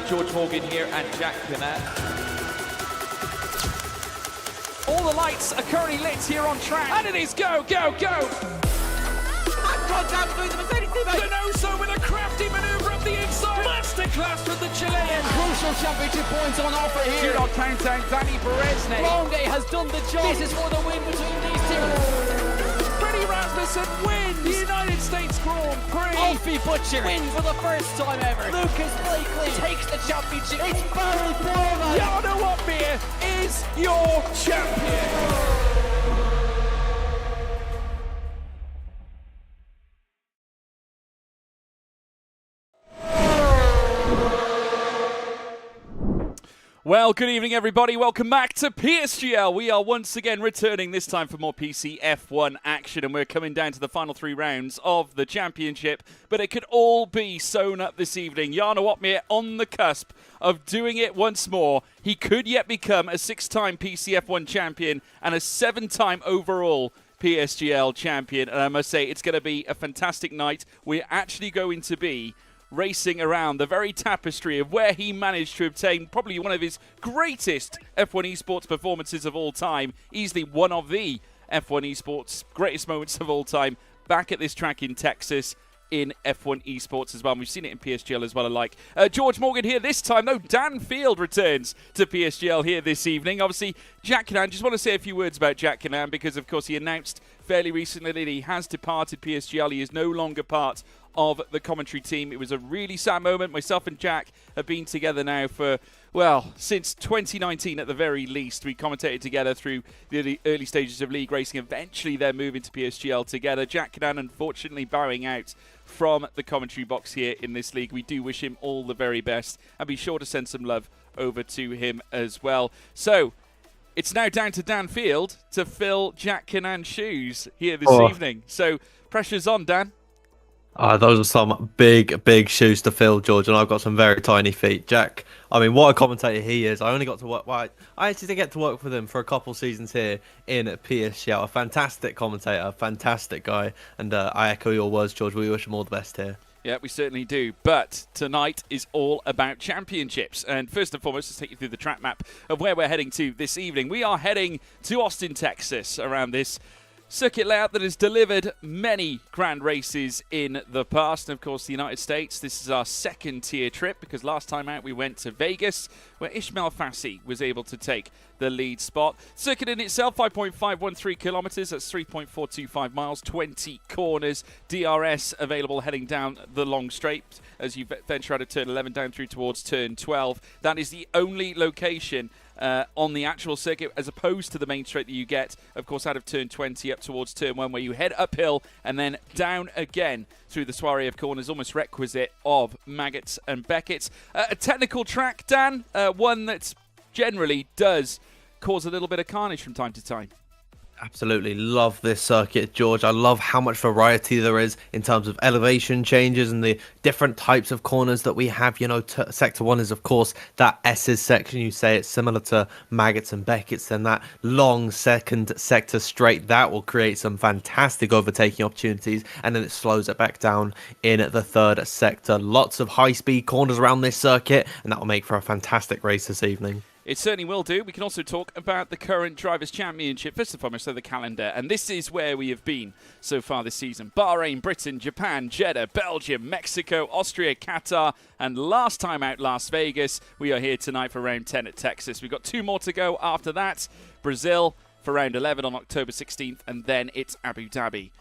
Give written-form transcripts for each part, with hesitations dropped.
George Morgan here and Jack Canan. All the lights are currently lit here on track, and it is go, go, go! Contact between the Mercedes teammates. Denoso with a crafty manoeuvre up the inside. Masterclass from the Chilean. Crucial championship points on offer here. Shootout countdown, Danny Beresne. Longe has done the job. This is for the win between these two. Freddie Rasmussen wins the United States Grand Prix. Alfie Butcher wins for the first time ever. Lucas Blakely takes the championship. It's Barry Foreman. Jarno Opmeer is your champion. Well, good evening, everybody. Welcome back to PSGL. We are once again returning, this time for more PC F1 action, and we're coming down to the final 3 rounds of the championship. But it could all be sewn up this evening. Jarno Opmeer on the cusp of doing it once more. He could yet become a 6-time PC F1 champion and a 7-time overall PSGL champion. And I must say, it's going to be a fantastic night. We're actually going to be racing around the very tapestry of where he managed to obtain probably one of his greatest F1 esports performances of all time, easily one of the F1 esports greatest moments of all time, back at this track in Texas in F1 esports as well. And we've seen it in PSGL as well alike. George Morgan here this time, though. Dan Field returns to PSGL here this evening. Obviously, Jack Canan, just want to say a few words about Jack Canan because, of course, he announced fairly recently that he has departed PSGL. He is no longer part of the commentary team. It was a really sad moment. Myself and Jack have been together now for, well, since 2019 at the very least. We commentated together through the early stages of league racing, eventually then moving to PSGL together. Jack Canan unfortunately bowing out from the commentary box here in this league. We do wish him all the very best, and be sure to send some love over to him as well. So it's now down to Dan Field to fill Jack Canan's shoes here this evening. So pressure's on, Dan. Those are some big shoes to fill, George, and I've got some very tiny feet. Jack, I mean, what a commentator he is. I only got to work, I actually did get to work with him for a couple seasons here in PSGL. A fantastic commentator, a fantastic guy, and I echo your words, George. We wish him all the best here. Yeah, we certainly do. But tonight is all about championships. And first and foremost, let's take you through the track map of where we're heading to this evening. We are heading to Austin, Texas, around this circuit layout that has delivered many grand races in the past. And of course, the United States, this is our second tier trip because last time out we went to Vegas where Ishmail Fahssi was able to take the lead spot. Circuit in itself, 5.513 kilometers, that's 3.425 miles, 20 corners. DRS available heading down the long straight as you venture out of turn 11 down through towards turn 12. That is the only location on the actual circuit as opposed to the main straight that you get, of course, out of turn 20 up towards turn 1 where you head uphill and then down again through the soiree of corners, almost requisite of Maggots and Beckett's. A technical track, Dan, one that generally does cause a little bit of carnage from time to time. Absolutely love this circuit, George. I love how much variety there is in terms of elevation changes and the different types of corners that we have. You know, Sector 1 is, of course, that S's section. You say it's similar to Maggots and Beckett's. Then that long second sector straight, that will create some fantastic overtaking opportunities. And then it slows it back down in the third sector. Lots of high-speed corners around this circuit, and that will make for a fantastic race this evening. It certainly will do. We can also talk about the current Drivers' Championship, first and foremost, so the calendar. And this is where we have been so far this season. Bahrain, Britain, Japan, Jeddah, Belgium, Mexico, Austria, Qatar, and last time out, Las Vegas. We are here tonight for round 10 at Texas. We've got 2 more to go after that. Brazil for round 11 on October 16th, and then it's Abu Dhabi.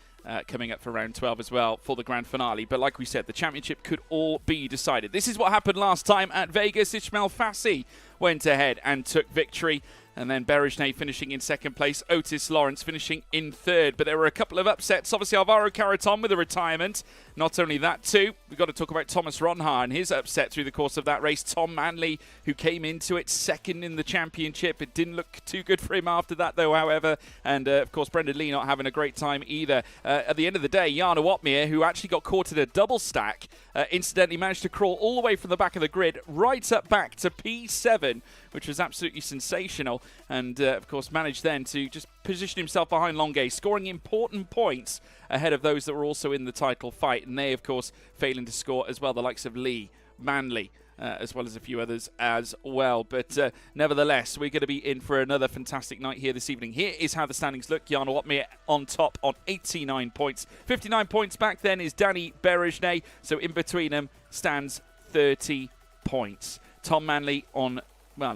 Coming up for round 12 as well for the grand finale. But like we said, the championship could all be decided. This is what happened last time at Vegas. Ishmail Fahssi went ahead and took victory. And then Beresne finishing in second place. Otis Lawrence finishing in third. But there were a couple of upsets. Obviously, Alvaro Carreton with a retirement. Not only that, too, we've got to talk about Thomas Ronhaar and his upset through the course of that race. Tom Manley, who came into it second in the championship. It didn't look too good for him after that, though, however. And, of course, Brendan Lee not having a great time either. At the end of the day, Jarno Opmeer, who actually got caught in a double stack, incidentally managed to crawl all the way from the back of the grid right up back to P7, which was absolutely sensational. And, of course, managed then to just position himself behind Longe, scoring important points ahead of those that were also in the title fight. And they, of course, failing to score as well, the likes of Lee, Manley, as well as a few others as well. But nevertheless, we're going to be in for another fantastic night here this evening. Here is how the standings look. Jan Watmir on top on 89 points. 59 points back then is Danny Berejne. So in between them stands 30 points. Tom Manley in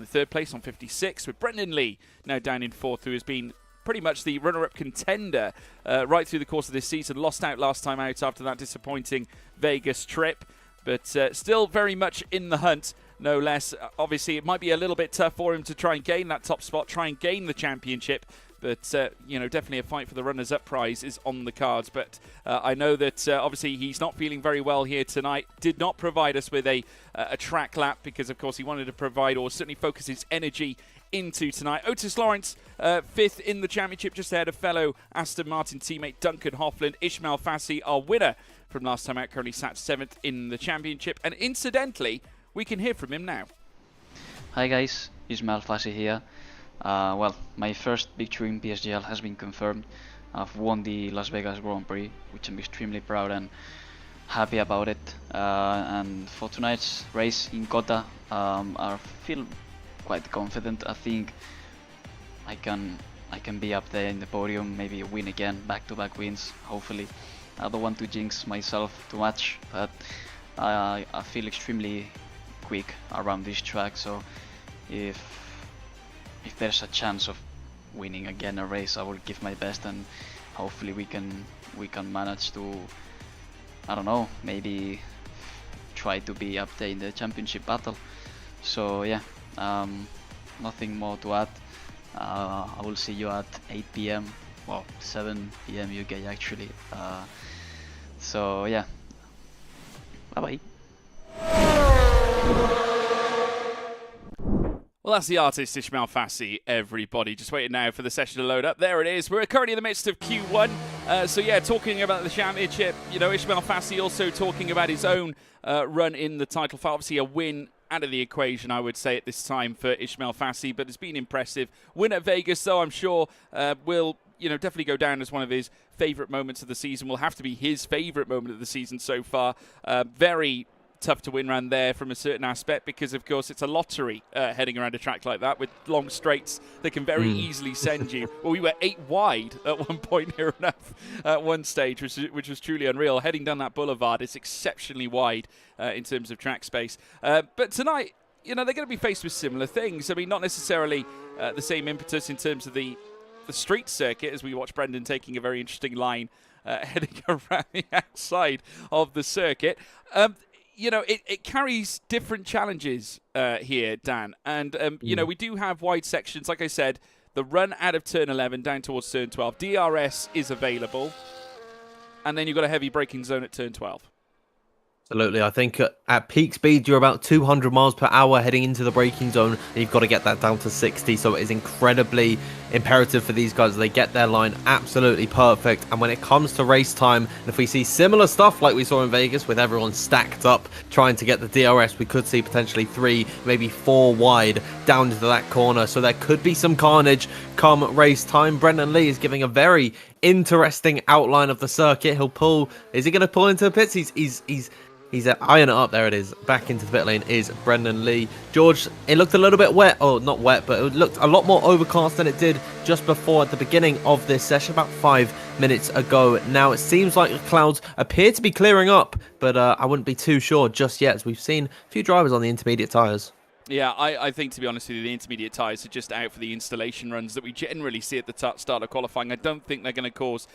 third place on 56, with Brendan Lee now down in fourth, who has been pretty much the runner-up contender right through the course of this season. Lost out last time out after that disappointing Vegas trip, but still very much in the hunt, no less. Obviously, it might be a little bit tough for him to try and gain that top spot, try and gain the championship, but definitely a fight for the runners-up prize is on the cards. But I know that obviously he's not feeling very well here tonight. Did not provide us with a track lap because, of course, he wanted to provide or certainly focus his energy into tonight. Otis Lawrence, fifth in the championship, just ahead of fellow Aston Martin teammate Duncan Hoffland. Ishmael Fahssi, our winner from last time out, currently sat seventh in the championship. And incidentally, we can hear from him now. Hi guys, Ishmael Fahssi here. Well, my first victory in PSGL has been confirmed. I've won the Las Vegas Grand Prix, which I'm extremely proud and happy about it. And for tonight's race in Kota, I feel quite confident. I think I can be up there in the podium, maybe win again, back-to-back wins, hopefully. I don't want to jinx myself too much, but I feel extremely quick around this track, so if there's a chance of winning again a race, I will give my best, and hopefully we can manage to, I don't know, maybe try to be up there in the championship battle. So yeah, nothing more to add. I will see you at 8 PM, well 7 PM UK actually. So yeah, bye bye. Well, that's the artist Ishmael Fahssi, everybody. Just waiting now for the session to load up. There it is. We're currently in the midst of Q1. So yeah, talking about the championship, Ishmael Fahssi also talking about his own run in the title fight. Obviously a win out of the equation, I would say, at this time for Ishmael Fahssi, but it's been impressive. Win at Vegas, though, I'm sure will definitely go down as one of his favourite moments of the season. Will have to be his favourite moment of the season so far. Very tough to win around there from a certain aspect because, of course, it's a lottery heading around a track like that with long straights that can very easily send you. Well, we were 8 wide at one point near enough at one stage, which was truly unreal. Heading down that boulevard, it's exceptionally wide in terms of track space. But tonight, they're going to be faced with similar things. I mean, not necessarily the same impetus in terms of the street circuit, as we watch Brendan taking a very interesting line heading around the outside of the circuit. It carries different challenges here, Dan. And, we do have wide sections. Like I said, the run out of turn 11 down towards turn 12. DRS is available. And then you've got a heavy braking zone at turn 12. Absolutely. I think at peak speed, you're about 200 miles per hour heading into the braking zone, and you've got to get that down to 60. So it is incredibly imperative for these guys. They get their line absolutely perfect. And when it comes to race time, and if we see similar stuff like we saw in Vegas with everyone stacked up trying to get the DRS, we could see potentially 3, maybe 4 wide down into that corner. So there could be some carnage come race time. Brendan Lee is giving a very interesting outline of the circuit. He'll pull. Is he going to pull into the pits? He's eyeing it up. There it is. Back into the pit lane is Brendan Lee. George, it looked a little bit wet. Oh, not wet, but it looked a lot more overcast than it did just before at the beginning of this session, about 5 minutes ago. Now, it seems like the clouds appear to be clearing up, but I wouldn't be too sure just yet, as we've seen a few drivers on the intermediate tyres. Yeah, I think, to be honest with you, the intermediate tyres are just out for the installation runs that we generally see at the start of qualifying. I don't think they're going to cause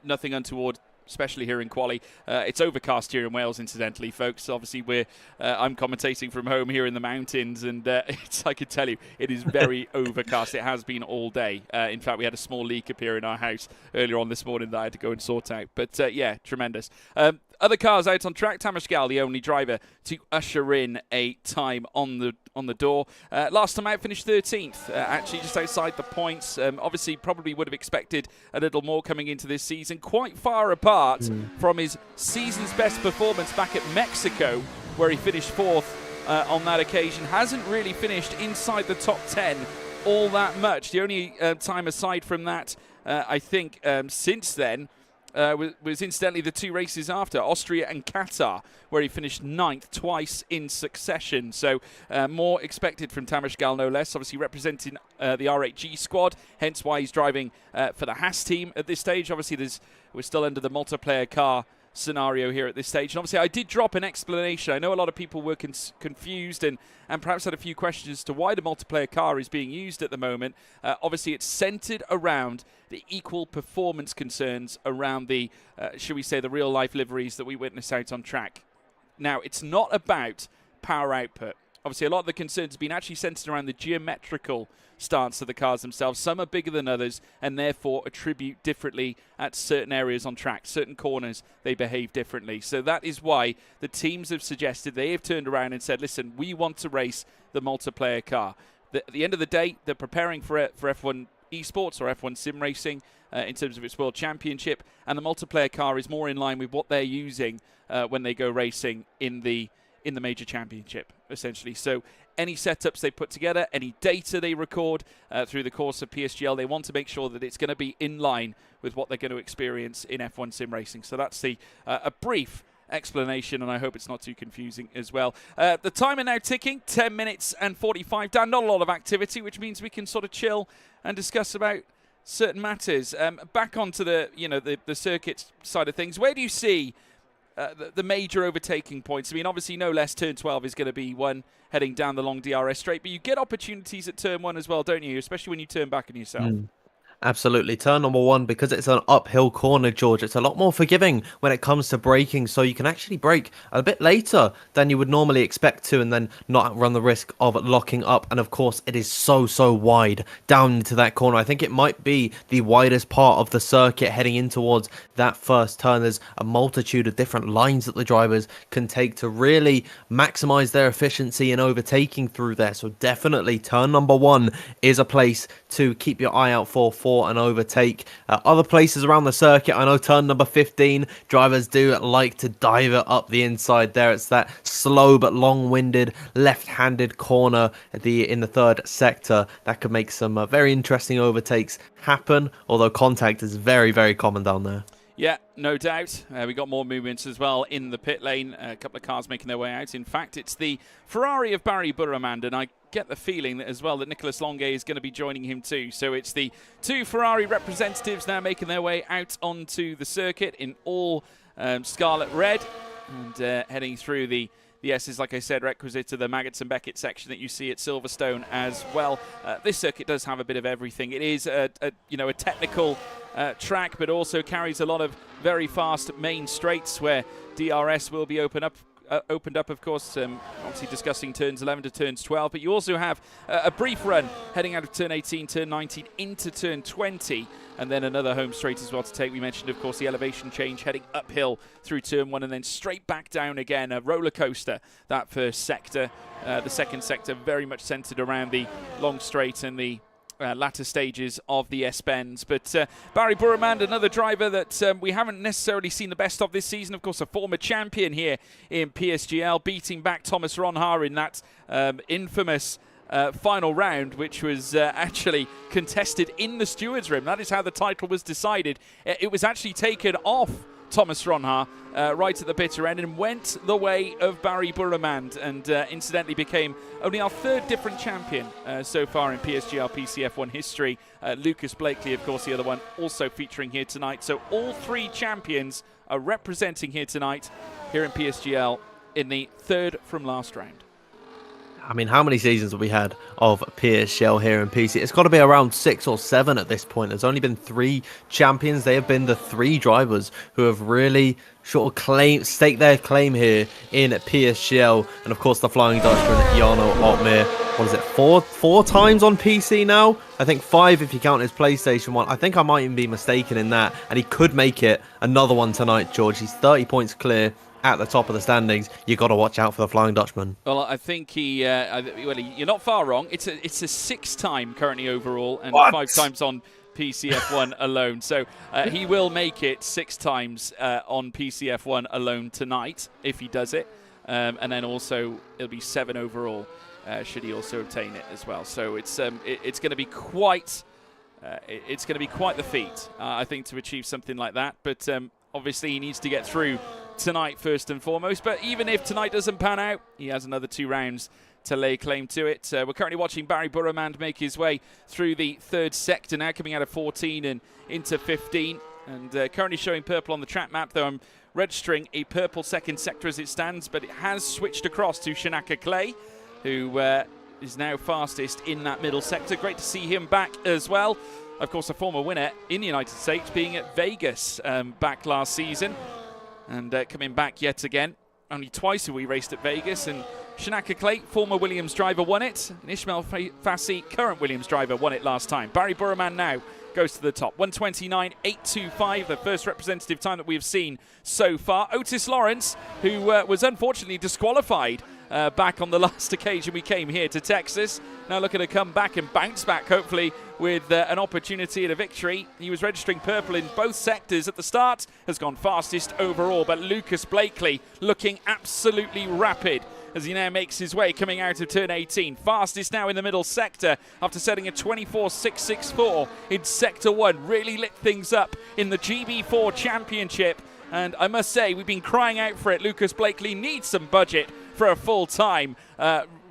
nothing untoward, especially here in quali. It's overcast here in Wales, incidentally, folks. Obviously, I'm commentating from home here in the mountains, and I can tell you, it is very overcast. It has been all day. In fact, we had a small leak appear in our house earlier on this morning that I had to go and sort out. But yeah, tremendous. Other cars out on track. Tamas Gal, the only driver to usher in a time on the door. Last time out, finished 13th, actually just outside the points. Obviously, probably would have expected a little more coming into this season. Quite far apart from his season's best performance back at Mexico, where he finished 4th on that occasion. Hasn't really finished inside the top 10 all that much. The only time aside from that, I think, since then, was incidentally the 2 races after, Austria and Qatar, where he finished 9th twice in succession. So more expected from Tamas Gal, no less, obviously representing the R8G squad, hence why he's driving for the Haas team at this stage. Obviously, we're still under the multiplayer car scenario here at this stage. And obviously, I did drop an explanation. I know a lot of people were confused and perhaps had a few questions as to why the multiplayer car is being used at the moment. Obviously, it's centered around the equal performance concerns around the, should we say, the real-life liveries that we witness out on track. Now, it's not about power output. Obviously, a lot of the concerns have been actually centered around the geometrical stance of the cars themselves. Some are bigger than others and therefore attribute differently at certain areas on track. Certain corners, they behave differently. So that is why the teams have suggested, they have turned around and said, listen, we want to race the multiplayer car. At the end of the day, they're preparing for F1 esports or F1 sim racing in terms of its world championship, and the multiplayer car is more in line with what they're using when they go racing in the major championship, essentially. So any setups they put together, any data they record through the course of PSGL, they want to make sure that it's going to be in line with what they're going to experience in F1 sim racing. So that's a brief explanation, and I hope it's not too confusing as well. The timer now ticking, 10 minutes and 45 down. Not a lot of activity, which means we can sort of chill and discuss about certain matters. Back onto the circuit side of things, where do you see the major overtaking points? I mean, obviously, no less, turn 12 is going to be one heading down the long DRS straight, but you get opportunities at turn 1 as well, don't you? Especially when you turn back on yourself. Absolutely. Turn number 1, because it's an uphill corner, George, it's a lot more forgiving when it comes to braking, so you can actually brake a bit later than you would normally expect to, and then not run the risk of locking up. And of course, it is so wide down into that corner. I think it might be the widest part of the circuit heading in towards that first turn. There's a multitude of different lines that the drivers can take to really maximize their efficiency in overtaking through there. So definitely turn number 1 is a place to keep your eye out for an overtake. Other places around the circuit, I know turn number 15, drivers do like to dive it up the inside there. It's that slow but long-winded left-handed corner in the third sector that could make some very interesting overtakes happen, although contact is very common down there. Yeah, no doubt. We got more movements as well in the pit lane. A couple of cars making their way out. In fact, it's the Ferrari of Barry Burramand, and I get the feeling that as well that Nicolas Longuet is going to be joining him too. So it's the 2 Ferrari representatives now making their way out onto the circuit in all scarlet red, and heading through the S's, like I said, requisite to the Maggots and Beckett section that you see at Silverstone as well. This circuit does have a bit of everything. It is a technical track, but also carries a lot of very fast main straights where DRS will be opened up, of course, obviously discussing turns 11 to turns 12, but you also have a brief run heading out of turn 18, turn 19 into turn 20, and then another home straight as well to take. We mentioned, of course, the elevation change heading uphill through turn 1 and then straight back down again. A roller coaster, that first sector. The second sector very much centered around the long straight and the latter stages of the S-Bends. But Barry Burramand, another driver that we haven't necessarily seen the best of this season. Of course, a former champion here in PSGL, beating back Thomas Ronhaar in that infamous final round, which was actually contested in the stewards' room. That is how the title was decided. It was actually taken off Thomas Ronhaar right at the bitter end and went the way of Barry Burramand, and incidentally became only our 3rd different champion so far in PSGL PCF1 history. Lucas Blakely, of course, the other one, also featuring here tonight. So all 3 champions are representing here tonight here in PSGL in the 3rd from last round. I mean, how many seasons have we had of PSGL here in PC? It's got to be around 6 or 7 at this point. There's only been 3 champions. They have been the 3 drivers who have really sort of staked their claim here in PSGL. And of course, the Flying Dutchman, Jarno Opmeer. What is it, 4 times on PC now? I think 5 if you count his PlayStation 1. I think I might even be mistaken in that. And he could make it another one tonight, George. He's 30 points clear at the top of the standings. You got to watch out for the Flying Dutchman. Well, I think you're not far wrong. It's a 6th time currently overall, and What? 5 times on PCF1 alone. So he will make it 6 times on PCF1 alone tonight if he does it, and then also it'll be 7 overall should he also obtain it as well. So it's going to be quite it's going to be quite the feat, I think, to achieve something like that. But obviously he needs to get through tonight first and foremost. But even if tonight doesn't pan out, he has another 2 rounds to lay claim to it. We're currently watching Barry Burrowman make his way through the 3rd sector now, coming out of 14 and into 15. And currently showing purple on the track map, though I'm registering a purple 2nd sector as it stands, but it has switched across to Shanaka Clay, who is now fastest in that middle sector. Great to see him back as well. Of course, a former winner in the United States, being at Vegas back last season, and coming back yet again. Only twice have we raced at Vegas, and Shanaka Clay, former Williams driver, won it. And Ishmail Fahssi, current Williams driver, won it last time. Barry Burrowman now goes to the top. 1:29.825, the first representative time that we have seen so far. Otis Lawrence, who was unfortunately disqualified back on the last occasion we came here to Texas. Now looking to come back and bounce back, hopefully, with an opportunity at a victory. He was registering purple in both sectors at the start, has gone fastest overall, but Lucas Blakely looking absolutely rapid as he now makes his way coming out of turn 18. Fastest now in the middle sector after setting a 24.664 in sector 1. Really lit things up in the GB4 Championship. And I must say, we've been crying out for it. Lucas Blakely needs some budget for a full-time,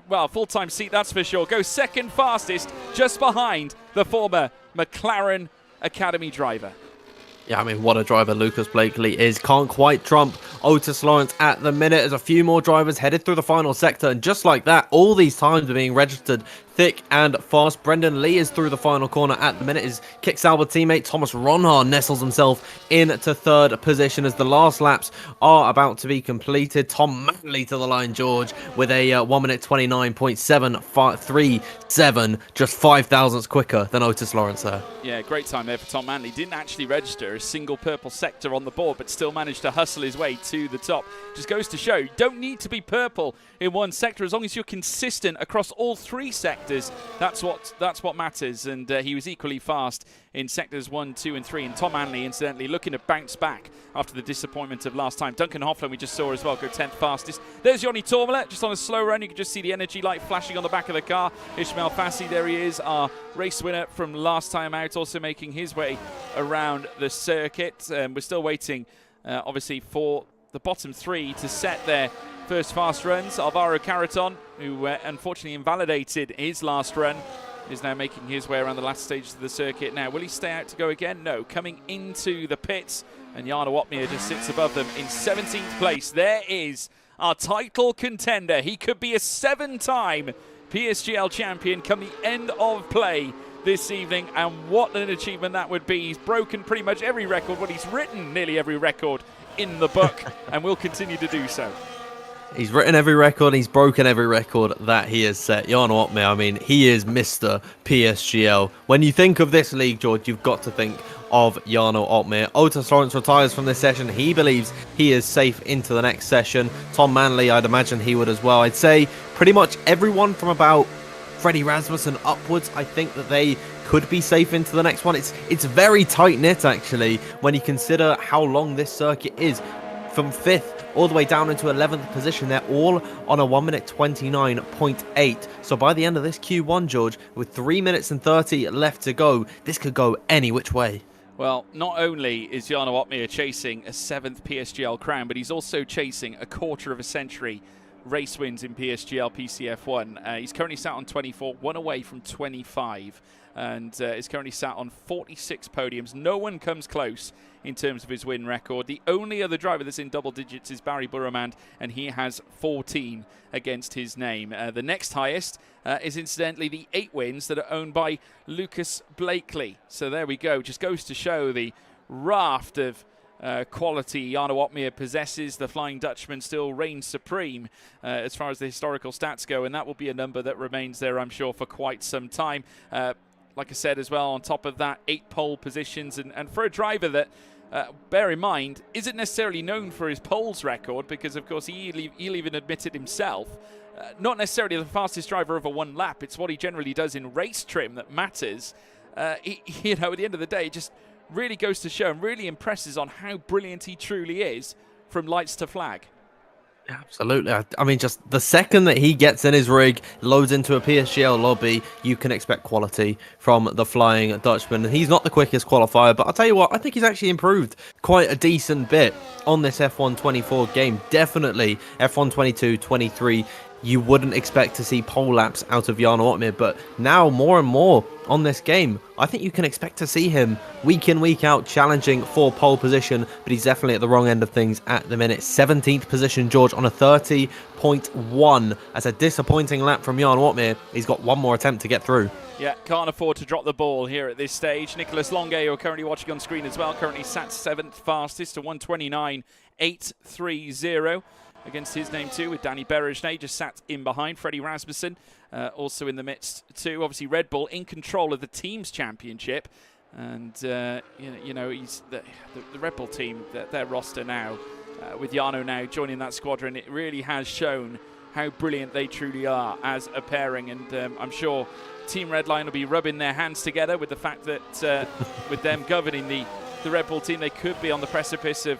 full-time seat, that's for sure. Goes 2nd fastest, just behind the former McLaren Academy driver. Yeah, I mean, what a driver Lucas Blakely is. Can't quite trump Otis Lawrence at the minute. There's a few more drivers headed through the final sector. And just like that, all these times are being registered thick and fast. Brendan Lee is through the final corner at the minute. His Kick Sauber teammate Thomas Ronhar nestles himself into 3rd position as the last laps are about to be completed. Tom Manley to the line, George, with a 1 minute 29.737, just 5 thousandths quicker than Otis Lawrence there. Yeah, great time there for Tom Manley. Didn't actually register a single purple sector on the board, but still managed to hustle his way to the top. Just goes to show, you don't need to be purple in one sector as long as you're consistent across all 3 sectors. That's what matters. And he was equally fast in sectors 1, 2 and 3. And Tom Manley, incidentally, looking to bounce back after the disappointment of last time. Duncan Hoffler, we just saw as well, go 10th fastest. There's Jonny Tormela, just on a slow run. You can just see the energy light flashing on the back of the car. Ishmail Fahssi, there he is, our race winner from last time out, also making his way around the circuit. We're still waiting, obviously, for the bottom 3 to set their first fast runs. Alvaro Carreton, who unfortunately invalidated his last run, is now making his way around the last stages of the circuit. Now, will he stay out to go again? No. Coming into the pits, and Jarno Opmeer just sits above them in 17th place. There is our title contender. He could be a 7-time PSGL champion come the end of play this evening, and what an achievement that would be. He's broken pretty much every record, but he's written nearly every record in the book, and will continue to do so. He's written every record, he's broken every record that he has set. Jarno Opmeer, I mean, he is Mr. PSGL. When you think of this league, George, you've got to think of Jarno Opmeer. Otis Lawrence retires from this session. He believes he is safe into the next session. Tom Manley, I'd imagine he would as well. I'd say pretty much everyone from about Freddie Rasmussen upwards, I think that they could be safe into the next one. It's very tight-knit, actually, when you consider how long this circuit is. From 5th all the way down into 11th position, they're all on a 1 minute 29.8. So by the end of this Q1, George, with 3 minutes and 30 left to go, this could go any which way. Well, not only is Jarno Opmeer chasing a 7th PSGL crown, but he's also chasing a quarter of a century race wins in PSGL PCF1. He's currently sat on 24, one away from 25, and is currently sat on 46 podiums. No one comes close in terms of his win record. The only other driver that's in double digits is Barry Burrowman, and he has 14 against his name. The next highest is incidentally the 8 wins that are owned by Lucas Blakely. So there we go. Just goes to show the raft of quality Jarno Opmeer possesses. The Flying Dutchman still reigns supreme as far as the historical stats go, and that will be a number that remains there, I'm sure, for quite some time. Like I said as well, on top of that, 8 pole positions, and for a driver that, bear in mind, isn't necessarily known for his poles record, because of course he'll even admit it himself. Not necessarily the fastest driver over one lap. It's what he generally does in race trim that matters. At the end of the day, it just really goes to show and really impresses on how brilliant he truly is from lights to flag. Absolutely. I mean, just the second that he gets in his rig, loads into a PSGL lobby, you can expect quality from the Flying Dutchman. And he's not the quickest qualifier, but I'll tell you what, I think he's actually improved quite a decent bit on this F1 24 game. Definitely F1 22, 23. You wouldn't expect to see pole laps out of Jarno Opmeer, but now more and more on this game, I think you can expect to see him week in, week out challenging for pole position, but he's definitely at the wrong end of things at the minute. 17th position, George, on a 30.1. That's a disappointing lap from Jarno Opmeer. He's got one more attempt to get through. Yeah, can't afford to drop the ball here at this stage. Nicholas Longue, you're currently watching on screen as well, currently sat 7th fastest to 129.830. Against his name too, with Danny Berejnay just sat in behind. Freddie Rasmussen also in the midst too. Obviously Red Bull in control of the team's championship. And, you know he's the Red Bull team, their roster now, with Jarno now joining that squadron, it really has shown how brilliant they truly are as a pairing. And I'm sure Team Redline will be rubbing their hands together with the fact that with them governing the Red Bull team, they could be on the precipice of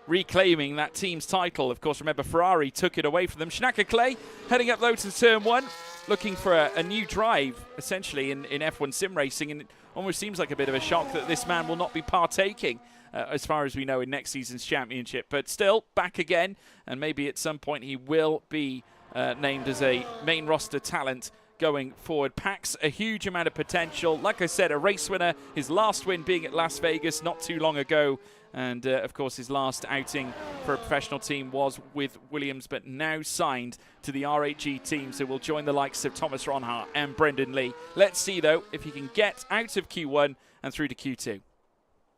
reclaiming that team's title. Of course, remember, Ferrari took it away from them. Shanaka Clay heading up though to turn 1, looking for a new drive essentially in F1 sim racing, and it almost seems like a bit of a shock that this man will not be partaking as far as we know in next season's championship, but still back again, and maybe at some point he will be named as a main roster talent going forward. Packs a huge amount of potential. Like I said, a race winner, his last win being at Las Vegas not too long ago. And, of course, his last outing for a professional team was with Williams, but now signed to the RHG team, so will join the likes of Thomas Ronhart and Brendan Lee. Let's see, though, if he can get out of Q1 and through to Q2.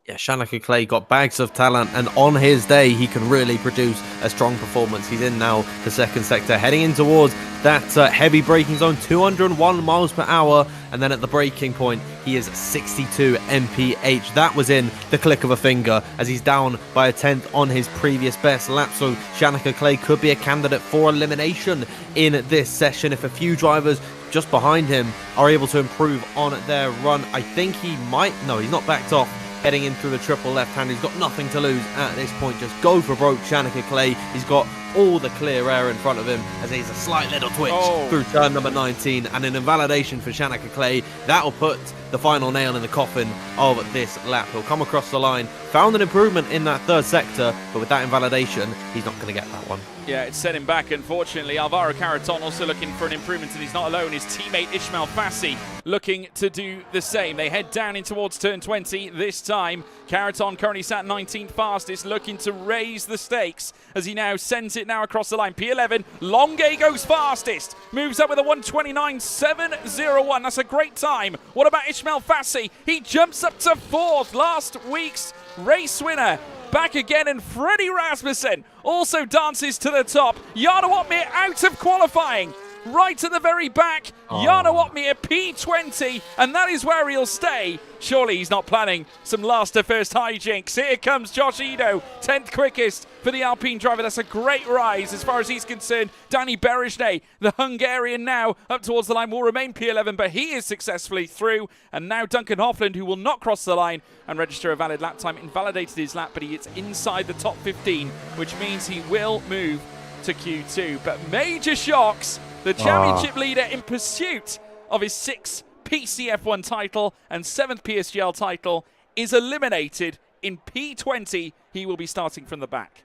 Yeah, Shanaka Clay got bags of talent, and on his day, he can really produce a strong performance. He's in now the second sector, heading in towards that heavy braking zone, 201 miles per hour, and then at the braking point, he is 62 mph. That was in the click of a finger, as he's down by a tenth on his previous best lap, so Shanaka Clay could be a candidate for elimination in this session if a few drivers just behind him are able to improve on their run. I think he might, no, he's not backed off. Heading in through the triple left hand, he's got nothing to lose at this point. Just go for broke, Shanaka Clay. He's got all the clear air in front of him as he's a slight little twitch through turn number 19, and an invalidation for Shanaka Clay. That'll put the final nail in the coffin of this lap. He'll come across the line, found an improvement in that third sector, but with that invalidation, he's not going to get that one. Yeah, it set him back, unfortunately. Alvaro Caraton also looking for an improvement, and he's not alone. His teammate Ishmael Fahssi looking to do the same. They head down in towards turn 20 this time. Caraton currently sat 19th fastest, looking to raise the stakes as he now sends it now across the line. P11, Longue goes fastest, moves up with a 129.701. That's a great time. What about Ishmael Fahssi? He jumps up to 4th, last week's race winner. Back again, and Freddie Rasmussen also dances to the top. Jarno Opmeer out of qualifying. Right at the very back, Jarno Opmeer P20, and that is where he'll stay. Surely he's not planning some last to first hijinks. Here comes Josh Edo, 10th quickest for the Alpine driver. That's a great rise as far as he's concerned. Danny Berejnay, the Hungarian, now up towards the line, will remain P11, but he is successfully through. And now Duncan Hoffland, who will not cross the line and register a valid lap time, invalidated his lap, but he is inside the top 15, which means he will move to Q2. But major shocks. The championship leader in pursuit of his 6th PCF1 title and 7th PSGL title is eliminated in P20. He will be starting from the back.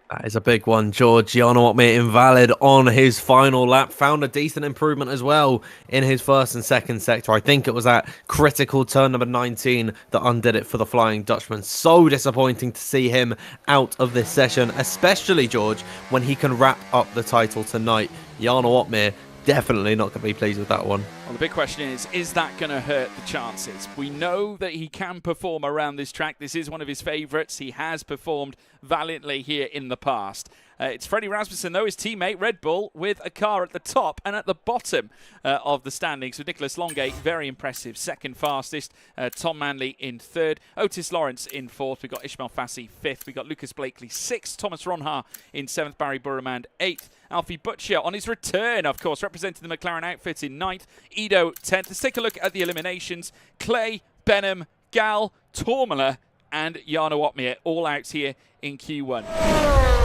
That is a big one, George. Jarno Opmeer invalid on his final lap. Found a decent improvement as well in his first and second sector. I think it was that critical turn number 19 that undid it for the Flying Dutchman. So disappointing to see him out of this session, especially, George, when he can wrap up the title tonight. Jarno Opmeer definitely not going to be pleased with that one. Well, the big question is that going to hurt the chances? We know that he can perform around this track. This is one of his favourites. He has performed valiantly here in the past. It's Freddie Rasmussen, though, his teammate, Red Bull, with a car at the top and at the bottom of the standings, with Nicholas Longue, very impressive, 2nd fastest. Tom Manley in 3rd. Otis Lawrence in 4th. We've got Ishmael Fahssi 5th. We've got Lucas Blakely 6th. Thomas Ronhart in 7th. Barry Burremand 8th. Alfie Butcher on his return, of course, representing the McLaren outfit in 9th. Edo 10th. Let's take a look at the eliminations. Clay, Benham, Gal, Tormala, and Jarno Opmeer all out here in Q1.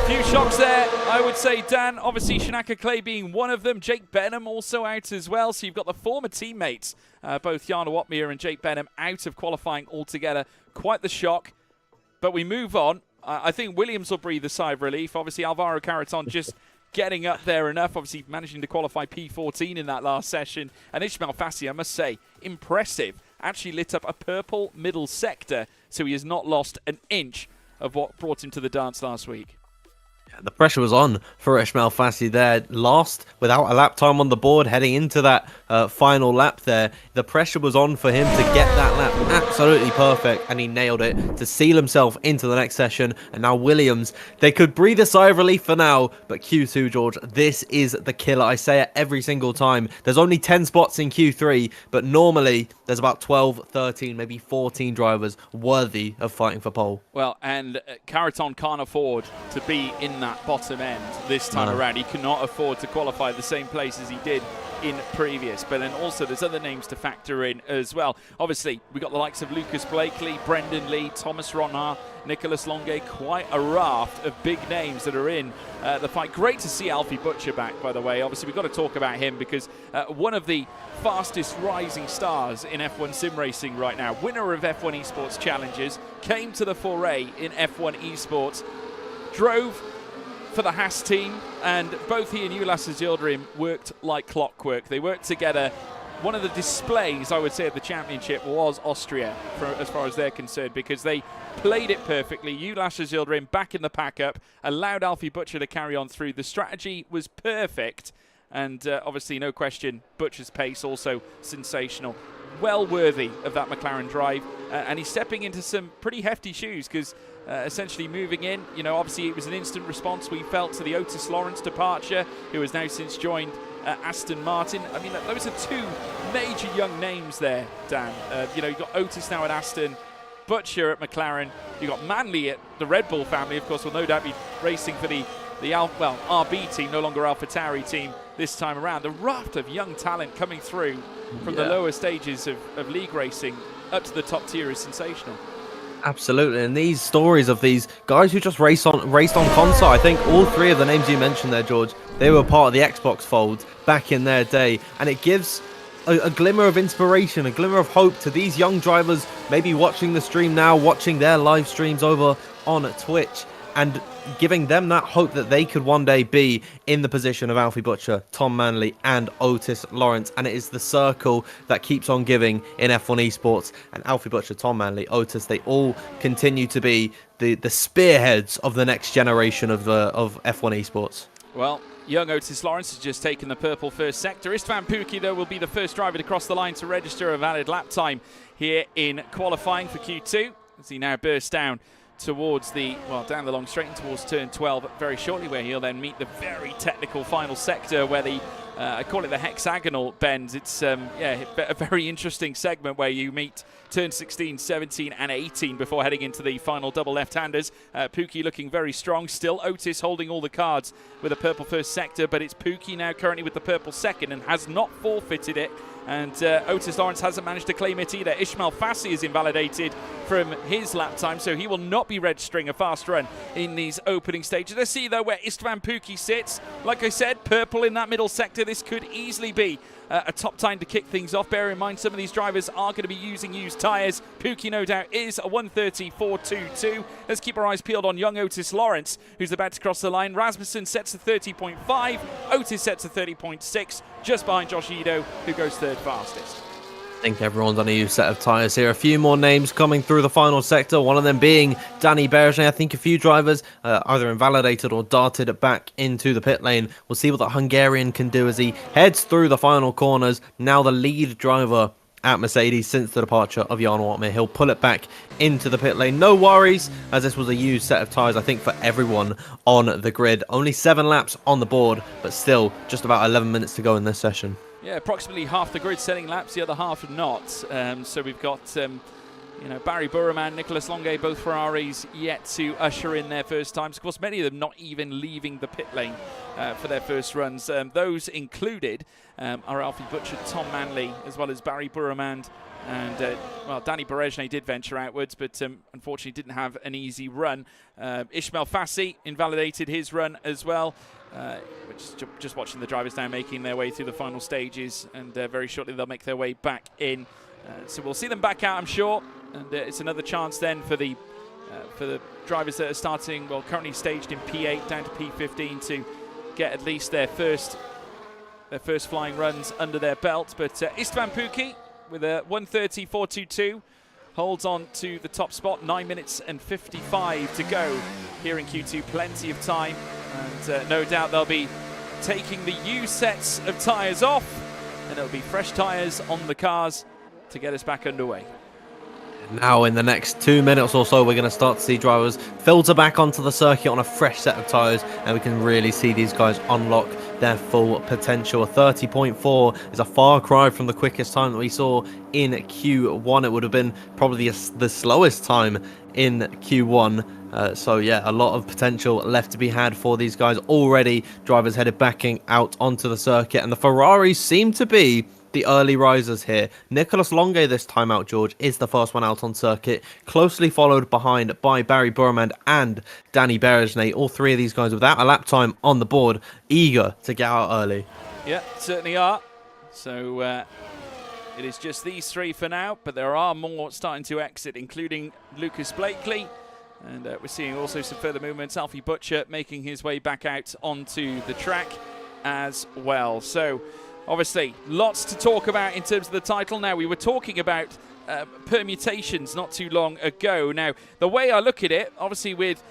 Few shocks there, I would say, Dan. Obviously, Shanaka Clay being one of them. Jake Benham also out as well. So you've got the former teammates, both Jarno Opmeer and Jake Benham, out of qualifying altogether. Quite the shock. But we move on. I think Williams will breathe a sigh of relief. Obviously, Alvaro Caraton just getting up there enough. Obviously, managing to qualify P14 in that last session. And Ishmael Fahssi, I must say, impressive. Actually lit up a purple middle sector. So he has not lost an inch of what brought him to the dance last week. The pressure was on for Ishmael Fahssi there. Last, without a lap time on the board, heading into that final lap there. The pressure was on for him to get that lap absolutely perfect, and he nailed it to seal himself into the next session. And now Williams, they could breathe a sigh of relief for now, but Q2, George, this is the killer. I say it every single time. There's only 10 spots in Q3, but normally there's about 12, 13, maybe 14 drivers worthy of fighting for pole. Well, and Caraton can't afford to be in that bottom end this time around. He cannot afford to qualify the same place as he did in previous. But then also there's other names to factor in as well. Obviously, we got the likes of Lucas Blakely, Brendan Lee, Thomas Ronard, Nicholas Longue, quite a raft of big names that are in the fight. Great to see Alfie Butcher back, by the way. Obviously, we've got to talk about him because one of the fastest rising stars in F1 sim racing right now, winner of F1 Esports Challenges, came to the foray in F1 Esports, drove for the Haas team, and both he and Ulas Yildirim worked like clockwork. They worked together. One of the displays, I would say, of the championship was Austria, as far as they're concerned, because they played it perfectly. Ulas Yildirim back in the pack-up, allowed Alfie Butcher to carry on through. The strategy was perfect, and obviously, no question, Butcher's pace also sensational. Well worthy of that McLaren drive, and he's stepping into some pretty hefty shoes, because essentially moving in, you know, obviously it was an instant response we felt to the Otis Lawrence departure, who has now since joined Aston Martin. I mean, those are two major young names there, Dan. You know, you've got Otis now at Aston, Butcher at McLaren, you've got Manley at the Red Bull family, of course, will no doubt be racing for the RB team, no longer AlphaTauri team this time around. The raft of young talent coming through from the lower stages of league racing up to the top tier is sensational. Absolutely, and these stories of these guys who just raced on console, I think all three of the names you mentioned there, George, they were part of the Xbox fold back in their day, and it gives a glimmer of inspiration, a glimmer of hope to these young drivers maybe watching the stream now, watching their live streams over on Twitch, and giving them that hope that they could one day be in the position of Alfie Butcher, Tom Manley and Otis Lawrence. And it is the circle that keeps on giving in F1 Esports. And Alfie Butcher, Tom Manley, Otis, they all continue to be the spearheads of the next generation of F1 Esports. Well, young Otis Lawrence has just taken the purple first sector. Istvan Pukki, though, will be the first driver to cross the line to register a valid lap time here in qualifying for Q2, as he now bursts down towards down the long straight and towards turn 12 very shortly, where he'll then meet the very technical final sector where I call it the hexagonal bends. It's a very interesting segment where you meet turn 16, 17 and 18 before heading into the final double left-handers. Pukki looking very strong still. Otis holding all the cards with a purple first sector, but it's Pukki now currently with the purple second and has not forfeited it. And Otis Lawrence hasn't managed to claim it either. Ishmael Fahssi is invalidated from his lap time, so he will not be registering a fast run in these opening stages. Let's see, though, where Istvan Pukki sits. Like I said, purple in that middle sector. This could easily be a top time to kick things off. Bear in mind, some of these drivers are going to be using used tyres. Pukki, no doubt, is a 1:30.422. Let's keep our eyes peeled on young Otis Lawrence, who's about to cross the line. Rasmussen sets a 30.5. Otis sets a 30.6, just behind Josh Ido, who goes third fastest. I think everyone's on a new set of tyres here. A few more names coming through the final sector, one of them being Danny Berger. I think a few drivers either invalidated or darted back into the pit lane. We'll see what the Hungarian can do as he heads through the final corners. Now the lead driver at Mercedes since the departure of Jarno Opmeer. He'll pull it back into the pit lane. No worries, as this was a used set of tyres, I think, for everyone on the grid. Only 7 laps on the board, but still just about 11 minutes to go in this session. Yeah, approximately half the grid setting laps, the other half not. So we've got Barry Burraman, Nicholas Longue, both Ferraris yet to usher in their first times. Of course, many of them not even leaving the pit lane for their first runs. Those included are Alfie Butcher, Tom Manley, as well as Barry Burraman And, well, Danny Berejne did venture outwards, but unfortunately didn't have an easy run. Ishmail Fahssi invalidated his run as well, which is just watching the drivers now making their way through the final stages, and very shortly they'll make their way back in. So we'll see them back out, I'm sure, and it's another chance then for the drivers that are starting, well, currently staged in P8 down to P15 to get at least their first flying runs under their belt. But Istvan Pukki with a 1:30.422 holds on to the top spot. 9 minutes and 55 to go here in Q2. Plenty of time, and no doubt they'll be taking the U sets of tyres off, and it'll be fresh tyres on the cars to get us back underway. Now in the next 2 minutes or so, we're going to start to see drivers filter back onto the circuit on a fresh set of tyres, and we can really see these guys unlock their full potential. A 30.4 is a far cry from the quickest time that we saw in Q1. It would have been probably the slowest time in Q1. So yeah, a lot of potential left to be had for these guys. Already drivers headed backing out onto the circuit, and the Ferraris seem to be the early risers here. Nicolas Longuet this time out, George, is the first one out on circuit, closely followed behind by Barry Burmand and Danny Berejne. All three of these guys without a lap time on the board, eager to get out early. Yeah, certainly are. So it is just these three for now, but there are more starting to exit, including Lucas Blakely. And we're seeing also some further movements. Alfie Butcher making his way back out onto the track as well. So obviously, lots to talk about in terms of the title. Now, we were talking about permutations not too long ago. Now, the way I look at it, obviously with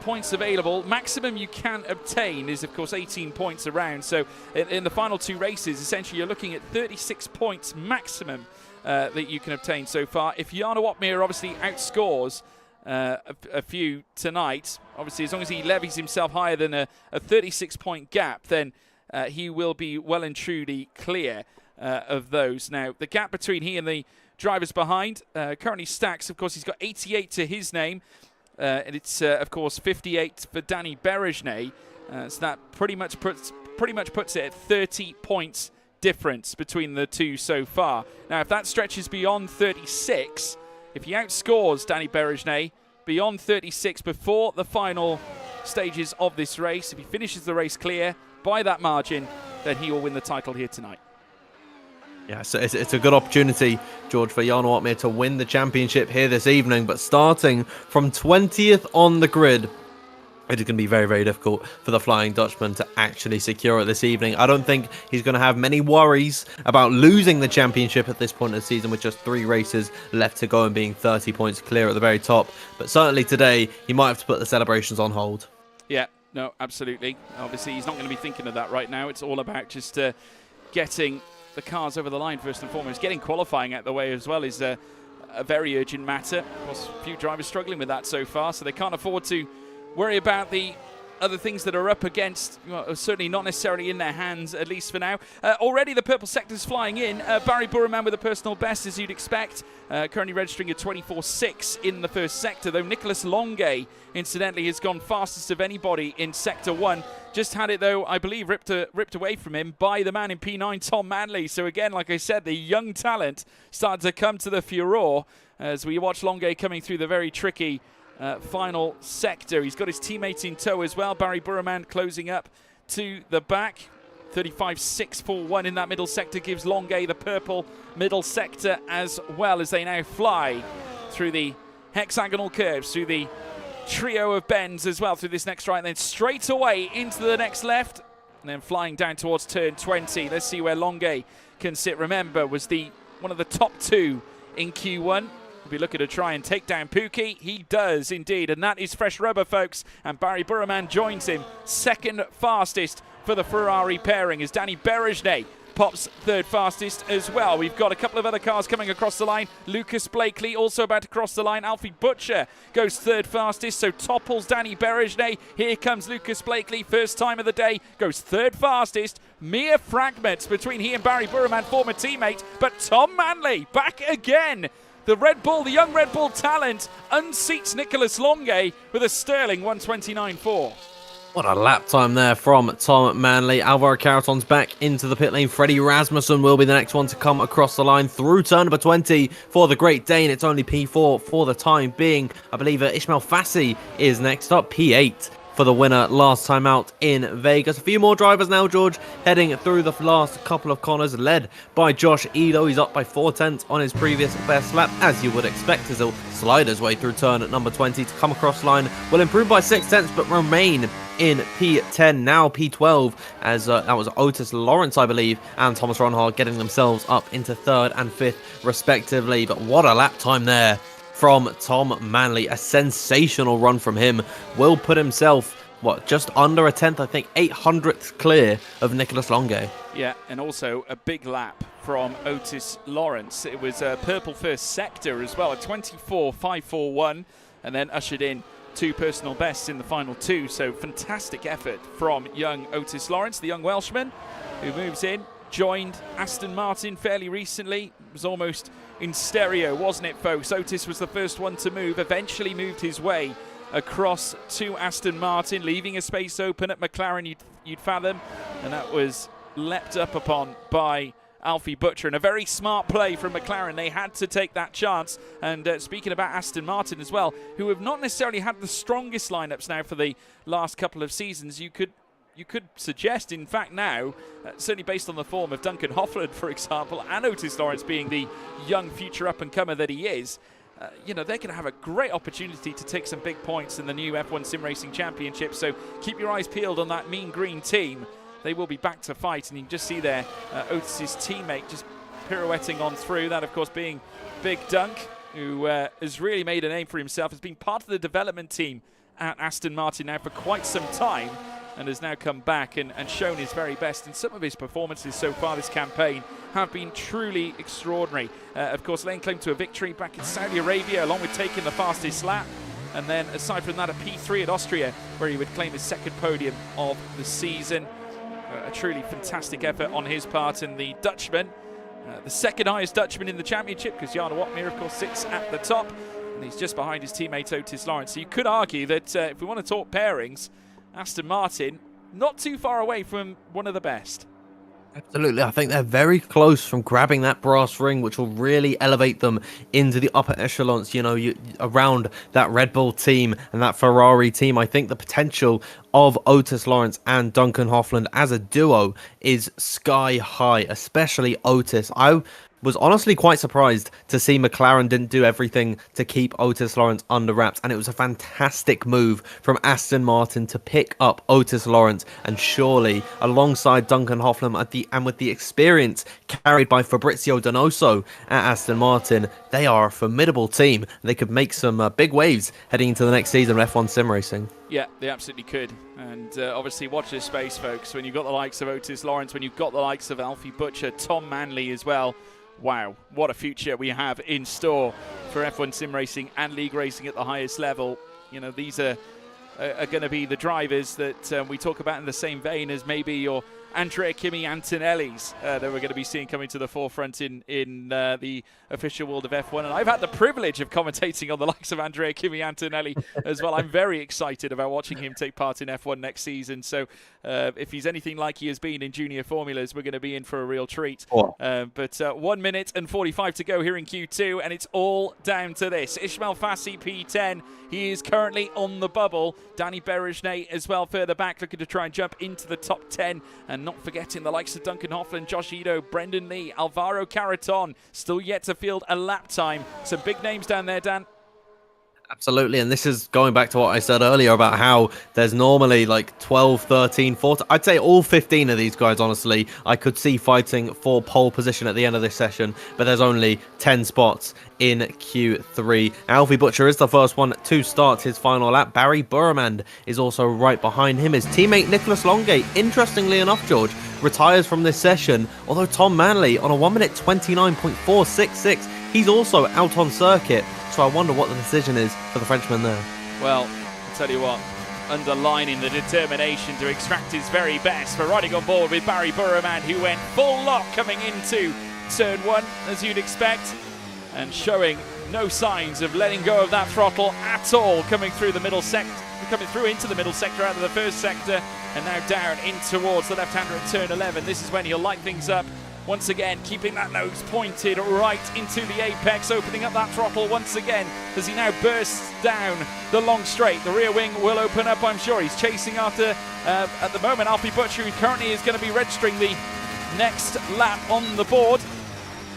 points available, maximum you can obtain is, of course, 18 points a round. So in the final two races, essentially, you're looking at 36 points maximum that you can obtain so far. If Jarno Opmeer obviously outscores a few tonight, obviously, as long as he levies himself higher than a 36-point gap, then he will be well and truly clear of those. Now, the gap between he and the drivers behind currently stacks. Of course, he's got 88 to his name, and it's, of course, 58 for Danny Berejne. So that pretty much puts it at 30 points difference between the two so far. Now, if that stretches beyond 36, if he outscores Danny Berejne beyond 36 before the final stages of this race, if he finishes the race clear by that margin, then he will win the title here tonight. Yeah, so it's a good opportunity, George, for Jarno Opmeer to win the championship here this evening. But starting from 20th on the grid, it is going to be very, very difficult for the Flying Dutchman to actually secure it this evening. I don't think he's going to have many worries about losing the championship at this point of the season, with just 3 races left to go and being 30 points clear at the very top. But certainly today, he might have to put the celebrations on hold. Yeah, no, absolutely. Obviously, he's not going to be thinking of that right now. It's all about just getting the cars over the line first and foremost. Getting qualifying out the way as well is a very urgent matter. Of course, a few drivers struggling with that so far, so they can't afford to worry about the other things that are up against, well, certainly not necessarily in their hands, at least for now. Already the purple sector's flying in. Barry Burman with a personal best, as you'd expect, currently registering a 24.6 in the first sector, though Nicolas Longuet, incidentally, has gone fastest of anybody in Sector 1. Just had it, though, I believe, ripped away from him by the man in P9, Tom Manley. So again, like I said, the young talent started to come to the furore as we watch Longuet coming through the very tricky final sector. He's got his teammates in tow as well. Barry Burman closing up to the back. 35.641 in that middle sector gives Longuet the purple middle sector, as well as they now fly through the hexagonal curves, through the trio of bends as well, through this next right, and then straight away into the next left, and then flying down towards turn 20. Let's see where Longuet can sit. Remember, was one of the top 2 in Q1. We'll be looking to try and take down Pukki. He does indeed, and that is fresh rubber, folks. And Barry Burman joins him, second fastest for the Ferrari pairing, as Danny Berejne pops third fastest as well. We've got a couple of other cars coming across the line. Lucas Blakely also about to cross the line. Alfie Butcher goes third fastest, so topples Danny Berejne. Here comes Lucas Blakely, first time of the day, goes third fastest. Mere fragments between he and Barry Burman, former teammate, but Tom Manley back again. The Red Bull, the young Red Bull talent, unseats Nicolas Longuet with a sterling 129.4. What a lap time there from Tom Manley. Alvaro Caraton's back into the pit lane. Freddie Rasmussen will be the next one to come across the line through turn number 20 for the Great Dane. It's only P4 for the time being. I believe Ishmael Fahssi is next up, P8 for the winner last time out in Vegas. A few more drivers now, George, heading through the last couple of corners, led by Josh Edo. He's up by 4/10 on his previous best lap, as you would expect, as he'll slide his way through turn at number 20 to come across the line. Will improve by 6/10, but remain in P10, now P12, as that was Otis Lawrence, I believe, and Thomas Ronhard getting themselves up into 3rd and 5th, respectively. But what a lap time there from Tom Manley. A sensational run from him. Will put himself, just under a 10th, I think, 800th clear of Nicholas Longe. Yeah, and also a big lap from Otis Lawrence. It was a purple first sector as well, a 24.541, and then ushered in 2 personal bests in the final 2. So fantastic effort from young Otis Lawrence, the young Welshman, who moves in, joined Aston Martin fairly recently. It was almost in stereo, wasn't it, folks? Otis was the first one to move, eventually moved his way across to Aston Martin, leaving a space open at McLaren, you'd fathom, and that was leapt up upon by Alfie Butcher, and a very smart play from McLaren. They had to take that chance. And speaking about Aston Martin as well, who have not necessarily had the strongest lineups now for the last couple of seasons, you could suggest, in fact now, certainly based on the form of Duncan Hoffland, for example, and Otis Lawrence being the young future up-and-comer that he is, they're going to have a great opportunity to take some big points in the new F1 Sim Racing Championship. So keep your eyes peeled on that mean green team. They will be back to fight, and you can just see there Otis's teammate just pirouetting on through. That, of course, being Big Dunk, who has really made a name for himself, has been part of the development team at Aston Martin now for quite some time, and has now come back and shown his very best. And some of his performances so far this campaign have been truly extraordinary. Of course, laying claim to a victory back in Saudi Arabia, along with taking the fastest lap. And then, aside from that, a P3 at Austria, where he would claim his 2nd podium of the season. A truly fantastic effort on his part. And the Dutchman, the 2nd highest Dutchman in the championship, because Jan Watmir, of course, sits at the top. And he's just behind his teammate Otis Lawrence. So you could argue that if we want to talk pairings, Aston Martin, not too far away from one of the best. Absolutely. I think they're very close from grabbing that brass ring, which will really elevate them into the upper echelons, around that Red Bull team and that Ferrari team. I think the potential of Otis Lawrence and Duncan Hoffland as a duo is sky high, especially Otis. I was honestly quite surprised to see McLaren didn't do everything to keep Otis Lawrence under wraps, and it was a fantastic move from Aston Martin to pick up Otis Lawrence, and surely alongside Duncan Hoffland and with the experience carried by Fabrizio Donoso at Aston Martin, they are a formidable team. They could make some big waves heading into the next season of F1 Sim Racing. Yeah, they absolutely could. And obviously watch this space, folks, when you've got the likes of Otis Lawrence, when you've got the likes of Alfie Butcher, Tom Manley as well. Wow, what a future we have in store for F1 Sim Racing and League Racing at the highest level. These are going to be the drivers that we talk about in the same vein as maybe your Andrea Kimi Antonelli's that we're going to be seeing coming to the forefront in the official world of F1. And I've had the privilege of commentating on the likes of Andrea Kimi Antonelli as well. I'm very excited about watching him take part in F1 next season. So if he's anything like he has been in junior formulas, we're going to be in for a real treat. But 1 minute and 45 to go here in Q2, and it's all down to this. Ishmael Fahssi, P10. He is currently on the bubble. Danny Berejnet as well further back, looking to try and jump into the top 10. And not forgetting the likes of Duncan Hoffland, Josh Edo, Brendan Lee, Alvaro Caraton, still yet to field a lap time. Some big names down there, Dan. Absolutely, and this is going back to what I said earlier about how there's normally like 12, 13, 14, I'd say all 15 of these guys, honestly, I could see fighting for pole position at the end of this session, but there's only 10 spots in Q3. Alfie Butcher is the first one to start his final lap. Barry Burremand is also right behind him. His teammate Nicholas Longe, interestingly enough, George, retires from this session, although Tom Manley on a 1 minute 29.466, he's also out on circuit. So I wonder what the decision is for the Frenchman there. Well, I'll tell you what, underlining the determination to extract his very best for riding on board with Barry Burremand, who went full lock coming into turn 1, as you'd expect, and showing no signs of letting go of that throttle at all coming through the middle coming through into the middle sector out of the first sector, and now down in towards the left-hander at turn 11. This is when he'll light things up. Once again, keeping that nose pointed right into the apex, opening up that throttle once again as he now bursts down the long straight. The rear wing will open up, I'm sure. He's chasing after, at the moment, Alfie Butcher, who currently is going to be registering the next lap on the board.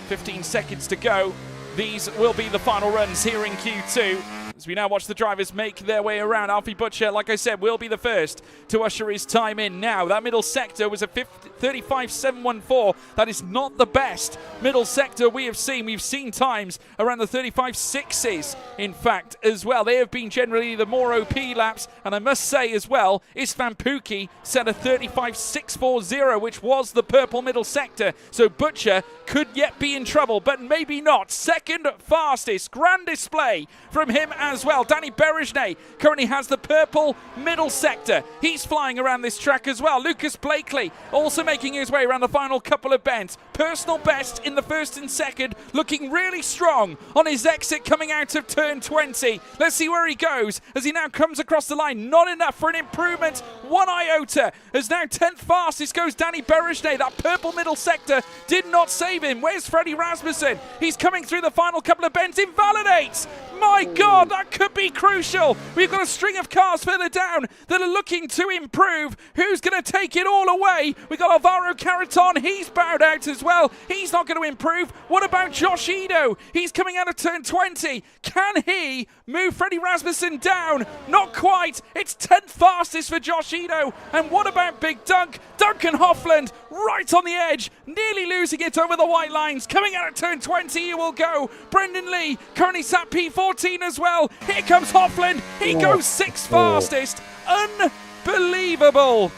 15 seconds to go. These will be the final runs here in Q2. As we now watch the drivers make their way around, Alfie Butcher, like I said, will be the first to usher his time in now. That middle sector was a 35.714. That is not the best middle sector we have seen. We've seen times around the 35.6s, in fact, as well. They have been generally the more OP laps, and I must say as well, Istvan Pukki set a 35.640, which was the purple middle sector. So Butcher could yet be in trouble, but maybe not. Second fastest, grand display from him as well. Danny Berejnay currently has the purple middle sector. He's flying around this track as well. Lucas Blakely also making his way around the final couple of bends. Personal best in the first and second, looking really strong on his exit coming out of turn 20. Let's see where he goes as he now comes across the line. Not enough for an improvement. 1 iota. As now 10th fastest goes Danny Berejnay. That purple middle sector did not save him. Where's Freddie Rasmussen? He's coming through the final couple of bends. Invalidates. My God, that could be crucial. We've got a string of cars further down that are looking to improve. Who's going to take it all away? We've got Alvaro Carreton. He's bowed out as well. He's not going to improve. What about Josh Ito? He's coming out of turn 20. Can he move Freddie Rasmussen down? Not quite. It's 10th fastest for Josh Ito. And what about Big Dunk? Duncan Hoffland right on the edge, nearly losing it over the white lines. Coming out of turn 20, he will go. Brendan Lee currently sat P14 as well. Here comes Hoffland. He goes 6th fastest. Unbelievable.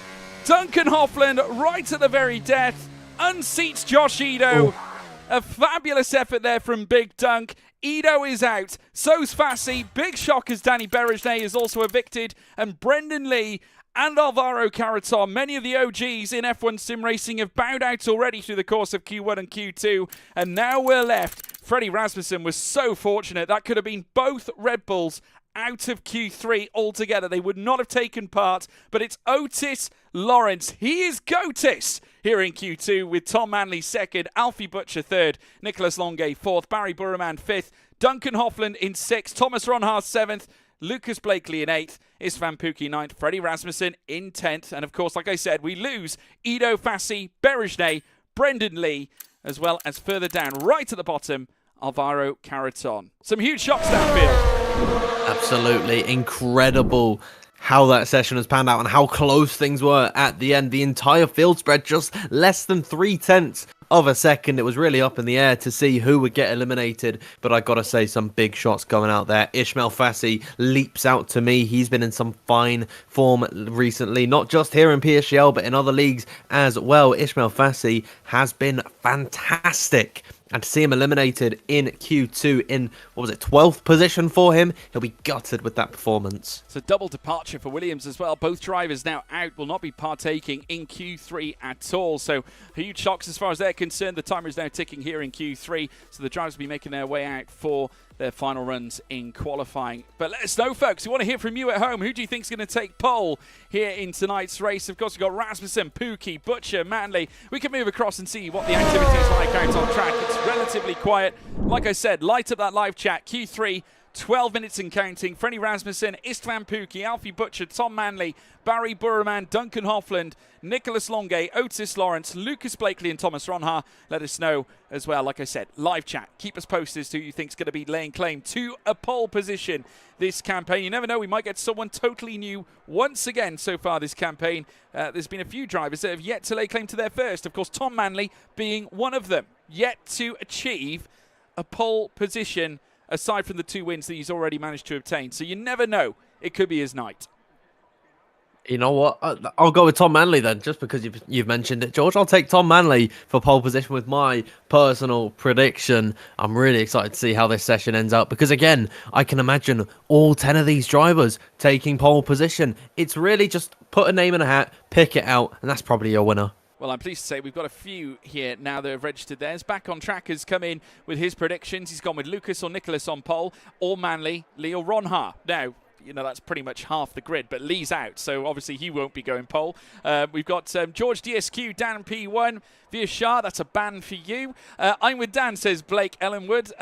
Duncan Hoffland right at the very death. Unseats Josh Ito. A fabulous effort there from Big Dunk. Ito is out. So's Fahssi. Big shock as Danny Berejnay is also evicted. And Brendan Lee and Alvaro Carreton, many of the OGs in F1 sim racing, have bowed out already through the course of Q1 and Q2, and now we're left. Freddie Rasmussen was so fortunate. That could have been both Red Bulls out of Q3 altogether. They would not have taken part, but it's Otis Lawrence. He is GOATIS here in Q2 with Tom Manley second, Alfie Butcher third, Nicholas Longuet fourth, Barry Burman fifth, Duncan Hoffland in sixth, Thomas Ronhaar seventh, Lucas Blakely in 8th, Istvan Pukki 9th, Freddie Rasmussen in 10th. And of course, like I said, we lose Ito, Fahssi, Berejnay, Brendan Lee, as well as further down, right at the bottom, Alvaro Carreton. Some huge shocks downfield. Absolutely incredible how that session has panned out and how close things were at the end. The entire field spread just less than 0.3 of a second. It was really up in the air to see who would get eliminated, but I gotta say, some big shots going out there. Ishmail Fahssi leaps out to me. He's been in some fine form recently, not just here in PSGL but in other leagues as well. Ishmail Fahssi has been fantastic, and to see him eliminated in Q2 in, 12th position for him, he'll be gutted with that performance. It's a double departure for Williams as well. Both drivers now out, will not be partaking in Q3 at all. So huge shocks as far as they're concerned. The timer is now ticking here in Q3, so the drivers will be making their way out for their final runs in qualifying. But let us know, folks. We want to hear from you at home. Who do you think is going to take pole here in tonight's race? Of course, we've got Rasmussen, Pukki, Butcher, Manley. We can move across and see what the activity is like out on track. It's relatively quiet. Like I said, light up that live chat. Q3, 12 minutes and counting. Freddie Rasmussen, Istvan Pukki, Alfie Butcher, Tom Manley, Barry Burman, Duncan Hoffland, Nicholas Longuet, Otis Lawrence, Lucas Blakely and Thomas Ronhaar. Let us know as well. Like I said, live chat. Keep us posted as to who you think is going to be laying claim to a pole position this campaign. You never know, we might get someone totally new once again so far this campaign. There's been a few drivers that have yet to lay claim to their first. Of course, Tom Manley being one of them. Yet to achieve a pole position aside from the 2 wins that he's already managed to obtain. So you never know. It could be his night. You know what? I'll go with Tom Manley then, just because you've mentioned it, George. I'll take Tom Manley for pole position with my personal prediction. I'm really excited to see how this session ends up because, again, I can imagine all 10 of these drivers taking pole position. It's really just put a name in a hat, pick it out, and that's probably your winner. Well, I'm pleased to say we've got a few here now that have registered theirs. Back on Track has come in with his predictions. He's gone with Lucas or Nicholas on pole, or Manley, Lee or Ronhaar. Now, that's pretty much half the grid. But Lee's out, so obviously he won't be going pole. We've got George DSQ, Dan P1, Via Shah, that's a ban for you. I'm with Dan, says Blake Ellenwood.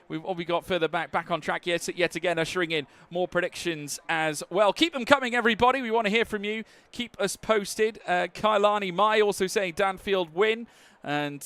What we got further back on track yet again, ushering in more predictions as well. Keep them coming, everybody. We want to hear from you. Keep us posted. Kailani Mai also saying Danfield win. And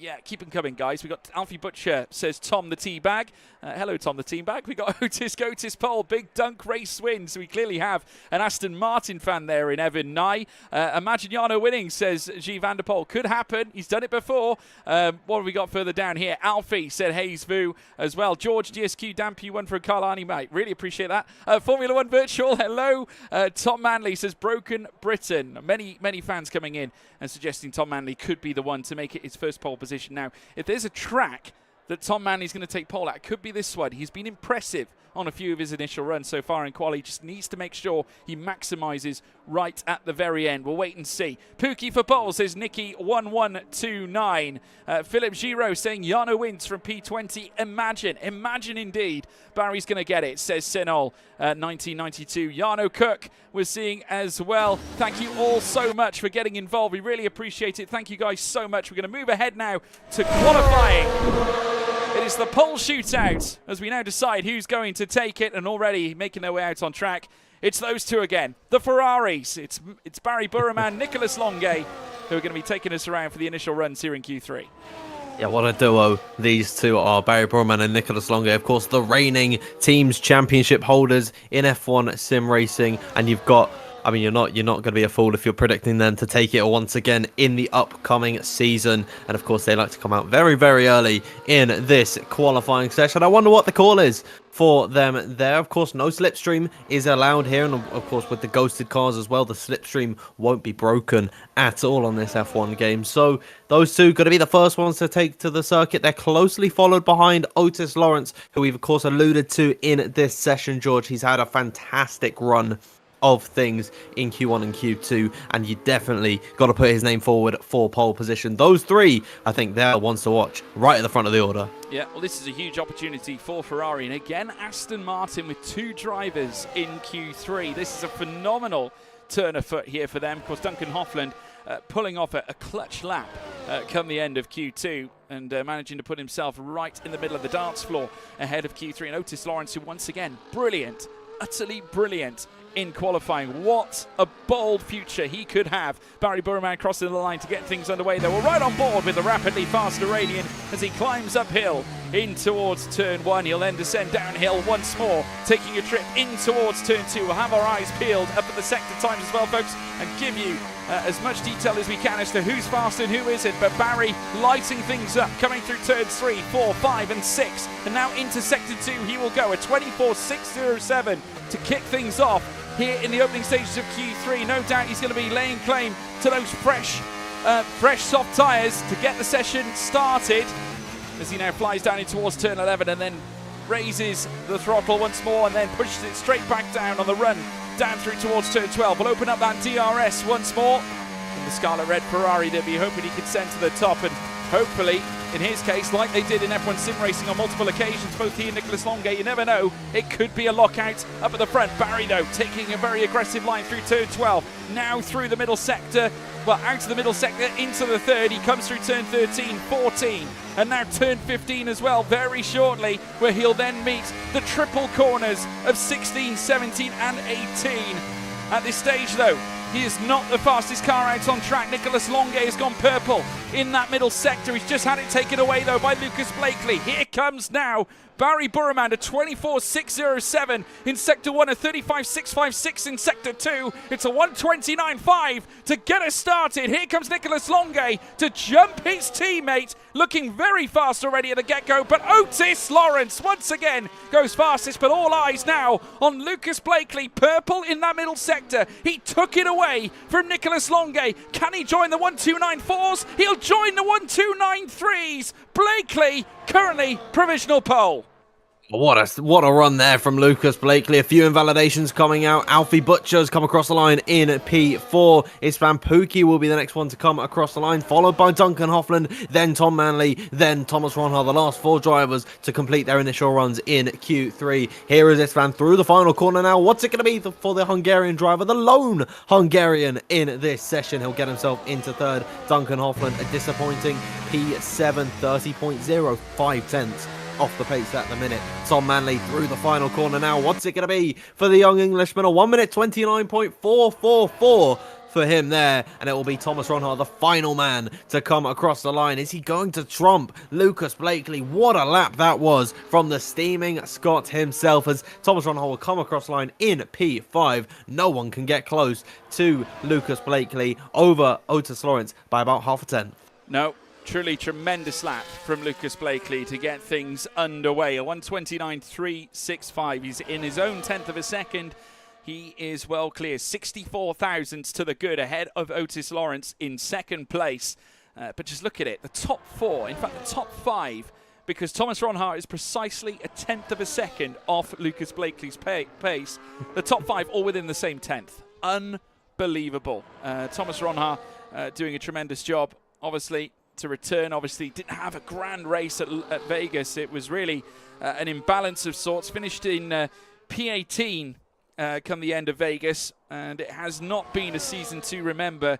yeah, keep them coming, guys. We got Alfie Butcher says Tom the Teabag. Hello, Tom the Teabag. We got Otis Pole, big dunk race win. So we clearly have an Aston Martin fan there in Evan Nye. Imagine Jarno winning, says G Vanderpool. Could happen. He's done it before. What have we got further down here? Alfie said Hayes Vu as well. George DSQ, Dan P1 for Carlani, mate. Really appreciate that. Formula One Virtual, hello. Tom Manley says Broken Britain. Many fans coming in and suggesting Tom Manley could be the one to make it his first pole position. Now, if there's a track that Tom Manley's going to take pole at, it could be this one. He's been impressive on a few of his initial runs so far in quali. He just needs to make sure he maximises right at the very end. We'll wait and see. Pookie for pole, says Nicky 1129. Philip Giro saying Jarno wins from P20. Imagine indeed. Barry's going to get it, says Senol 1992. Jarno Cook we're seeing as well. Thank you all so much for getting involved. We really appreciate it. Thank you guys so much. We're going to move ahead now to qualifying. It is the pole shootout as we now decide who's going to take it, and already making their way out on track. It's those two again, the Ferraris. It's Barry Burman, Nicholas Longuet, who are going to be taking us around for the initial runs here in Q3. Yeah, what a duo these two are, Barry Burman and Nicholas Longuet. Of course, the reigning teams championship holders in F1 sim racing, and you've got, I mean, you're not going to be a fool if you're predicting them to take it once again in the upcoming season. And of course, they like to come out very, very early in this qualifying session. I wonder what the call is for them there. Of course, no slipstream is allowed here. And of course, with the ghosted cars as well, the slipstream won't be broken at all on this F1 game. So those two going to be the first ones to take to the circuit. They're closely followed behind Otis Lawrence, who we've of course alluded to in this session, George. He's had a fantastic run of things in Q1 and Q2, and you definitely got to put his name forward for pole position. Those three, I think they're the ones to watch right at the front of the order. Yeah, well, this is a huge opportunity for Ferrari, and again, Aston Martin with two drivers in Q3. This is a phenomenal turn of foot here for them. Of course, Duncan Hoffland pulling off a clutch lap come the end of Q2 and managing to put himself right in the middle of the dance floor ahead of Q3. And Otis Lawrence, who once again, brilliant, utterly brilliant in qualifying. What a bold future he could have. Barry Burman crossing the line to get things underway. They were right on board with the rapidly fast Iranian as he climbs uphill in towards turn 1. He'll then descend downhill once more, taking a trip in towards turn 2. We'll have our eyes peeled up at the sector times as well, folks, and give you as much detail as we can as to who's fast and who isn't. But Barry lighting things up, coming through turns 3, 4, 5 and 6, and now into sector 2 he will go, a 24.607 to kick things off here in the opening stages of Q3. No doubt he's going to be laying claim to those fresh soft tyres to get the session started as he now flies down in towards turn 11 and then raises the throttle once more and then pushes it straight back down on the run down through towards turn 12. We'll open up that DRS once more. And the Scarlet Red Ferrari that be hoping he can send to the top, and hopefully, in his case, like they did in F1 Sim Racing on multiple occasions, both he and Nicholas Longuet, you never know, it could be a lockout up at the front. Barry, though, taking a very aggressive line through turn 12, now through the middle sector, well, out of the middle sector into the third. He comes through turn 13, 14, and now turn 15 as well, very shortly, where he'll then meet the triple corners of 16, 17, and 18. At this stage, though, he is not the fastest car out on track. Nicholas Longuet has gone purple in that middle sector. He's just had it taken away, though, by Lucas Blakely. Here comes now Barry Burman, a 24.607 in Sector 1, a 35.656 in Sector 2. It's a 129.5 to get us started. Here comes Nicholas Longuet to jump his teammate, looking very fast already at the get-go, but Otis Lawrence once again goes fastest, but all eyes now on Lucas Blakely, purple in that middle sector. He took it away from Nicholas Longuet. Can he join the 129.4s? He'll join the 129.3s. Blakely currently provisional pole. What a run there from Lucas Blakely. A few invalidations coming out. Alfie Butcher's come across the line in P4. Ispan Pookie will be the next one to come across the line, followed by Duncan Hoffland, then Tom Manley, then Thomas Ronhar, the last 4 drivers to complete their initial runs in Q3. Here is Ispan through the final corner now. What's it going to be for the Hungarian driver, the lone Hungarian in this session? He'll get himself into third. Duncan Hoffland, a disappointing P7, 30.05 tenths off the pace at the minute. Tom Manley through the final corner now. What's it going to be for the young Englishman? A 1 minute 29.444 for him there. And it will be Thomas Ronhar, the final man to come across the line. Is he going to trump Lucas Blakely? What a lap that was from the steaming Scot himself, as Thomas Ronhar will come across the line in P5. No one can get close to Lucas Blakely over Otis Lawrence by about half a tenth. No. Truly tremendous lap from Lucas Blakely to get things underway. A 1:29.365. He's in his own tenth of a second. He is well clear. 64 thousandths to the good ahead of Otis Lawrence in second place. But just look at it. The top 4, in fact the top 5, because Thomas Ronhar is precisely a tenth of a second off Lucas Blakely's pace. The top 5 all within the same tenth. Unbelievable. Thomas Ronhar doing a tremendous job. Obviously, to return, obviously didn't have a grand race at Vegas. It was really an imbalance of sorts. Finished in P18 come the end of Vegas, and it has not been a season to remember.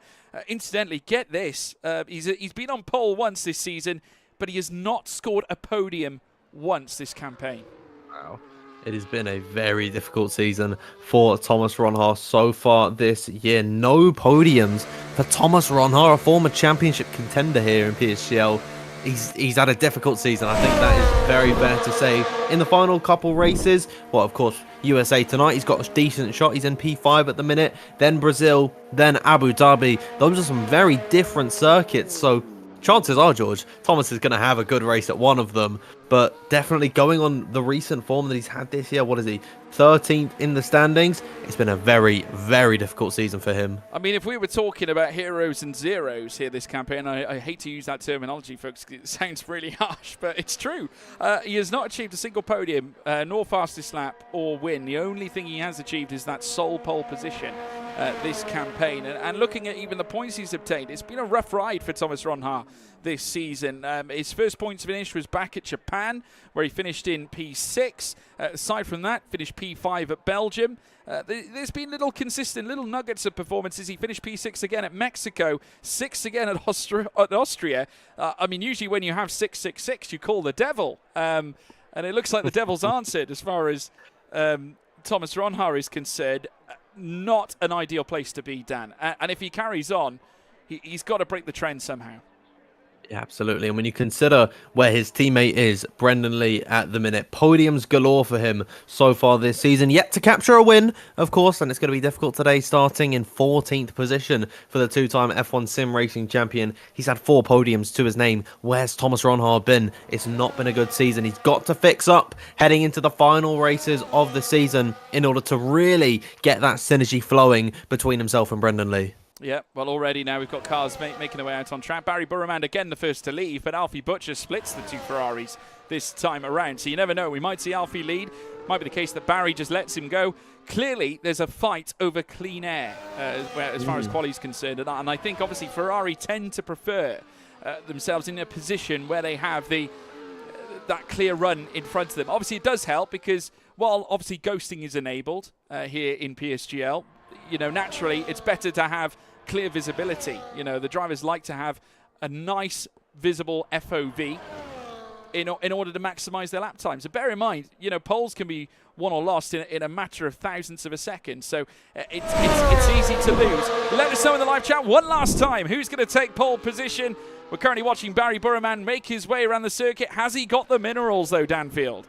Incidentally, get this, he's been on pole once this season, but he has not scored a podium once this campaign. Wow. It has been a very difficult season for Thomas Ronhar so far this year. No podiums for Thomas Ronhar, a former championship contender here in PSGL. He's had a difficult season. I think that is very fair to say. In the final couple races, well, of course, USA tonight, he's got a decent shot. He's in P5 at the minute. Then Brazil, then Abu Dhabi. Those are some very different circuits. So chances are, George, Thomas is going to have a good race at one of them. But definitely going on the recent form that he's had this year, what is he, 13th in the standings? It's been a very, very difficult season for him. I mean, if we were talking about heroes and zeros here this campaign, I hate to use that terminology, folks, because it sounds really harsh, but it's true. He has not achieved a single podium, nor fastest lap or win. The only thing he has achieved is that sole pole position this campaign. And looking at even the points he's obtained, it's been a rough ride for Thomas Ronhar this season. His first points finish was back at Japan, where he finished in P6. Aside from that, finished P5 at Belgium. There's been little consistent, little nuggets of performances. He finished P6 again at Mexico, 6th again at Austria. I mean, usually when you have 666, you call the devil. And it looks like the devil's answered as far as Thomas Ronhar is concerned. Not an ideal place to be, Dan. And if he carries on, he's got to break the trend somehow. Yeah, absolutely. And when you consider where his teammate is, Brendan Lee, at the minute, podiums galore for him so far this season. Yet to capture a win, of course, and it's going to be difficult today, starting in 14th position for the two-time F1 Sim Racing champion. He's had 4 podiums to his name. Where's Thomas Ronhar been? It's not been a good season. He's got to fix up heading into the final races of the season in order to really get that synergy flowing between himself and Brendan Lee. Yeah, well, already now we've got cars making their way out on track. Barry Burrowman again the first to leave, but Alfie Butcher splits the 2 Ferraris this time around. So you never know. We might see Alfie lead. Might be the case that Barry just lets him go. Clearly, there's a fight over clean air as far as quali is concerned. And I think, obviously, Ferrari tend to prefer themselves in a position where they have that clear run in front of them. Obviously, it does help because, while obviously ghosting is enabled here in PSGL, you know, naturally, it's better to have clear visibility. You know, the drivers like to have a nice visible FOV in order to maximize their lap time. So bear in mind, you know, poles can be won or lost in a matter of thousandths of a second. So it's easy to lose. Let us know in the live chat one last time who's going to take pole position. We're currently watching Barry Burrowman make his way around the circuit. Has he got the minerals though, Danfield?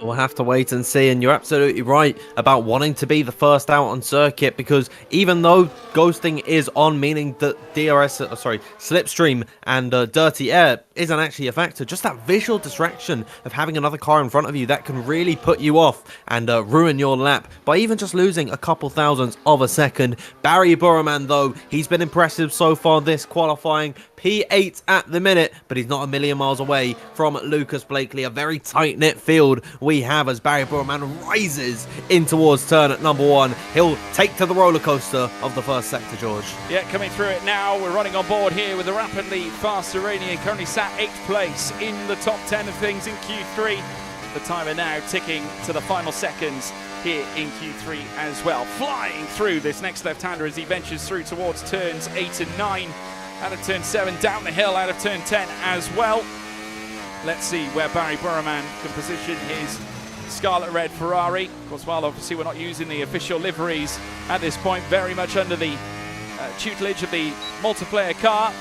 We'll have to wait and see, and you're absolutely right about wanting to be the first out on circuit, because even though ghosting is on, meaning that slipstream and dirty air isn't actually a factor, just that visual distraction of having another car in front of you that can really put you off and ruin your lap by even just losing a couple thousandths of a second. Barry Burrowman, though, he's been impressive so far this qualifying. P8 at the minute, but he's not a million miles away from Lucas Blakely. A very tight-knit field we have as Barry Burman rises in towards turn at number 1. He'll take to the roller coaster of the first sector, George. Yeah, coming through it now. We're running on board here with the rapidly fast Iranian, currently sat 8th place in the top 10 of things in Q3. The timer now ticking to the final seconds here in Q3 as well. Flying through this next left-hander as he ventures through towards turns 8 and 9. Out of turn 7, down the hill, out of turn 10 as well. Let's see where Barry Burman can position his scarlet red Ferrari. Of course, while obviously we're not using the official liveries at this point, very much under the tutelage of the multiplayer car.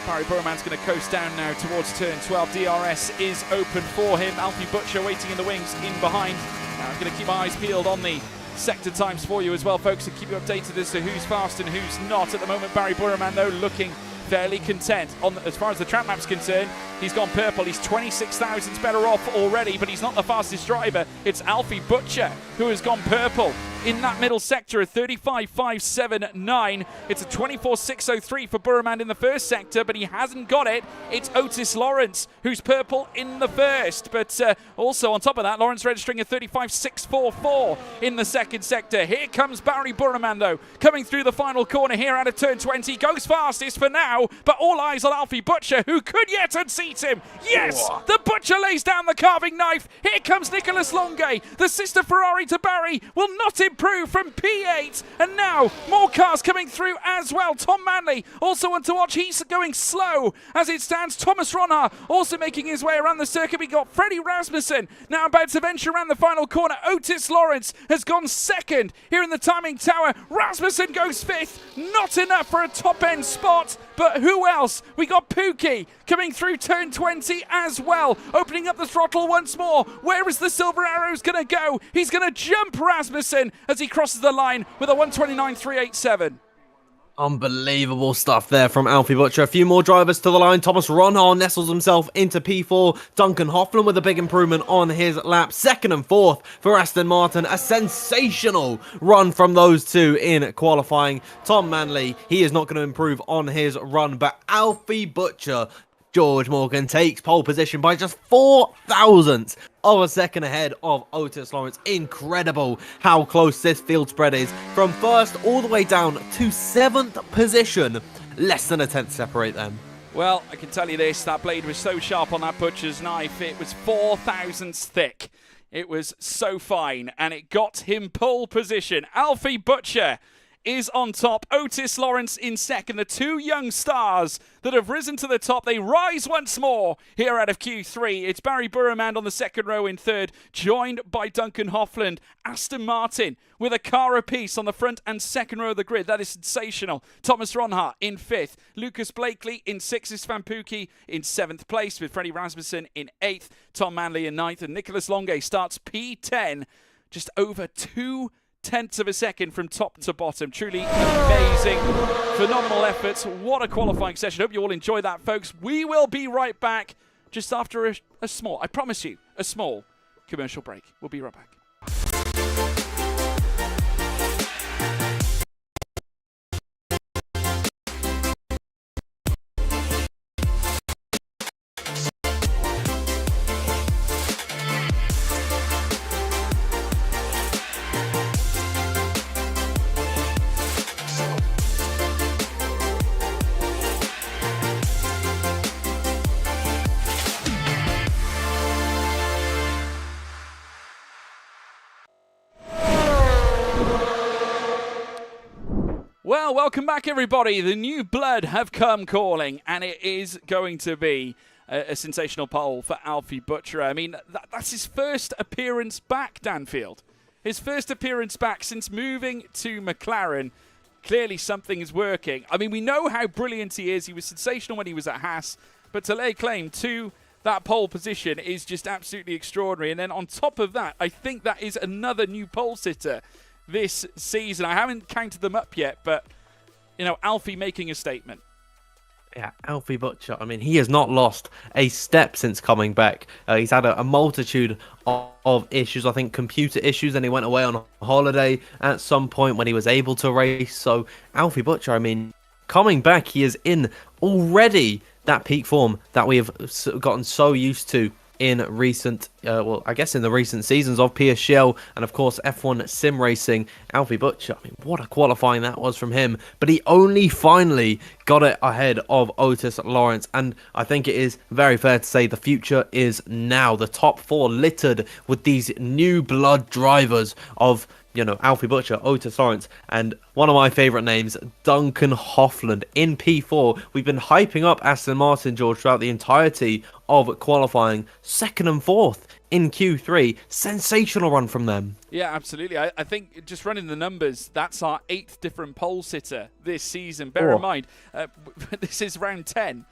Barry Burman's going to coast down now towards turn 12. DRS is open for him. Alfie Butcher waiting in the wings in behind. Now I'm going to keep my eyes peeled on the sector times for you as well, folks, and keep you updated as to who's fast and who's not. At the moment, Barry Burman, though, looking fairly content. As far as the track map's concerned, he's gone purple. He's 26 thousandths better off already, but he's not the fastest driver. It's Alfie Butcher who has gone purple in that middle sector at 35.579. It's a 24.603 for Burman in the first sector, but he hasn't got it. It's Otis Lawrence who's purple in the first, but also on top of that, Lawrence registering a 35.644 in the second sector. Here comes Barry Burman, though, coming through the final corner here out of turn 20. Goes fastest for now, but all eyes on Alfie Butcher, who could yet unseat him. Yes, the Butcher lays down the carving knife. Here comes Nicholas Longue. The sister Ferrari to Barry will not improve from P8, and now more cars coming through as well. Tom Manley also one to watch. He's going slow as it stands. Thomas Ronha also making his way around the circuit. We got Freddie Rasmussen now about to venture around the final corner. Otis Lawrence has gone second here in the timing tower. Rasmussen goes 5th. Not enough for a top end spot, but who else? We got Pookie coming through turn 20 as well, opening up the throttle once more. Where is the Silver Arrows going to go? He's going to jump Rasmussen as he crosses the line with a 129.387. Unbelievable stuff there from Alfie Butcher. A few more drivers to the line. Thomas Ronhar nestles himself into P4. Duncan Hoffman with a big improvement on his lap. 2nd and 4th for Aston Martin. A sensational run from those two in qualifying. Tom Manley, he is not going to improve on his run, but Alfie Butcher, George Morgan, takes pole position by just 4 thousandths of a second ahead of Otis Lawrence. Incredible how close this field spread is. From first all the way down to 7th position. Less than a tenth separate them. Well, I can tell you this, that blade was so sharp on that Butcher's knife, it was 4 thousandths thick. It was so fine, and it got him pole position. Alfie Butcher is on top. Otis Lawrence in second. The two young stars that have risen to the top, they rise once more here out of Q3. It's Barry Burman on the second row in third, joined by Duncan Hoffland. Aston Martin with a car apiece on the front and second row of the grid. That is sensational. Thomas Ronhart in 5th. Lucas Blakely in 6th. Svan Pookie in 7th place, with Freddie Rasmussen in 8th. Tom Manley in 9th. And Nicholas Longue starts P10, just over 2/10 of a second from top to bottom. Truly amazing, phenomenal efforts. What a qualifying session. Hope you all enjoy that, folks. We will be right back just after a small, I promise you, a small commercial break. We'll be right back. Well, welcome back, everybody. The new blood have come calling, and it is going to be a sensational pole for Alfie Butcher. I mean, that's his first appearance back, Danfield. His first appearance back since moving to McLaren. Clearly something is working. I mean, we know how brilliant he is. He was sensational when he was at Haas, but to lay claim to that pole position is just absolutely extraordinary. And then on top of that, I think that is another new pole sitter this season. I haven't counted them up yet, but, you know, Alfie making a statement. Yeah, Alfie Butcher, I mean, he has not lost a step since coming back. He's had a multitude of issues, I think computer issues, and he went away on holiday at some point when he was able to race. So Alfie Butcher, I mean, coming back. He is in already that peak form that we have gotten so used to in recent, I guess in the recent seasons of PSGL and of course F1 sim racing. Alfie Butcher, I mean, what a qualifying that was from him, but he only finally got it ahead of Otis Lawrence, and I think it is very fair to say the future is now. The top 4 littered with these new blood drivers of, you know, Alfie Butcher, Otis Lawrence, and one of my favourite names, Duncan Hoffland in P4. We've been hyping up Aston Martin, George, throughout the entirety of qualifying. 2nd and 4th in Q3. Sensational run from them. Yeah, absolutely. I think just running the numbers, that's our 8th different pole sitter this season. Bear in mind, this is round 10.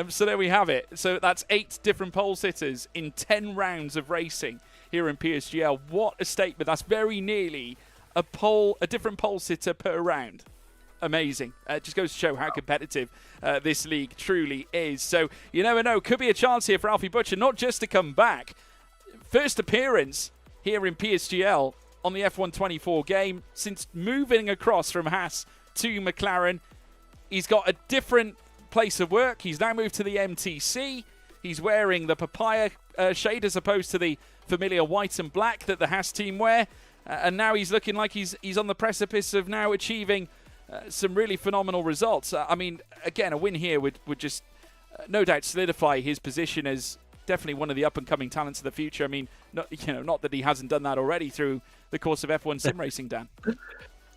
So there we have it. So that's 8 different pole sitters in 10 rounds of racing here in PSGL. What a statement. That's very nearly a different pole sitter per round. Amazing. It just goes to show how competitive this league truly is. So you never know. Could be a chance here for Alfie Butcher, not just to come back. First appearance here in PSGL on the F124 game since moving across from Haas to McLaren. He's got a different place of work. He's now moved to the MTC. He's wearing the papaya shade as opposed to the familiar white and black that the Haas team wear. And now he's looking like he's on the precipice of now achieving some really phenomenal results. I mean, again, a win here would just no doubt solidify his position as definitely one of the up-and-coming talents of the future. I mean, not that he hasn't done that already through the course of F1 sim racing, Dan.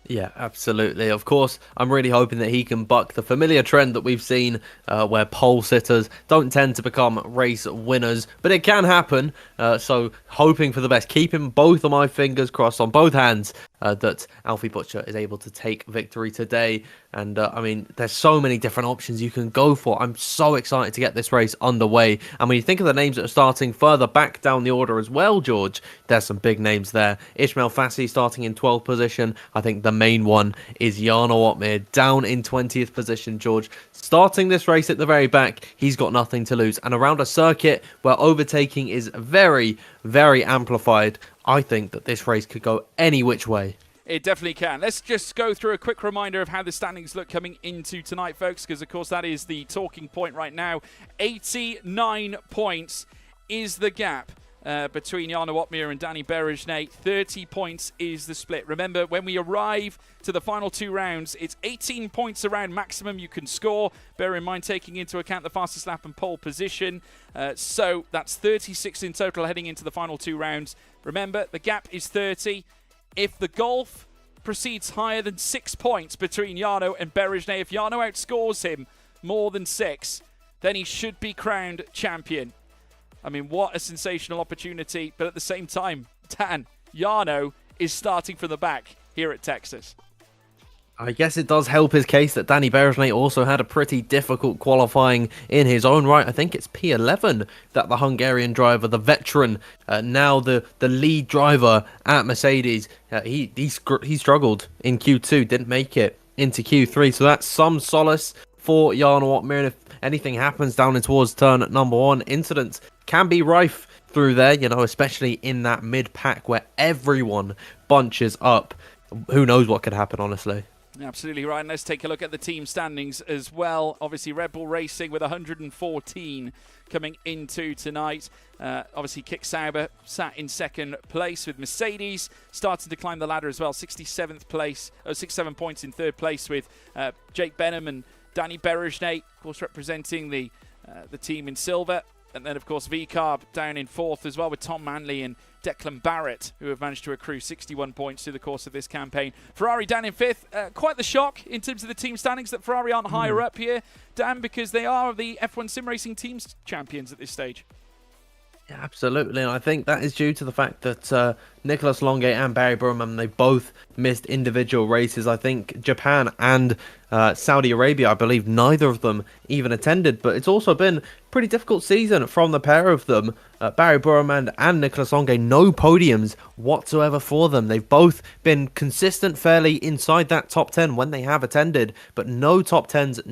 Yeah, absolutely. Of course, I'm really hoping that he can buck the familiar trend that we've seen where pole sitters don't tend to become race winners, but it can happen. So hoping for the best, keeping both of my fingers crossed on both hands that Alfie Butcher is able to take victory today. And I mean, there's so many different options you can go for. I'm so excited to get this race underway. And when you think of the names that are starting further back down the order as well, George, there's some big names there. Ishmail Fahssi starting in 12th position. I think the main one is Jarno Opmeer down in 20th position, George. Starting this race at the very back, he's got nothing to lose. And around a circuit where overtaking is very, very amplified, I think that this race could go any which way. It definitely can. Let's just go through a quick reminder of how the standings look coming into tonight, folks, because, of course, that is the talking point right now. 89 points is the gap between Jarno Opmeer and Danny Berejnet. 30 points is the split. Remember, when we arrive to the final 2 rounds, it's 18 points around maximum you can score. Bear in mind, taking into account the fastest lap and pole position. So that's 36 in total heading into the final 2 rounds. Remember, the gap is 30. If the golf proceeds higher than 6 points between Jarno and Berejnet, if Jarno outscores him more than 6, then he should be crowned champion. I mean, what a sensational opportunity. But at the same time, Dan, Jarno is starting from the back here at Texas. I guess it does help his case that Danny Berejnet also had a pretty difficult qualifying in his own right. I think it's P11 that the Hungarian driver, the veteran, now the lead driver at Mercedes, he struggled in Q2, didn't make it into Q3. So that's some solace for Jarno Opmeer. And if anything happens down in towards turn number 1, incidents can be rife through there, you know, especially in that mid-pack where everyone bunches up. Who knows what could happen, honestly. Absolutely right. And let's take a look at the team standings as well. Obviously, Red Bull Racing with 114 coming into tonight. Obviously, Kick Sauber sat in 2nd place with Mercedes starting to climb the ladder as well. 67th place, 67 points in 3rd place with Jake Benham and Danny Berejnet, of course, representing the team in silver. And then, of course, VCarb down in 4th as well with Tom Manley and Declan Barrett, who have managed to accrue 61 points through the course of this campaign. Ferrari down in 5th. Quite the shock in terms of the team standings that Ferrari aren't higher up here, Dan, because they are the F1 Sim Racing Teams champions at this stage. Yeah, absolutely, and I think that is due to the fact that Nicholas Longate and Barry Burman, they both missed individual races. I think Japan and Saudi Arabia, I believe neither of them even attended, but it's also been a pretty difficult season from the pair of them. Barry Burman and Nicholas Longate, no podiums whatsoever for them. They've both been consistent fairly inside that top 10 when they have attended, but no top 10s,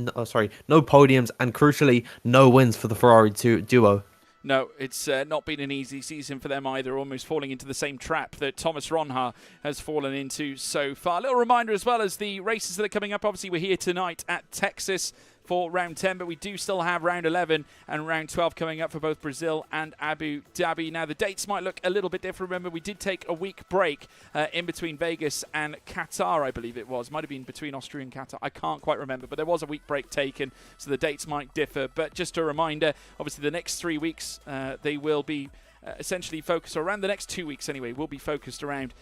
no podiums, and crucially, no wins for the Ferrari duo. No, it's not been an easy season for them either, almost falling into the same trap that Thomas Ronha has fallen into so far. A little reminder as well as the races that are coming up. Obviously, we're here tonight at Texas for round 10, but we do still have round 11 and round 12 coming up for both Brazil and Abu Dhabi. Now, the dates might look a little bit different. Remember, we did take a week break in between Vegas and Qatar, I believe it was. Might have been between Austria and Qatar. I can't quite remember, but there was a week break taken, so the dates might differ. But just a reminder, obviously, the next 3 weeks, they will be essentially focused, or around the next 2 weeks anyway, will be focused around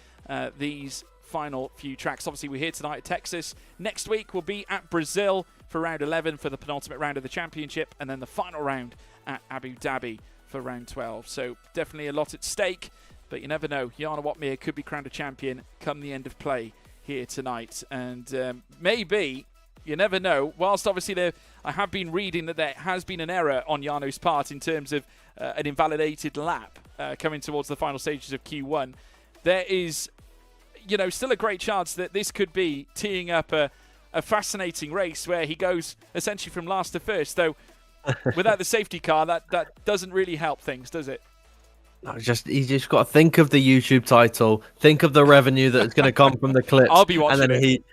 these final few tracks. Obviously, we're here tonight at Texas. Next week, we'll be at Brazil for round 11 for the penultimate round of the championship, and then the final round at Abu Dhabi for round 12. So definitely a lot at stake, but you never know. Jarno Wotmir could be crowned a champion come the end of play here tonight. And maybe, you never know, whilst obviously I have been reading that there has been an error on Jarno's part in terms of an invalidated lap coming towards the final stages of Q1, there is still a great chance that this could be teeing up a fascinating race where he goes essentially from last to first. Though without the safety car, that doesn't really help things, does it? No, you just got to think of the YouTube title, think of the revenue that's going to come from the clips. I'll be watching and then it.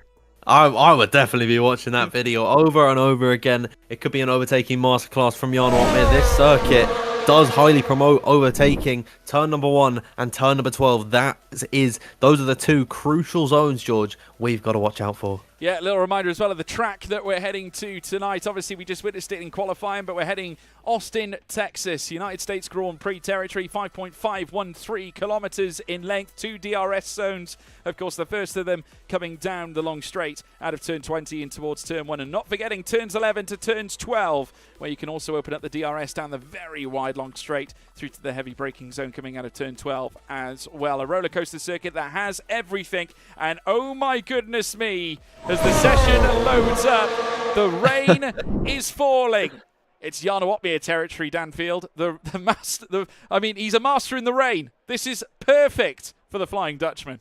I would definitely be watching that video over and over again. It could be an overtaking masterclass from Jarno Wotmir. This circuit does highly promote overtaking. Turn number 1 and turn number 12. Those are the two crucial zones, George, we've got to watch out for. Yeah, a little reminder as well of the track that we're heading to tonight. Obviously, we just witnessed it in qualifying, but we're heading Austin, Texas, United States Grand Prix territory, 5.513 kilometers in length, 2 DRS zones. Of course, the first of them coming down the long straight out of turn 20 in towards turn 1. And not forgetting turns 11 to turns 12, where you can also open up the DRS down the very wide long straight through to the heavy braking zone coming out of turn 12 as well. A roller coaster circuit that has everything. And oh my goodness me, as the session loads up, the rain is falling. It's Jarno Wotmir territory, Danfield. He's a master in the rain. This is perfect for the Flying Dutchman.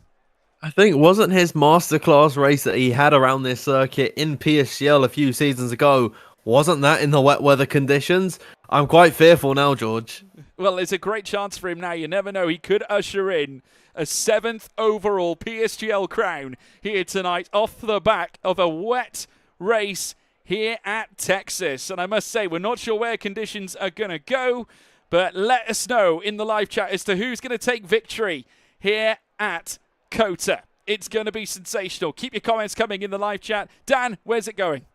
I think wasn't his masterclass race that he had around this circuit in PSGL a few seasons ago, wasn't that in the wet weather conditions? I'm quite fearful now, George. Well, it's a great chance for him now. You never know. He could usher in a 7th overall PSGL crown here tonight off the back of a wet race here at Texas. And I must say, we're not sure where conditions are going to go, but let us know in the live chat as to who's going to take victory here at COTA. It's going to be sensational. Keep your comments coming in the live chat. Dan, where's it going?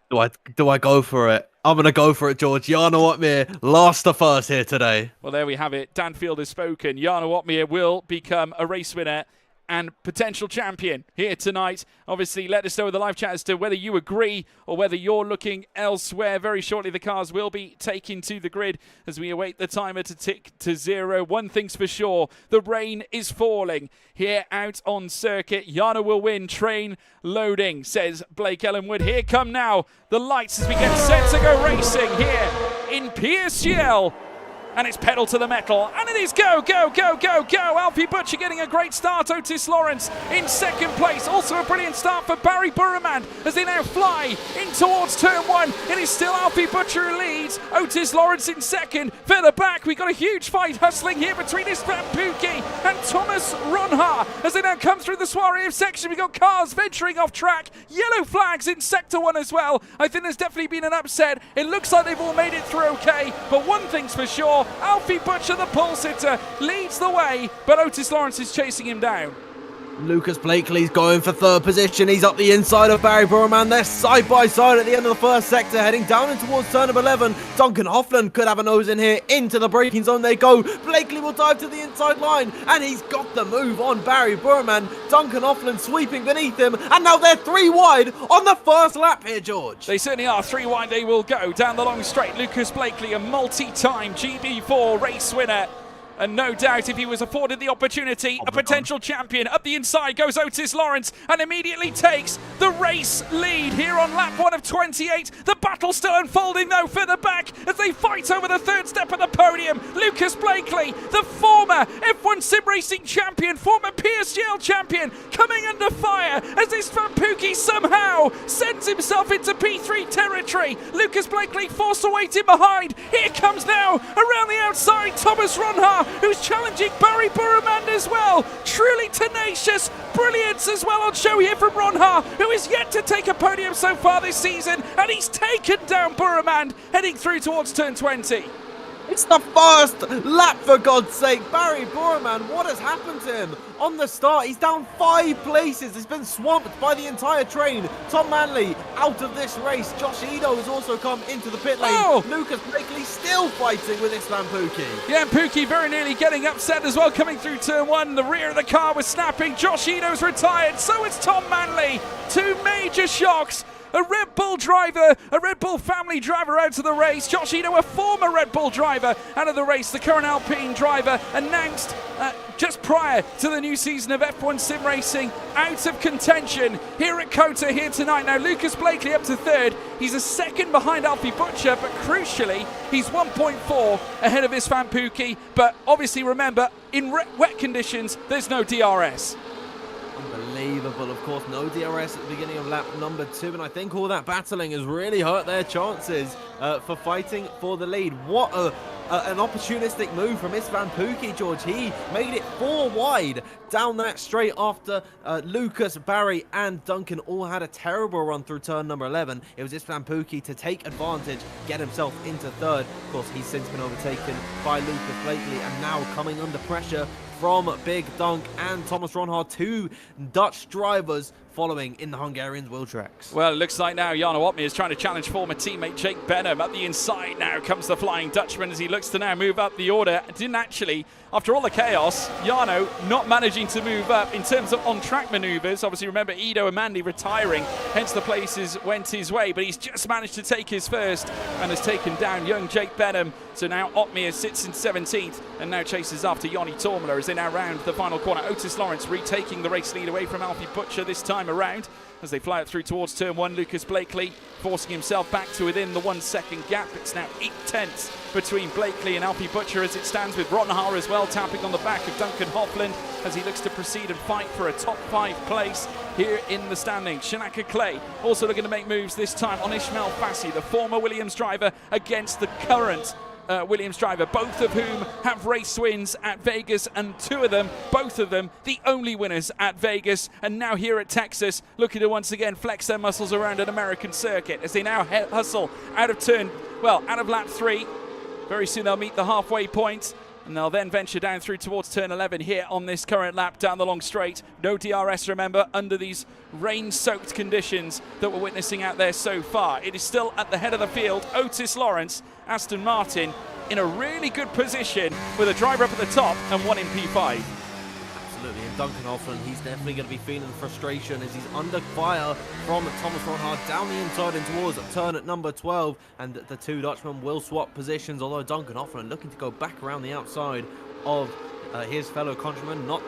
Do I go for it? I'm going to go for it, George. Jarno Wotmir, last to first here today. Well, there we have it. Danfield has spoken. Jarno Wotmir will become a race winner and potential champion here tonight. Obviously, let us know in the live chat as to whether you agree or whether you're looking elsewhere. Very shortly, the cars will be taken to the grid as we await the timer to tick to 0. One thing's for sure, the rain is falling here out on circuit. Jarno will win. Train loading, says Blake Ellenwood. Here come now the lights as we get set to go racing here in PSGL. And it's pedal to the metal, and it is go, go, go, go, go. Alfie Butcher getting a great start. Otis Lawrence in second place. Also a brilliant start for Barry Burman as they now fly in towards turn 1. It is still Alfie Butcher who leads. Otis Lawrence in second. Further back, we've got a huge fight hustling here between Istvan Pukki and Thomas Ronha as they now come through the soiree section. We've got cars venturing off track. Yellow flags in sector 1 as well. I think there's definitely been an upset. It looks like they've all made it through okay, but one thing's for sure, Alfie Butcher, the pole sitter, leads the way, but Otis Lawrence is chasing him down. Lucas Blakely's going for third position. He's up the inside of Barry Burman. They're side by side at the end of the first sector, heading down in towards turn number 11. Duncan Hoffland could have a nose in here. Into the braking zone they go. Blakely will dive to the inside line, and he's got the move on Barry Burman. Duncan Hoffland sweeping beneath him, and now they're 3 wide on the first lap here, George. They certainly are 3 wide. They will go down the long straight. Lucas Blakely, a multi-time GB4 race winner. And no doubt if he was afforded the opportunity, a potential champion. Up the inside goes Otis Lawrence and immediately takes the race lead here on lap 1 of 28. The battle still unfolding though further back as they fight over the third step of the podium. Lucas Blakely, the former F1 Sim Racing champion, former PSGL champion, coming under fire as this Fampuki somehow sends himself into P3 territory. Lucas Blakely forced to wait in behind. Here comes now around the outside Thomas Ronha, who's challenging Barry Burman as well. Truly tenacious brilliance as well on show here from Ronha, who is yet to take a podium so far this season, and he's taken down Burman heading through towards turn 20. It's the first lap, for God's sake. Barry Burman, what has happened to him? On the start, he's down 5 places. He's been swamped by the entire train. Tom Manley out of this race. Josh Ito has also come into the pit lane. Oh! Lucas Blakely still fighting with Islam Pookie. Yeah, and Pookie very nearly getting upset as well, coming through turn 1. The rear of the car was snapping. Josh Ito's retired, so is Tom Manley. 2 major shocks. A Red Bull driver, a Red Bull family driver out of the race. Josh Ito, a former Red Bull driver, out of the race. The current Alpine driver announced just prior to the new season of F1 Sim Racing out of contention here at COTA here tonight. Now Lucas Blakely up to 3rd. He's a second behind Alfie Butcher, but crucially he's 1.4 ahead of his Fampuki. But obviously remember, in wet conditions there's no DRS. Unbelievable, of course, no DRS at the beginning of lap number 2, and I think all that battling has really hurt their chances for fighting for the lead. What an opportunistic move from Isvan Pookie, George. He made it 4 wide down that straight after Lucas, Barry and Duncan all had a terrible run through turn number 11. It was Isvan Pookie to take advantage, get himself into 3rd. Of course, he's since been overtaken by Lucas Blakely, and now coming under pressure from Big Dunk and Thomas Ronhard, 2 Dutch drivers following in the Hungarians' wheel tracks. Well, it looks like now Jarno Opme is trying to challenge former teammate Jake Benham. Up the inside now comes the Flying Dutchman as he looks to now move up the order. Didn't actually, after all the chaos, Jarno not managing to move up in terms of on-track manoeuvres. Obviously, remember, Ido and Mandy retiring, hence the places went his way, but he's just managed to take his first and has taken down young Jake Benham. So now Opme sits in 17th and now chases after Joni Tormler as they now round the final corner. Otis Lawrence retaking the race lead away from Alfie Butcher this time around as they fly it through towards turn 1. Lucas Blakely forcing himself back to within the 1 second gap. It's now 8 tenths between Blakely and Alfie Butcher as it stands, with Ronhar as well tapping on the back of Duncan Hoffland as he looks to proceed and fight for a top 5 place here in the standings. Shanaka Clay also looking to make moves this time on Ishmael Fahssi, the former Williams driver, against the current Williams driver, both of whom have race wins at Vegas, and both of them, the only winners at Vegas, and now here at Texas, looking to once again flex their muscles around an American circuit as they now hustle out of lap 3. Very soon they'll meet the halfway point, and they'll then venture down through towards turn 11 here on this current lap down the long straight. No DRS, remember, under these rain-soaked conditions that we're witnessing out there so far. It is still at the head of the field, Otis Lawrence, Aston Martin, in a really good position with a driver up at the top and one in P5. Absolutely, and Duncan Hoffman, he's definitely going to be feeling frustration as he's under fire from Thomas Ronhard down the inside and towards turn at number 12, and the 2 Dutchmen will swap positions, although Duncan Hoffman looking to go back around the outside of his fellow countryman, not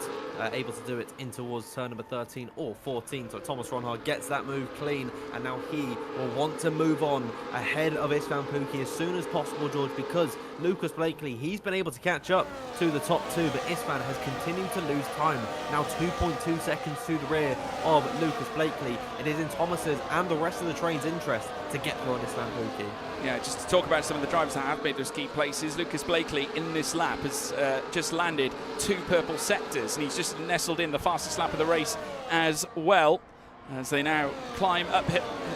able to do it in towards turn number 13 or 14. So Thomas Ronhard gets that move clean, and now he will want to move on ahead of Isvan Pookie as soon as possible, George, because Lucas Blakely, he's been able to catch up to the top 2, but Isvan has continued to lose time. Now 2.2 seconds to the rear of Lucas Blakely. It is in Thomas's and the rest of the train's interest to get through on Isvan Pookie. Yeah, just to talk about some of the drivers that have made those key places, Lucas Blakely in this lap has just landed 2 purple sectors, and he's just nestled in the fastest lap of the race as well, as they now climb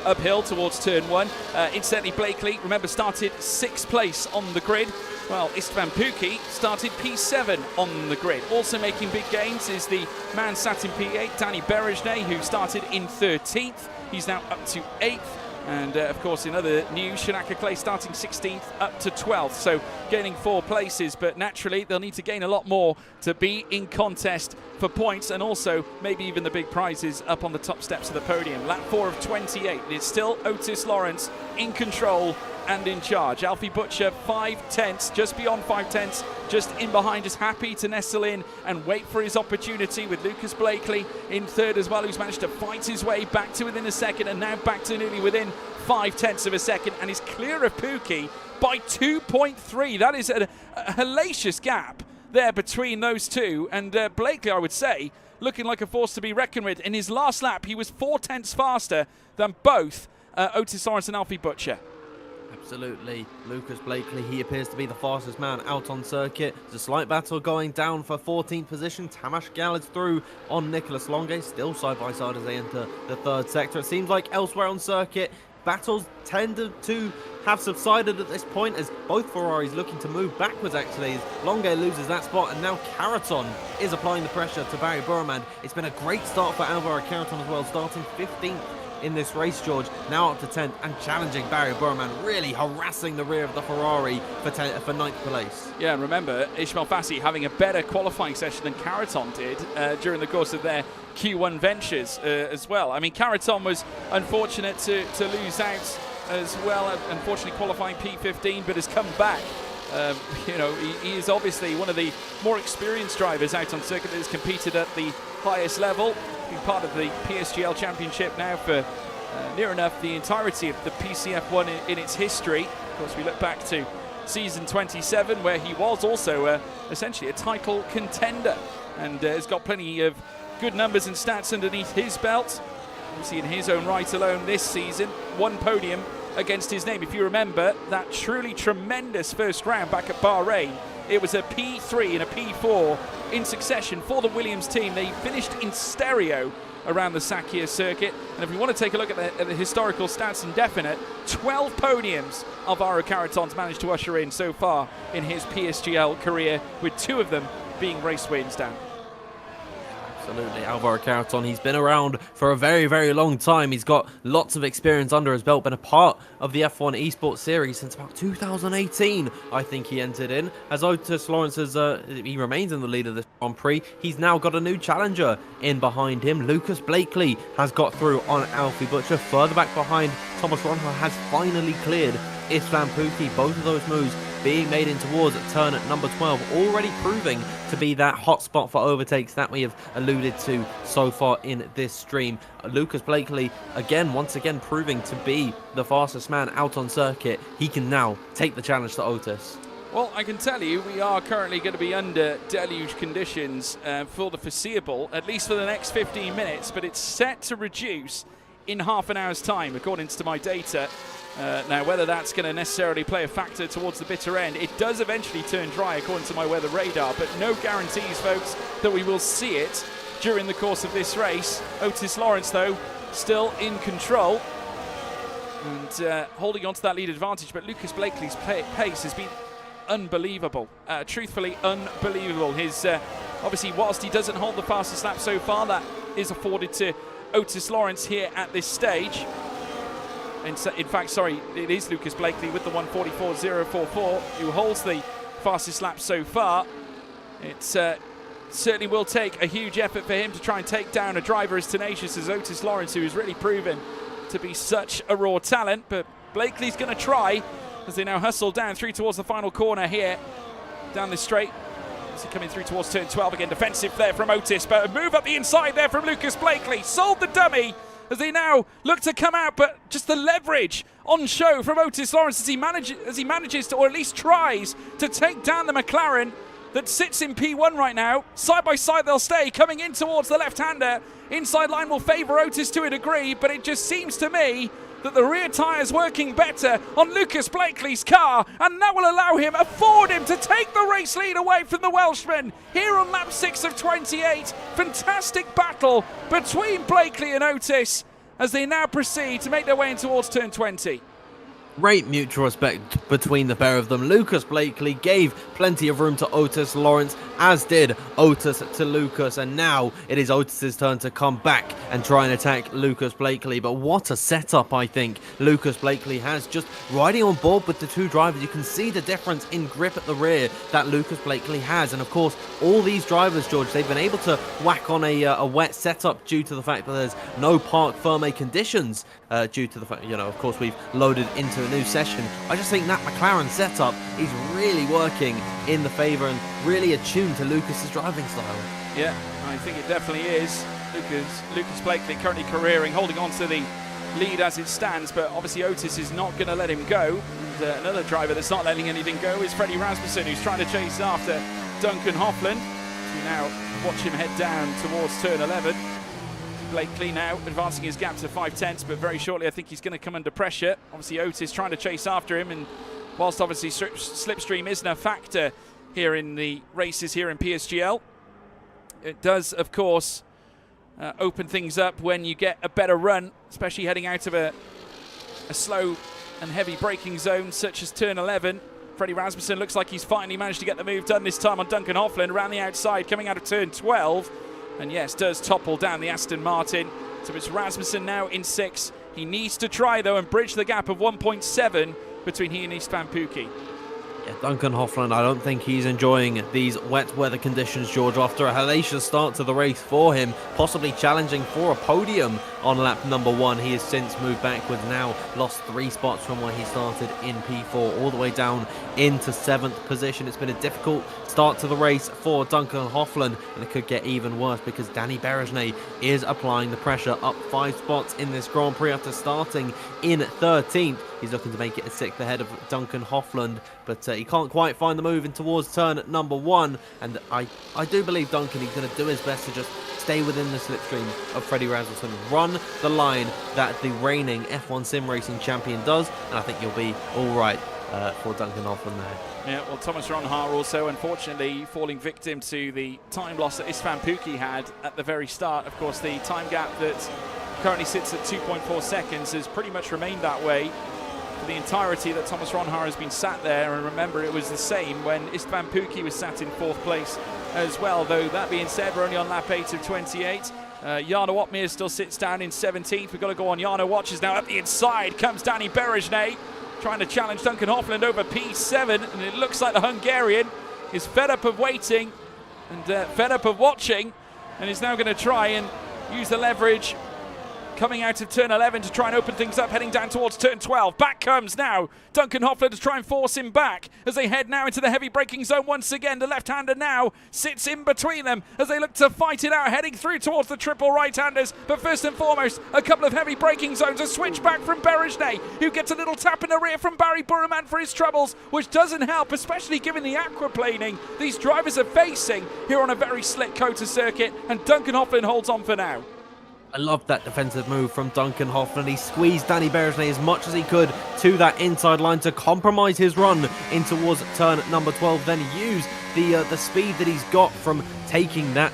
uphill towards turn 1. Incidentally, Blakely, remember, started 6th place on the grid. Well, Istvan Pookie started P7 on the grid. Also making big gains is the man sat in P8, Danny Berejne, who started in 13th. He's now up to 8th. And of course, in other news, Shanaka Clay starting 16th up to 12th, so gaining 4 places, but naturally they'll need to gain a lot more to be in contest for points and also maybe even the big prizes up on the top steps of the podium. Lap 4 of 28, it's still Otis Lawrence in control and in charge. Alfie Butcher 5/10, just beyond 5/10, just in behind, just happy to nestle in and wait for his opportunity, with Lucas Blakely in third as well, who's managed to fight his way back to within a second, and now back to nearly within 0.5 of a second, and is clear of Pookie by 2.3. That is a hellacious gap there between those two, and Blakely, I would say, looking like a force to be reckoned with. In his last lap, he was 0.4 faster than both Otis Lawrence and Alfie Butcher. Absolutely. Lucas Blakely, he appears to be the fastest man out on circuit. There's a slight battle going down for 14th position. Tamas Gallard's through on Nicholas Longe, still side by side as they enter the third sector. It seems like elsewhere on circuit, battles tend to have subsided at this point, as both Ferraris looking to move backwards actually, as Longe loses that spot, and now Caraton is applying the pressure to Barry Burman. It's been a great start for Alvaro Caraton as well, starting 15th in this race, George, now up to 10th and challenging Barry Burman, really harassing the rear of the Ferrari for 9th place. Yeah, and remember, Ishmael Fahssi having a better qualifying session than Caraton did during the course of their Q1 ventures as well. I mean, Caraton was unfortunate to lose out as well, unfortunately qualifying P15, but has come back. You know, he is obviously one of the more experienced drivers out on circuit that has competed at the highest level. Been part of the PSGL Championship now for near enough the entirety of the PCF1 in its history. Of course, we look back to season 27, where he was also essentially a title contender, and has got plenty of good numbers and stats underneath his belt. Obviously, in his own right alone this season, one podium against his name. If you remember that truly tremendous first round back at Bahrain, it was a P3 and a P4 in succession for the Williams team. They finished in stereo around the Sakhir circuit. And if we want to take a look at the historical stats in definite, 12 podiums Alvaro Caraton's managed to usher in so far in his PSGL career, with 2 of them being race wins, Dan. Absolutely, Alvaro Caraton, he's been around for a very, very long time. He's got lots of experience under his belt, been a part of the F1 Esports Series since about 2018, I think he entered in. As Otis Lawrence, he remains in the lead of this Grand Prix, he's now got a new challenger in behind him. Lucas Blakely has got through on Alfie Butcher. Further back behind, Thomas Ronha has finally cleared Islam Pookie. Both of those moves being made in towards turn at number 12, already proving to be that hot spot for overtakes that we have alluded to so far in this stream. Lucas Blakely, once again proving to be the fastest man out on circuit. He can now take the challenge to Otis. Well, I can tell you we are currently going to be under deluge conditions for the foreseeable, at least for the next 15 minutes, but it's set to reduce in half an hour's time, according to my data. Now, whether that's going to necessarily play a factor towards the bitter end, it does eventually turn dry according to my weather radar, but no guarantees, folks, that we will see it during the course of this race. Otis Lawrence, though, still in control and holding on to that lead advantage, but Lucas Blakely's pace has been unbelievable, truthfully unbelievable. His obviously, whilst he doesn't hold the fastest lap so far, that is afforded to Otis Lawrence here at this stage. In fact, sorry, it is Lucas Blakely with the 1:44.044 who holds the fastest lap so far. It certainly will take a huge effort for him to try and take down a driver as tenacious as Otis Lawrence, who has really proven to be such a raw talent. But Blakely's going to try as they now hustle down through towards the final corner here, down this straight. As coming through towards turn 12 again, defensive there from Otis, but a move up the inside there from Lucas Blakely. Sold the dummy as they now look to come out, but just the leverage on show from Otis Lawrence as he manages to, or at least tries to, take down the McLaren that sits in P1 right now. Side by side they'll stay, coming in towards the left-hander. Inside line will favour Otis to a degree, but it just seems to me that the rear tyre's working better on Lucas Blakely's car, and that will afford him to take the race lead away from the Welshman here on lap 6 of 28. Fantastic battle between Blakely and Otis as they now proceed to make their way in towards turn 20. Great mutual respect between the pair of them. Lucas Blakely gave plenty of room to Otis Lawrence, as did Otis to Lucas, and now it is Otis's turn to come back and try and attack Lucas Blakely. But what a setup, I think, Lucas Blakely has, just riding on board with the two drivers. You can see the difference in grip at the rear that Lucas Blakely has, and of course all these drivers, George, they've been able to whack on a wet setup due to the fact that there's no parc ferme conditions, due to the fact, of course, we've loaded into a new session. I just think that McLaren setup is really working in the favour and really attuned to Lucas's driving style. Yeah, I think it definitely is. Lucas Blakely currently careering, holding on to the lead as it stands, but obviously Otis is not going to let him go. And, another driver that's not letting anything go is Freddie Rasmussen, who's trying to chase after Duncan Hoffland. We now watch him head down towards turn 11. Blakely now advancing his gap to 5/10, but very shortly I think he's going to come under pressure. Obviously Otis trying to chase after him, and whilst obviously slipstream isn't a factor here in the races here in PSGL, it does of course open things up when you get a better run, especially heading out of a slow and heavy braking zone such as turn 11. Freddie Rasmussen looks like he's finally managed to get the move done this time on Duncan Hoffland around the outside coming out of turn 12. And yes, does topple down the Aston Martin. So it's Rasmussen now in 6. He needs to try, though, and bridge the gap of 1.7 between he and Istvan Pukki. Yeah, Duncan Hoffland, I don't think he's enjoying these wet weather conditions, George, after a hellacious start to the race for him, possibly challenging for a podium on lap number 1. He has since moved backwards, now lost 3 spots from where he started in P4, all the way down into 7th position. It's been a difficult start to the race for Duncan Hoffland, and it could get even worse because Danny Berejnay is applying the pressure, up 5 spots in this Grand Prix after starting in 13th. He's looking to make it a 6th ahead of Duncan Hoffland, but he can't quite find the move in towards turn number 1, and I do believe Duncan, he's going to do his best to just stay within the slipstream of Freddie Rasmussen, run the line that the reigning F1 sim racing champion does, and I think you'll be all right for Duncan Hoffland there. Yeah, well, Thomas Ronhaar also, unfortunately, falling victim to the time loss that Istvan Pukki had at the very start. Of course, the time gap that currently sits at 2.4 seconds has pretty much remained that way for the entirety that Thomas Ronhaar has been sat there. And remember, it was the same when Istvan Pukki was sat in 4th place as well. Though, that being said, we're only on lap 8 of 28. Jarno Opmeer still sits down in 17th. We've got to go on. Jarno watches now. Up the inside comes Danny Berejnay, trying to challenge Duncan Hoffland over P7, and it looks like the Hungarian is fed up of waiting and fed up of watching, and is now going to try and use the leverage coming out of turn 11 to try and open things up, heading down towards turn 12. Back comes now Duncan Hoffland to try and force him back as they head now into the heavy braking zone once again. The left-hander now sits in between them as they look to fight it out, heading through towards the triple right-handers. But first and foremost, a couple of heavy braking zones, a switch back from Berejnay, who gets a little tap in the rear from Barry Burman for his troubles, which doesn't help, especially given the aquaplaning these drivers are facing here on a very slick COTA circuit, and Duncan Hoffland holds on for now. I love that defensive move from Duncan Hoffland. He squeezed Danny Berejnay as much as he could to that inside line to compromise his run in towards turn number 12. Then he used the speed that he's got from taking that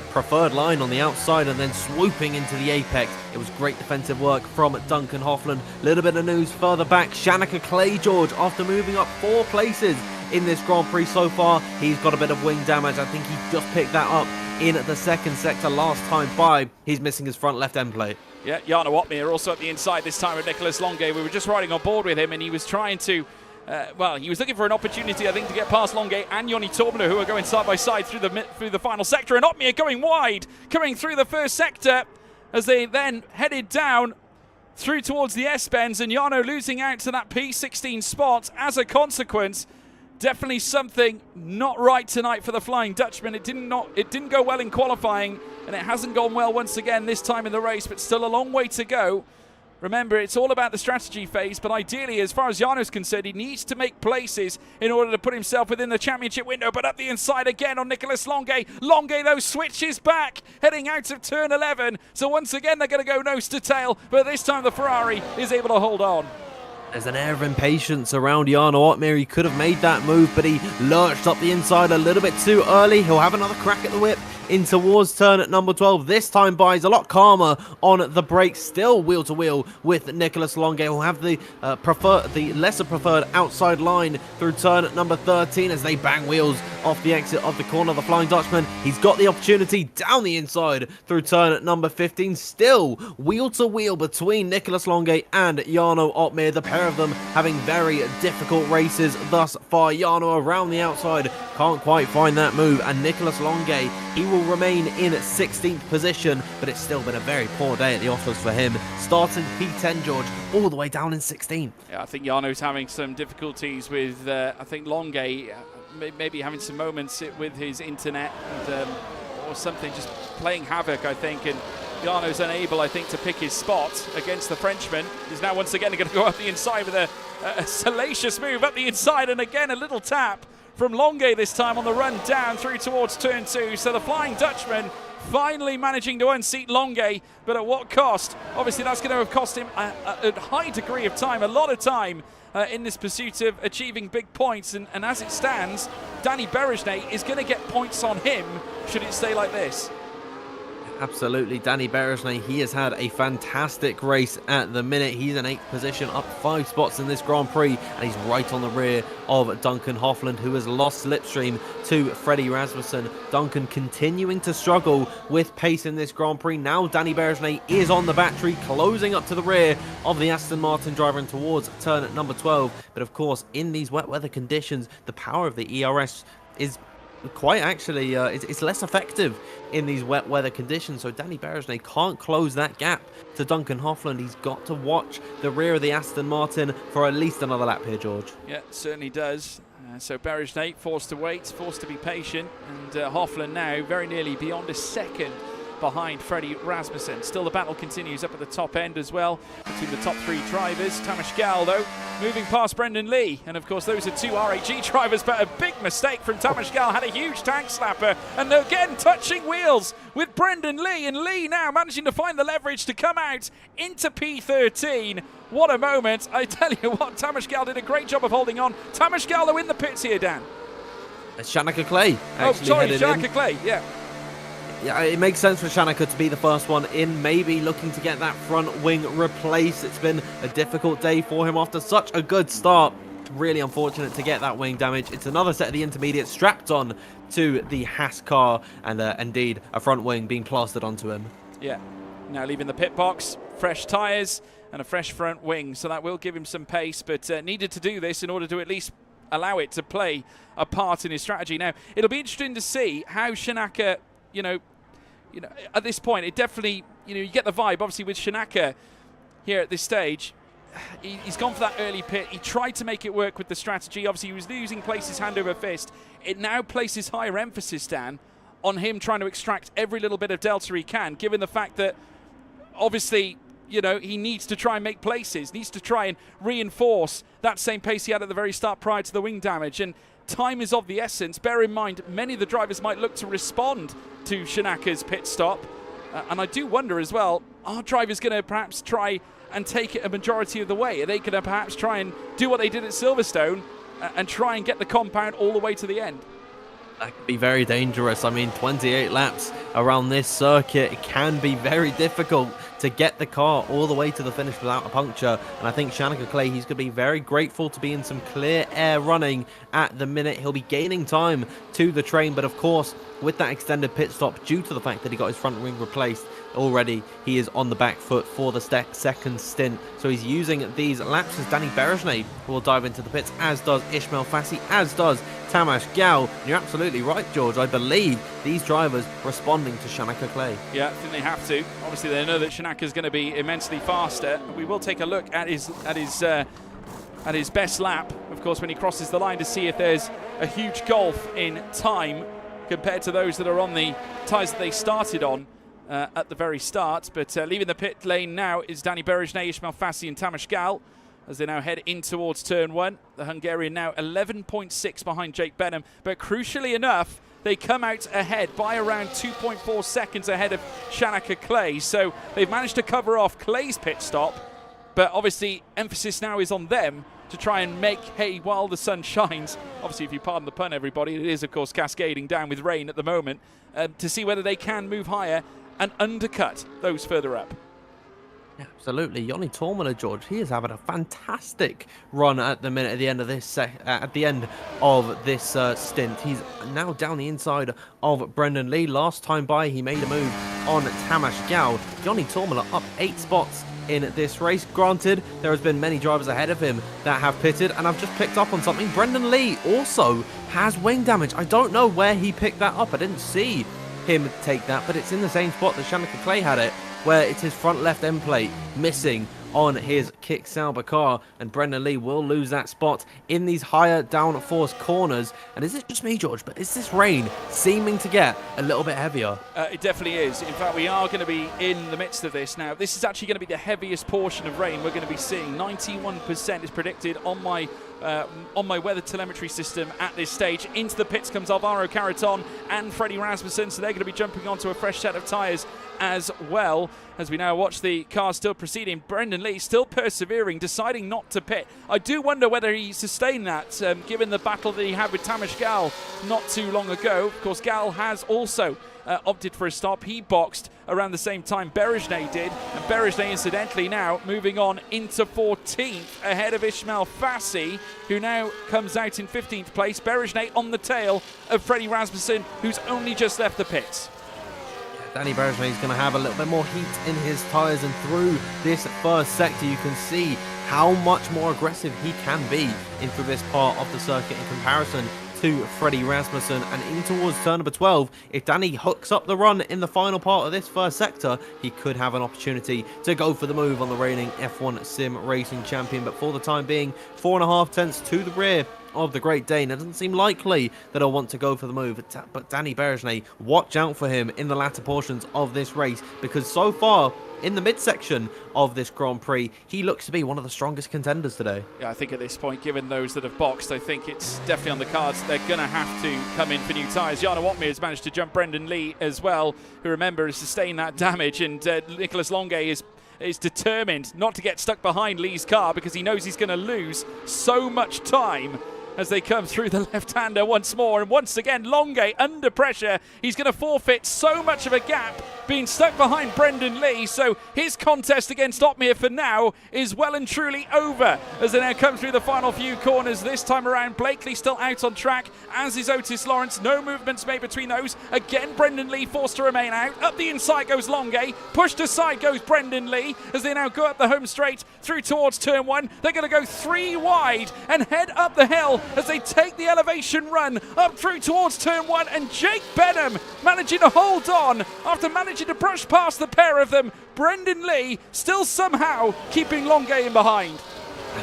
preferred line on the outside and then swooping into the apex. It was great defensive work from Duncan Hoffland. Little bit of news further back. Shanika Clay, George, after moving up 4 places in this Grand Prix so far, he's got a bit of wing damage. I think he just picked that up in the 2nd sector last time by. He's missing his front left end plate. Yeah, Jarno Opmeer also at the inside this time with Nicholas Longuet. We were just riding on board with him, and he was trying to he was looking for an opportunity, I think, to get past Longuet and Joni Torbner, who are going side by side through the final sector, and Opmeer going wide, coming through the first sector as they then headed down through towards the S-bends, and Jarno losing out to that P16 spot as a consequence. Definitely something not right tonight for the Flying Dutchman. It didn't go well in qualifying, and it hasn't gone well once again this time in the race, but still a long way to go. Remember, it's all about the strategy phase, but ideally, as far as Jarno's concerned, he needs to make places in order to put himself within the championship window. But up the inside again on Nicholas Longuet. Longuet, though, switches back, heading out of turn 11. So once again, they're going to go nose to tail, but this time the Ferrari is able to hold on. There's an air of impatience around Jarno Opmeer. He could have made that move, but he lurched up the inside a little bit too early. He'll have another crack at the whip in towards turn at number 12. This time By's a lot calmer on the brakes, still wheel to wheel with Nicholas Longuet, who'll have the lesser preferred outside line through turn at number 13 as they bang wheels off the exit of the corner. The Flying Dutchman, he's got the opportunity down the inside through turn at number 15. Still wheel to wheel between Nicholas Longe and Jarno Opmeer. The pair of them having very difficult races thus far. Jarno around the outside, can't quite find that move, and Nicholas Longe, he will remain in 16th position, but it's still been a very poor day at the office for him. Starting P10, George, all the way down in 16th. Yeah, I think Jarno's having some difficulties with, I think Longe maybe having some moments with his internet and, or something, just playing havoc, I think, and Jarno's unable, I think, to pick his spot against the Frenchman. He's now once again going to go up the inside with a salacious move up the inside, and again a little tap from Longe this time on the run down through towards turn 2. So the Flying Dutchman finally managing to unseat Longe, but at what cost? Obviously that's going to have cost him a high degree of time, a lot of time in this pursuit of achieving big points, and as it stands, Danny Berejnay is going to get points on him should it stay like this. Absolutely, Danny Berejnay, he has had a fantastic race at the minute. He's in 8th position, up 5 spots in this Grand Prix, and he's right on the rear of Duncan Hofland, who has lost slipstream to Freddie Rasmussen. Duncan continuing to struggle with pace in this Grand Prix. Now Danny Berejnay is on the battery, closing up to the rear of the Aston Martin driver and towards turn at number 12. But of course, in these wet weather conditions, the power of the ERS is quite actually, it's less effective in these wet weather conditions, so Danny Berejnay can't close that gap to Duncan Hofland. He's got to watch the rear of the Aston Martin for at least another lap here, George. Yeah, certainly does. So Berejnay forced to wait, forced to be patient, and Hofland now very nearly beyond a second behind Freddie Rasmussen. Still the battle continues up at the top end as well between the top 3 drivers. Tamas Gal, though, moving past Brendan Lee, and of course those are 2 RAG drivers, but a big mistake from Tamas Gal, had a huge tank slapper, and again touching wheels with Brendan Lee, and Lee now managing to find the leverage to come out into P13. What a moment. I tell you what, Tamas Gal did a great job of holding on. Tamas Gal though in the pits here, Dan. Shanaka Clay actually Shanaka Clay, yeah. Yeah, it makes sense for Shanaka to be the first one in, maybe looking to get that front wing replaced. It's been a difficult day for him after such a good start. Really unfortunate to get that wing damage. It's another set of the intermediates strapped on to the Haas car, and indeed a front wing being plastered onto him. Yeah, now leaving the pit box, fresh tyres and a fresh front wing, so that will give him some pace, but needed to do this in order to at least allow it to play a part in his strategy. Now, it'll be interesting to see how Shanaka, you know, at this point, it definitely, you get the vibe, obviously, with Shanaka here at this stage. He's gone for that early pit. He tried to make it work with the strategy. Obviously, he was losing places hand over fist. It now places higher emphasis, Dan, on him trying to extract every little bit of delta he can, given the fact that, obviously, he needs to try and make places, needs to try and reinforce that same pace he had at the very start prior to the wing damage. And time is of the essence. Bear in mind, many of the drivers might look to respond to Shanaka's pit stop. And I do wonder as well, are drivers going to perhaps try and take it a majority of the way? Are they going to perhaps try and do what they did at Silverstone and try and get the compound all the way to the end? That could be very dangerous. I mean, 28 laps around this circuit, it can be very difficult to get the car all the way to the finish without a puncture. And I think Shanaka Clay, he's going to be very grateful to be in some clear air running at the minute. He'll be gaining time to the train, but of course, with that extended pit stop, due to the fact that he got his front wing replaced already, he is on the back foot for the second stint. So he's using these laps as Danny Berejnay will dive into the pits, as does Ishmail Fahssi, as does Tamas Gal. And you're absolutely right, George. I believe these drivers responding to Shanaka Clay. Yeah, I think they have to. Obviously, they know that Shanaka's going to be immensely faster. We will take a look at his best lap, of course, when he crosses the line, to see if there's a huge gulf in time compared to those that are on the tyres that they started on at the very start. But leaving the pit lane now is Danny Berejnay, Ishmail Fahssi and Tamas Gal as they now head in towards turn 1. The Hungarian now 11.6 behind Jake Benham, but crucially enough, they come out ahead by around 2.4 seconds ahead of Shanaka Clay. So they've managed to cover off Clay's pit stop, but obviously emphasis now is on them to try and make hay while the sun shines. Obviously, if you pardon the pun, everybody, it is, of course, cascading down with rain at the moment, to see whether they can move higher and undercut those further up. Absolutely, Yoni Tormala, George. He is having a fantastic run at the minute. At the end of this, stint, he's now down the inside of Brendan Lee. Last time by, he made a move on Tamash Gal. Yoni Tormala up 8 spots in this race. Granted, there has been many drivers ahead of him that have pitted, and I've just picked up on something. Brendan Lee also has wing damage. I don't know where he picked that up. I didn't see him take that, but it's in the same spot that Shanika Clay had it, where it's his front left end plate missing on his kick Sauber car, and Brendan Lee will lose that spot in these higher downforce corners. And is it just me, George, but is this rain seeming to get a little bit heavier? It definitely is. In fact, we are going to be in the midst of this now. This is actually going to be the heaviest portion of rain we're going to be seeing. 91% is predicted on my weather telemetry system at this stage. Into the pits comes Alvaro Caraton and Freddie Rasmussen, so they're going to be jumping onto a fresh set of tyres as well, as we now watch the car still proceeding. Brendan Lee still persevering, deciding not to pit. I do wonder whether he sustained that, given the battle that he had with Tamish Gal not too long ago. Of course, Gal has also opted for a stop. He boxed around the same time Berejnay did, and Berejnay incidentally now moving on into 14th ahead of Ishmail Fahssi, who now comes out in 15th place. Berejnay on the tail of Freddie Rasmussen, who's only just left the pits. Danny Berejnay is going to have a little bit more heat in his tyres, and through this first sector you can see how much more aggressive he can be into this part of the circuit in comparison to Freddie Rasmussen. And in towards turn number 12, if Danny hooks up the run in the final part of this first sector, he could have an opportunity to go for the move on the reigning F1 Sim Racing champion. But for the time being, 4.5 tenths to the rear of the Great Dane. It doesn't seem likely that he'll want to go for the move, but Danny Berejnay, watch out for him in the latter portions of this race, because so far in the midsection of this Grand Prix, he looks to be one of the strongest contenders today. Yeah, I think at this point, given those that have boxed, I think it's definitely on the cards. They're going to have to come in for new tyres. Jana Watmere has managed to jump Brendan Lee as well, who, remember, has sustained that damage, and Nicolas Longuet is determined not to get stuck behind Lee's car, because he knows he's going to lose so much time as they come through the left-hander once more. And once again, Longuet under pressure. He's going to forfeit so much of a gap being stuck behind Brendan Lee. So his contest against Otmere for now is well and truly over as they now come through the final few corners. This time around, Blakely still out on track, as is Otis Lawrence. No movements made between those. Again, Brendan Lee forced to remain out. Up the inside goes Longuet. Pushed aside goes Brendan Lee as they now go up the home straight through towards turn 1. They're going to go 3 wide and head up the hill as they take the elevation run up through towards turn 1, and Jake Benham managing to hold on after managing to brush past the pair of them. Brendan Lee still somehow keeping Longuet in behind.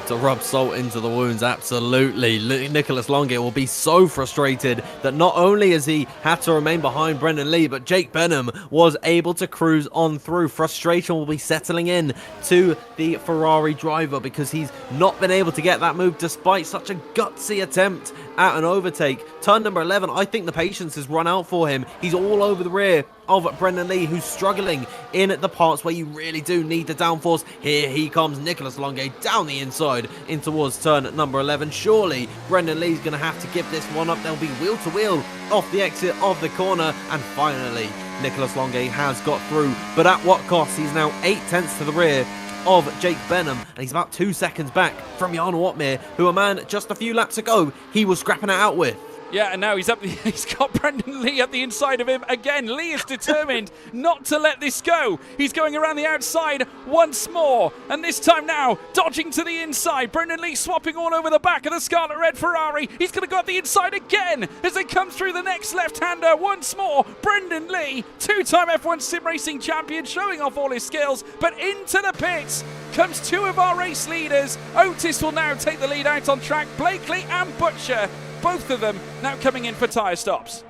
To rub salt into the wounds, absolutely. Nicolas Longuet will be so frustrated that not only has he had to remain behind Brendan Lee, but Jake Benham was able to cruise on through. Frustration will be settling in to the Ferrari driver, because he's not been able to get that move despite such a gutsy attempt at an overtake. Turn number 11, I think the patience has run out for him. He's all over the rear of Brendan Lee, who's struggling in the parts where you really do need the downforce. Here he comes, Nicolas Longuet down the inside in towards turn number 11. Surely Brendan Lee's going to have to give this one up. They'll be wheel to wheel off the exit of the corner, and finally Nicolas Longuet has got through, but at what cost? He's now 8 tenths to the rear of Jake Benham, and he's about 2 seconds back from Jan Watmere, who, a man just a few laps ago he was scrapping it out with. Yeah, and now he's got Brendan Lee up the inside of him again. Lee is determined not to let this go. He's going around the outside once more, and this time now dodging to the inside. Brendan Lee swapping all over the back of the Scarlet Red Ferrari. He's going to go up the inside again as they come through the next left-hander once more. Brendan Lee, 2-time F1 Sim Racing champion, showing off all his skills, but into the pits comes 2 of our race leaders. Otis will now take the lead out on track. Blakely and Butcher, both of them now coming in for tyre stops.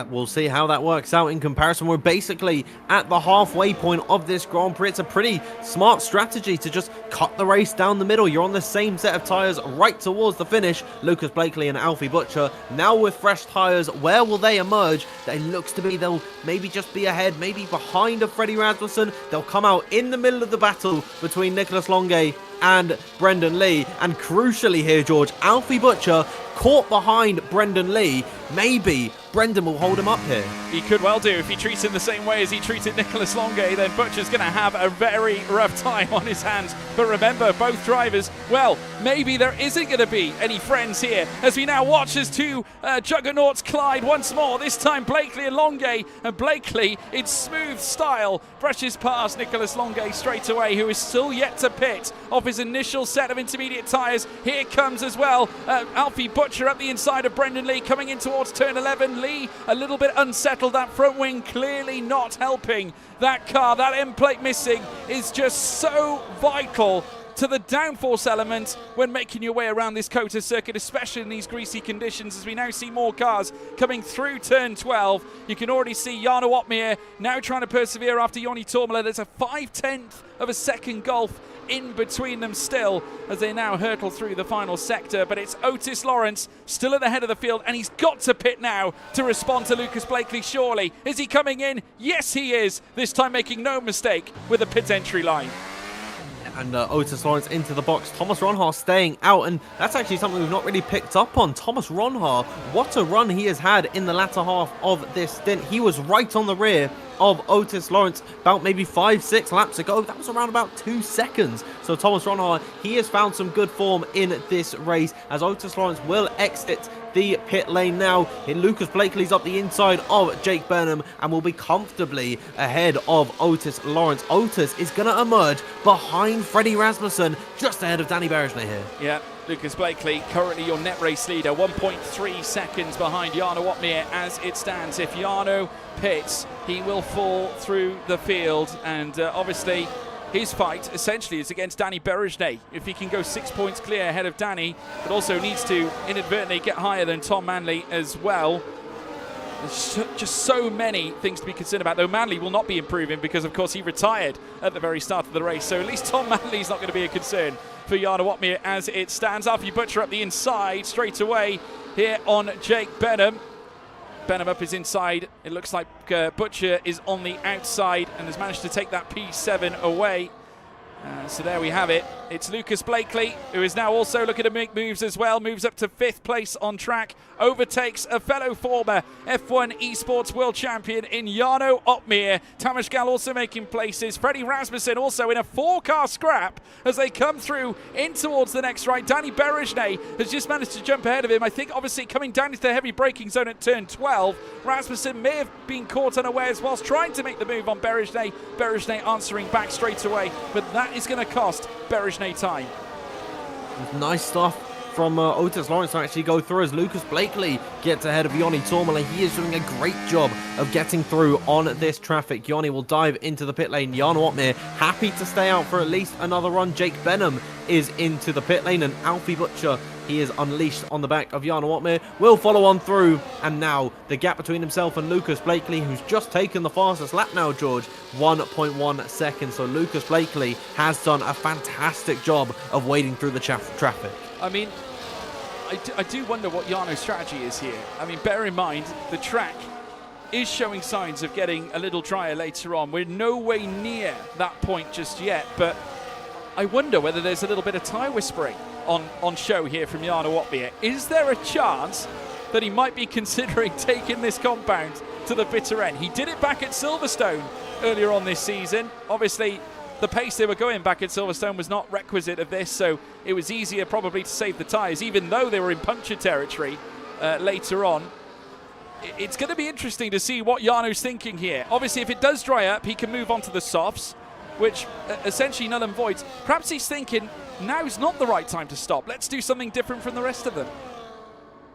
We'll see how that works out in comparison. We're basically at the halfway point of this Grand Prix. It's a pretty smart strategy to just cut the race down the middle. You're on the same set of tyres right towards the finish. Lucas Blakely and Alfie Butcher now with fresh tyres. Where will they emerge? It looks to be they'll maybe just be ahead, maybe behind of Freddie Rasmussen. They'll come out in the middle of the battle between Nicolas Longuet and Brendan Lee. And crucially here, George, Alfie Butcher caught behind Brendan Lee. Maybe Brendan will hold him up here. He could well do. If he treats him the same way as he treated Nicholas Longuet, then Butcher's going to have a very rough time on his hands. But remember, both drivers, well, maybe there isn't going to be any friends here as we now watch as two juggernauts collide once more. This time Blakely and Longuet, and Blakely in smooth style brushes past Nicholas Longuet straight away, who is still yet to pit off his initial set of intermediate tyres. Here comes as well Alfie Butcher up the inside of Brendan Lee coming in towards turn 11. Lee a little bit unsettled, that front wing clearly not helping that car. That end plate missing is just so vital to the downforce element when making your way around this COTA circuit, especially in these greasy conditions, as we now see more cars coming through turn 12. You can already see Jarno Opmeer now trying to persevere after Joni Tormela. There's a 5/10 of a second gulf in between them still as they now hurtle through the final sector, but it's Otis Lawrence still at the head of the field, and he's got to pit now to respond to Lucas Blakely, surely. Is he coming in? Yes, he is, this time making no mistake with the pit entry line. And Otis Lawrence into the box. Thomas Ronhaar staying out, and that's actually something we've not really picked up on. Thomas Ronhaar, what a run he has had in the latter half of this stint. He was right on the rear of Otis Lawrence about maybe 5-6 laps ago. That was around about 2 seconds. So Thomas Ronhaar, he has found some good form in this race as Otis Lawrence will exit the pit lane now. Lucas Blakely's up the inside of Jake Burnham and will be comfortably ahead of Otis Lawrence. Otis is going to emerge behind Freddie Rasmussen, just ahead of Danny Berejnay here. Yeah, Lucas Blakely, currently your net race leader, 1.3 seconds behind Jarno Opmeer as it stands. If Jarno pits, he will fall through the field, and obviously his fight essentially is against Danny Berejnay. If he can go 6 points clear ahead of Danny, but also needs to inadvertently get higher than Tom Manley as well. There's just so many things to be concerned about, though Manley will not be improving because, of course, he retired at the very start of the race. So at least Tom Manley's not going to be a concern for Jarno Opmeer as it stands. Alfie Butcher up the inside straight away here on Jake Benham. Benham up his inside. It looks like Butcher is on the outside and has managed to take that P7 away. So there we have it. It's Lucas Blakely, who is now also looking to make moves as well. Moves up to 5th place on track. Overtakes a fellow former F1 Esports World Champion in Jarno Opmeer. Tamas Gal also making places. Freddie Rasmussen also in a 4-car scrap as they come through in towards the next right. Danny Berejnay has just managed to jump ahead of him. I think obviously coming down into the heavy braking zone at turn 12. Rasmussen may have been caught unawares whilst trying to make the move on Berejnay. Berejnay answering back straight away, but that is going to cost Berejnay time. Nice stuff from Otis Lawrence to actually go through as Lucas Blakely gets ahead of Joni Tormela. He is doing a great job of getting through on this traffic. Joni will dive into the pit lane. Jarno Opmeer happy to stay out for at least another run. Jake Benham is into the pit lane, and Alfie Butcher, he is unleashed on the back of Jarno Opmeer, will follow on through. And now the gap between himself and Lucas Blakely, who's just taken the fastest lap now, George, 1.1 seconds. So Lucas Blakely has done a fantastic job of wading through the traffic. I mean, I do wonder what Jarno's strategy is here. I mean, bear in mind, the track is showing signs of getting a little drier later on. We're no way near that point just yet, but I wonder whether there's a little bit of tyre whispering on show here from Jarno Opmeer. Is there a chance that he might be considering taking this compound to the bitter end? He did it back at Silverstone earlier on this season. Obviously, the pace they were going back at Silverstone was not requisite of this, so it was easier probably to save the tyres, even though they were in puncture territory later on. It's going to be interesting to see what Jarno's thinking here. Obviously, if it does dry up, he can move on to the softs, which essentially null and voids. Perhaps he's thinking, now's not the right time to stop. Let's do something different from the rest of them.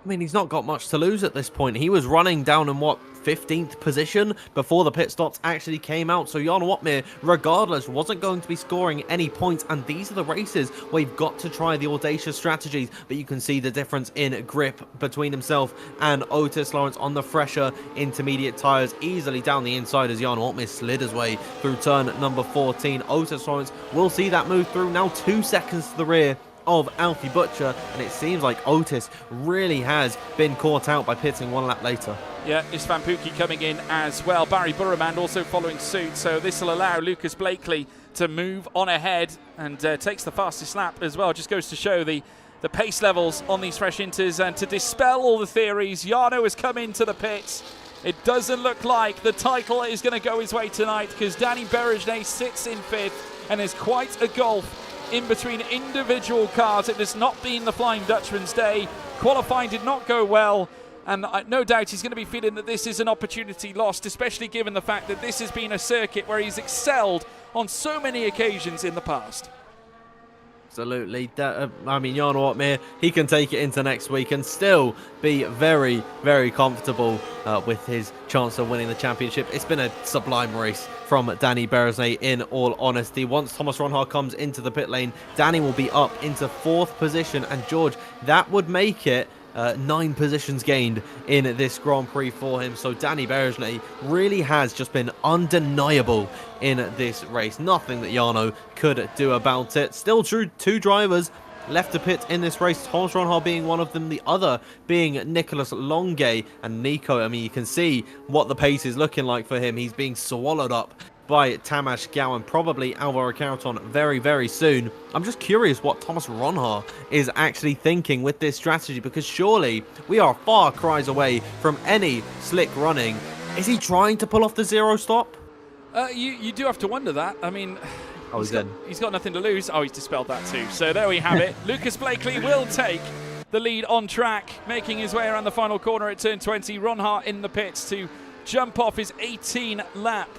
I mean, he's not got much to lose at this point. He was running down in, 15th position before the pit stops actually came out. So Jarno Opmeer, regardless, wasn't going to be scoring any points. And these are the races where you've got to try the audacious strategies. But you can see the difference in grip between himself and Otis Lawrence on the fresher intermediate tyres. Easily down the inside as Jarno Opmeer slid his way through turn number 14. Otis Lawrence will see that move through, now 2 seconds to the rear of Alfie Butcher, and it seems like Otis really has been caught out by pitting 1 lap later. Yeah, Istvan Pukki coming in as well. Barry Burremand also following suit, so this will allow Lucas Blakely to move on ahead and takes the fastest lap as well. Just goes to show the the pace levels on these fresh inters, and to dispel all the theories, Jarno has come into the pits. It doesn't look like the title is going to go his way tonight, because Danny Berejnay sits in 5th, and there's quite a gulf in between individual cars. It has not been the Flying Dutchman's day. Qualifying did not go well, and no doubt he's going to be feeling that this is an opportunity lost, especially given the fact that this has been a circuit where he's excelled on so many occasions in the past. Absolutely. I mean, Jarno Opmeer, he can take it into next week and still be very, very comfortable with his chance of winning the championship. It's been a sublime race from Danny Berejnay, in all honesty. Once Thomas Ronhaar comes into the pit lane, Danny will be up into 4th position. And George, that would make it 9 positions gained in this Grand Prix for him. So Danny Berejnay really has just been undeniable in this race. Nothing that Jarno could do about it. Still true, 2 drivers left to pit in this race, Thomas Ronhaar being one of them, the other being Nicolas Longuet. And Nico, I mean, you can see what the pace is looking like for him. He's being swallowed up by Tamas Gao and probably Alvaro Carreton very, very soon. I'm just curious what Thomas Ronhaar is actually thinking with this strategy, because surely we are far cries away from any slick running. Is he trying to pull off the 0 stop? You do have to wonder that. I mean, Oh, he's got nothing to lose. Oh, he's dispelled that too. So there we have it. Lucas Blakely will take the lead on track, making his way around the final corner at turn 20. Ronhaar in the pits to jump off his 18-lap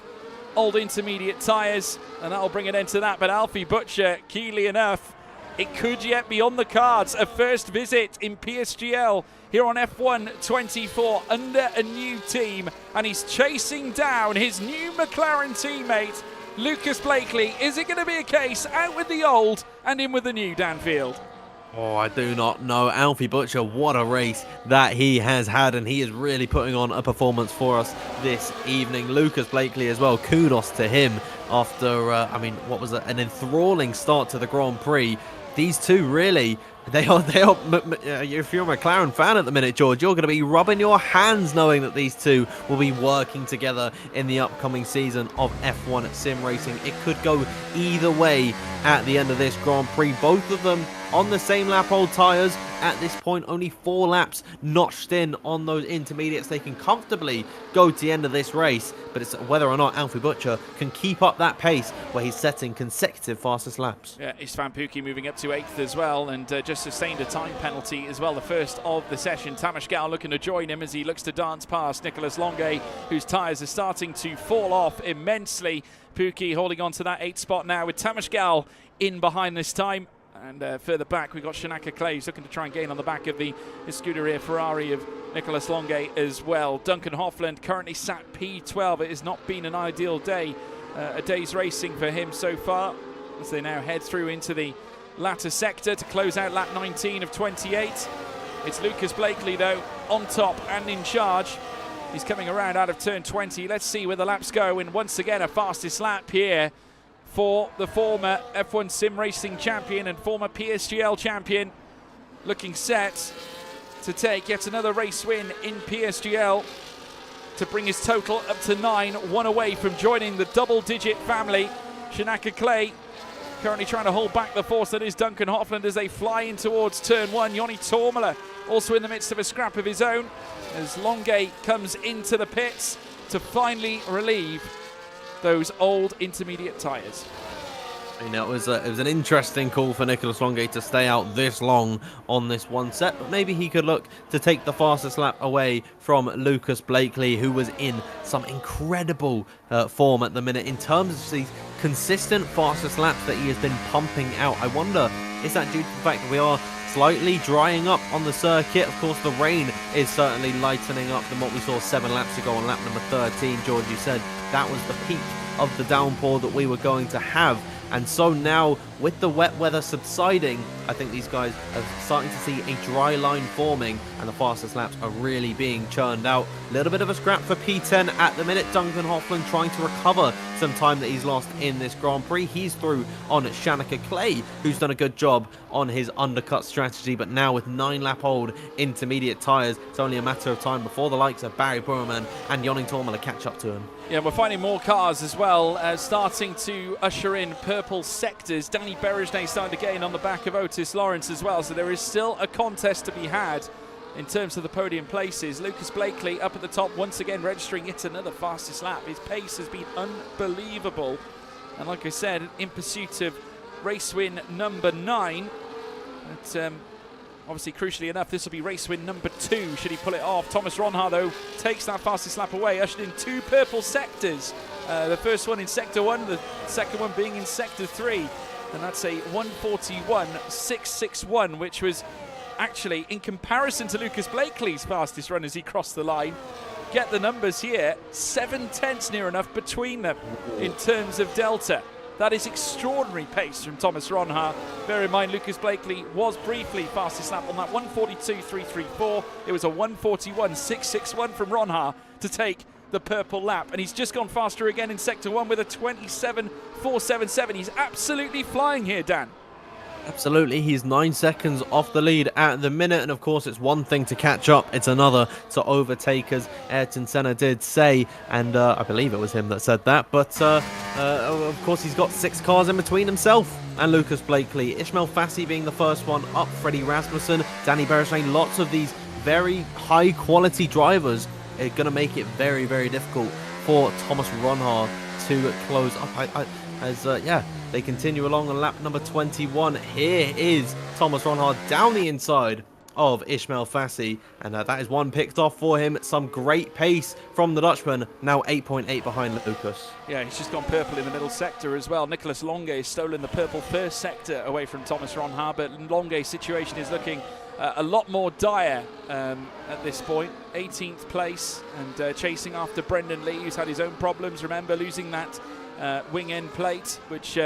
old intermediate tyres, and that'll bring an end to that. But Alfie Butcher, keenly enough, it could yet be on the cards. A first visit in PSGL here on F1 24 under a new team, and he's chasing down his new McLaren teammate, Lucas Blakely. Is it going to be a case out with the old and in with the new, Danfield? Oh, I do not know. Alfie Butcher, what a race that he has had, and he is really putting on a performance for us this evening. Lucas Blakely as well, kudos to him after, I mean, what was an enthralling start to the Grand Prix. These two really, they are, if you're a McLaren fan at the minute, George, you're going to be rubbing your hands knowing that these two will be working together in the upcoming season of F1 sim racing. It could go either way at the end of this Grand Prix. Both of them on the same lap old tyres. At this point, only 4 laps notched in on those intermediates. They can comfortably go to the end of this race, but it's whether or not Alfie Butcher can keep up that pace where he's setting consecutive fastest laps. Yeah, Istvan Pukki moving up to 8th as well, and just sustained a time penalty as well, the first of the session. Tamas Gao looking to join him as he looks to dance past Nicolas Longuet, whose tyres are starting to fall off immensely. Pukki holding on to that 8th spot now, with Tamas Gao in behind this time. And further back, we've got Shanaka Clay, who's looking to try and gain on the back of the Scuderia Ferrari of Nicolas Longuet as well. Duncan Hoffland currently sat P12. It has not been an ideal day, a day's racing for him so far, as they now head through into the latter sector to close out lap 19 of 28. It's Lucas Blakely, though, on top and in charge. He's coming around out of turn 20. Let's see where the laps go. And once again, a fastest lap here for the former F1 Sim Racing champion and former PSGL champion, looking set to take yet another race win in PSGL to bring his total up to 9, one away from joining the double-digit family. Shanaka Clay currently trying to hold back the force that is Duncan Hoffland as they fly in towards turn 1. Joni Tormela also in the midst of a scrap of his own as Longuet comes into the pits to finally relieve those old intermediate tyres. You know, it was an interesting call for Nicolas Longuet to stay out this long on this one set, but maybe he could look to take the fastest lap away from Lucas Blakely, who was in some incredible form at the minute in terms of these consistent fastest laps that he has been pumping out. I wonder, is that due to the fact that we are slightly drying up on the circuit? Of course, the rain is certainly lightening up than what we saw 7 laps ago on lap number 13. George, you said that was the peak of the downpour that we were going to have. And so now, with the wet weather subsiding, I think these guys are starting to see a dry line forming, and the fastest laps are really being churned out. A little bit of a scrap for P10 at the minute. Duncan Hoffland trying to recover some time that he's lost in this Grand Prix. He's through on Shanaka Clay, who's done a good job on his undercut strategy, but now with 9-lap-old intermediate tyres, it's only a matter of time before the likes of Barry Burman and Joni Tormela catch up to him. Yeah, we're finding more cars as well, starting to usher in purple sectors. Dan Danny Berejnay starting to gain on the back of Otis Lawrence as well. So there is still a contest to be had in terms of the podium places. Lucas Blakely up at the top once again, registering yet another fastest lap. His pace has been unbelievable. And like I said, in pursuit of race win number 9. But obviously, crucially enough, this will be race win number 2 should he pull it off. Thomas Ronhaar, though, takes that fastest lap away, ushered in 2 purple sectors. The first one in sector 1, the second one being in sector 3. And that's a 1:41.661, which was actually, in comparison to Lucas Blakely's fastest run as he crossed the line, get the numbers here, 7 tenths near enough between them in terms of delta. That is extraordinary pace from Thomas Ronhaar. Bear in mind, Lucas Blakely was briefly fastest lap on that 1:42.334. It was a 1:41.661 from Ronhaar to take the purple lap. And he's just gone faster again in Sector 1 with a 27.477. He's absolutely flying here, Dan. Absolutely, he's 9 seconds off the lead at the minute, and of course it's one thing to catch up, it's another to overtake, as Ayrton Senna did say, and I believe it was him that said that, but of course he's got 6 cars in between himself and Lucas Blakely. Ishmail Fahssi being the first one up, Freddie Rasmussen, Danny Berejnay, lots of these very high quality drivers are going to make it very, very difficult for Thomas Ronhaar to close up. They continue along on lap number 21. Here is Thomas Ronhaar down the inside of Ishmail Fahssi, and that is one picked off for him. Some great pace from the Dutchman, now 8.8 behind Lucas. Yeah, he's just gone purple in the middle sector as well. Nicolas Longuet has stolen the purple first sector away from Thomas Ronhaar, but Longuet's situation is looking a lot more dire at this point. 18th place and chasing after Brendan Lee, who's had his own problems. Remember, losing that wing end plate, which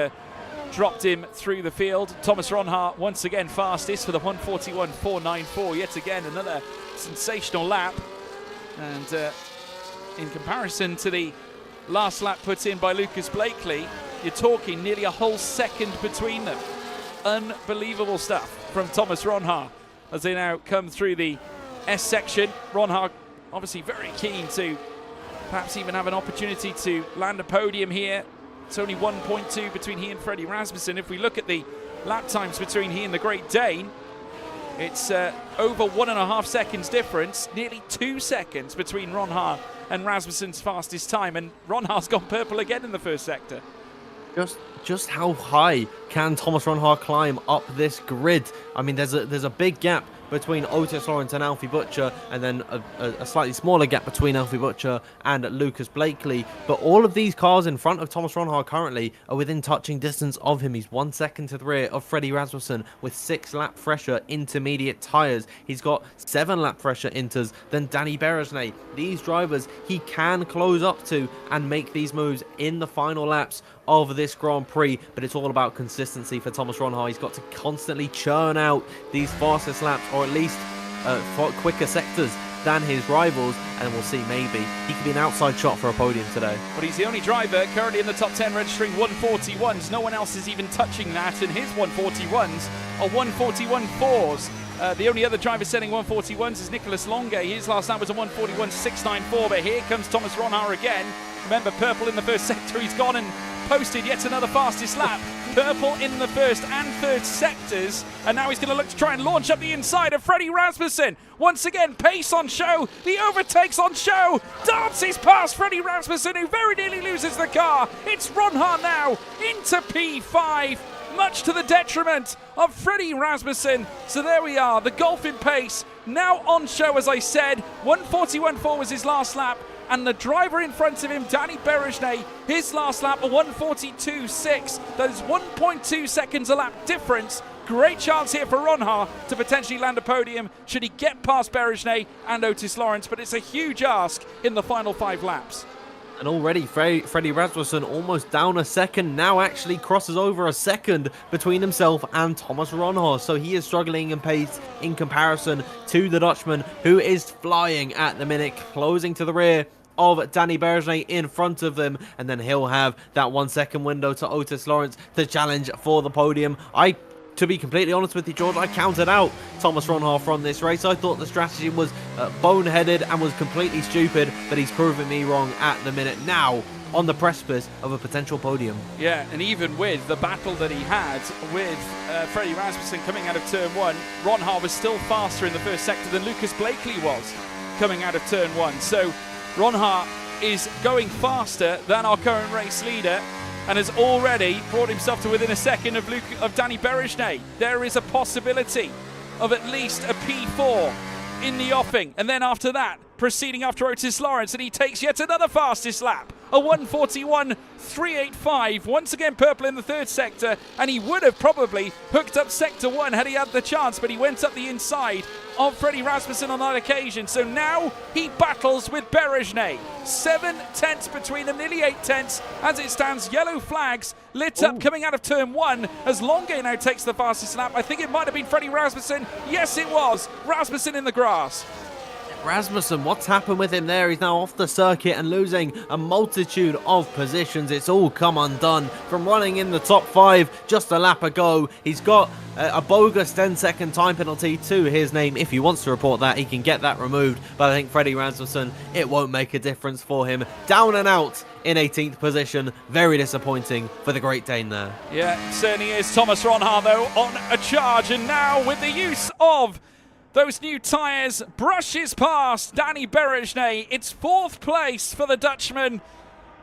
dropped him through the field. Thomas Ronhaar once again fastest for the 1:41.494. Yet again, another sensational lap. And in comparison to the last lap put in by Lucas Blakely, you're talking nearly a whole second between them. Unbelievable stuff from Thomas Ronhaar as they now come through the S section. Ronhaar obviously very keen to perhaps even have an opportunity to land a podium here. It's only 1.2 between he and Freddie Rasmussen. If we look at the lap times between he and the Great Dane, it's over 1.5 seconds difference, nearly 2 seconds between Ronhaar and Rasmussen's fastest time, and Ronhaar's gone purple again in the first sector. Just how high can Thomas Ronhaar climb up this grid? I mean, there's a big gap between Otis Lawrence and Alfie Butcher, and then a slightly smaller gap between Alfie Butcher and Lucas Blakely. But all of these cars in front of Thomas Ronhaar currently are within touching distance of him. He's 1 second to the rear of Freddie Rasmussen with 6 lap fresher intermediate tyres. He's got 7 lap fresher inters than Danny Berejnay. These drivers he can close up to and make these moves in the final laps of this Grand Prix, but it's all about consistency for Thomas Ronhaar. He's got to constantly churn out these fastest laps, or at least quicker sectors than his rivals, and we'll see, maybe he could be an outside shot for a podium today. But he's the only driver currently in the top 10 registering 141s. No one else is even touching that, and his 141s are 141.4s. The only other driver setting 141s is Nicolas Longuet. His last lap was a 141.694, but here comes Thomas Ronhaar again. Remember, purple in the first sector. He's gone and posted yet another fastest lap. Purple in the first and third sectors, and now he's going to look to try and launch up the inside of Freddie Rasmussen. Once again, pace on show, the overtakes on show, dances past Freddie Rasmussen, who very nearly loses the car. It's Ronhaar now into P5, much to the detriment of Freddie Rasmussen. So there we are, the golfing pace now on show, as I said. 1:41.4 was his last lap, and the driver in front of him, Danny Berejnay, his last lap, a 1:42.6. That is 1.2 seconds a lap difference. Great chance here for Ronhaar to potentially land a podium should he get past Berejnay and Otis Lawrence, but it's a huge ask in the final 5 laps. And already Freddie Rasmussen almost down a second, now actually crosses over a second between himself and Thomas Ronhaar. So he is struggling in pace in comparison to the Dutchman, who is flying at the minute, closing to the rear of Danny Berejnay in front of them, and then he'll have that 1 second window to Otis Lawrence to challenge for the podium. I to be completely honest with you, George, I counted out Thomas Ronhaar from this race. I thought the strategy was boneheaded and was completely stupid, but he's proven me wrong at the minute. Now, on the precipice of a potential podium. Yeah, and even with the battle that he had with Freddie Rasmussen coming out of turn 1, Ronhaar was still faster in the first sector than Lucas Blakely was coming out of turn 1. So Ronhaar is going faster than our current race leader and has already brought himself to within a second of Danny Berejnay. There is a possibility of at least a P4 in the offing. And then after that, proceeding after Otis Lawrence, and he takes yet another fastest lap. A 1:41.385, once again purple in the third sector, and he would have probably hooked up sector 1 had he had the chance, but he went up the inside of Freddie Rasmussen on that occasion. So now he battles with Berejnay. 7 tenths between them, nearly 8 tenths as it stands. Yellow flags lit up coming out of turn 1 as Longue now takes the fastest lap. I think it might have been Freddie Rasmussen. Yes, it was. Rasmussen in the grass. Rasmussen, what's happened with him there? He's now off the circuit and losing a multitude of positions. It's all come undone from running in the top 5 just a lap ago. He's got a bogus 10-second time penalty to his name. If he wants to report that, he can get that removed. But I think Freddie Rasmussen, it won't make a difference for him. Down and out in 18th position. Very disappointing for the Great Dane there. Yeah, certainly is. Thomas Ronhaar, though, on a charge. And now with the use of those new tyres, brushes past Danny Berejnay. It's 4th place for the Dutchman,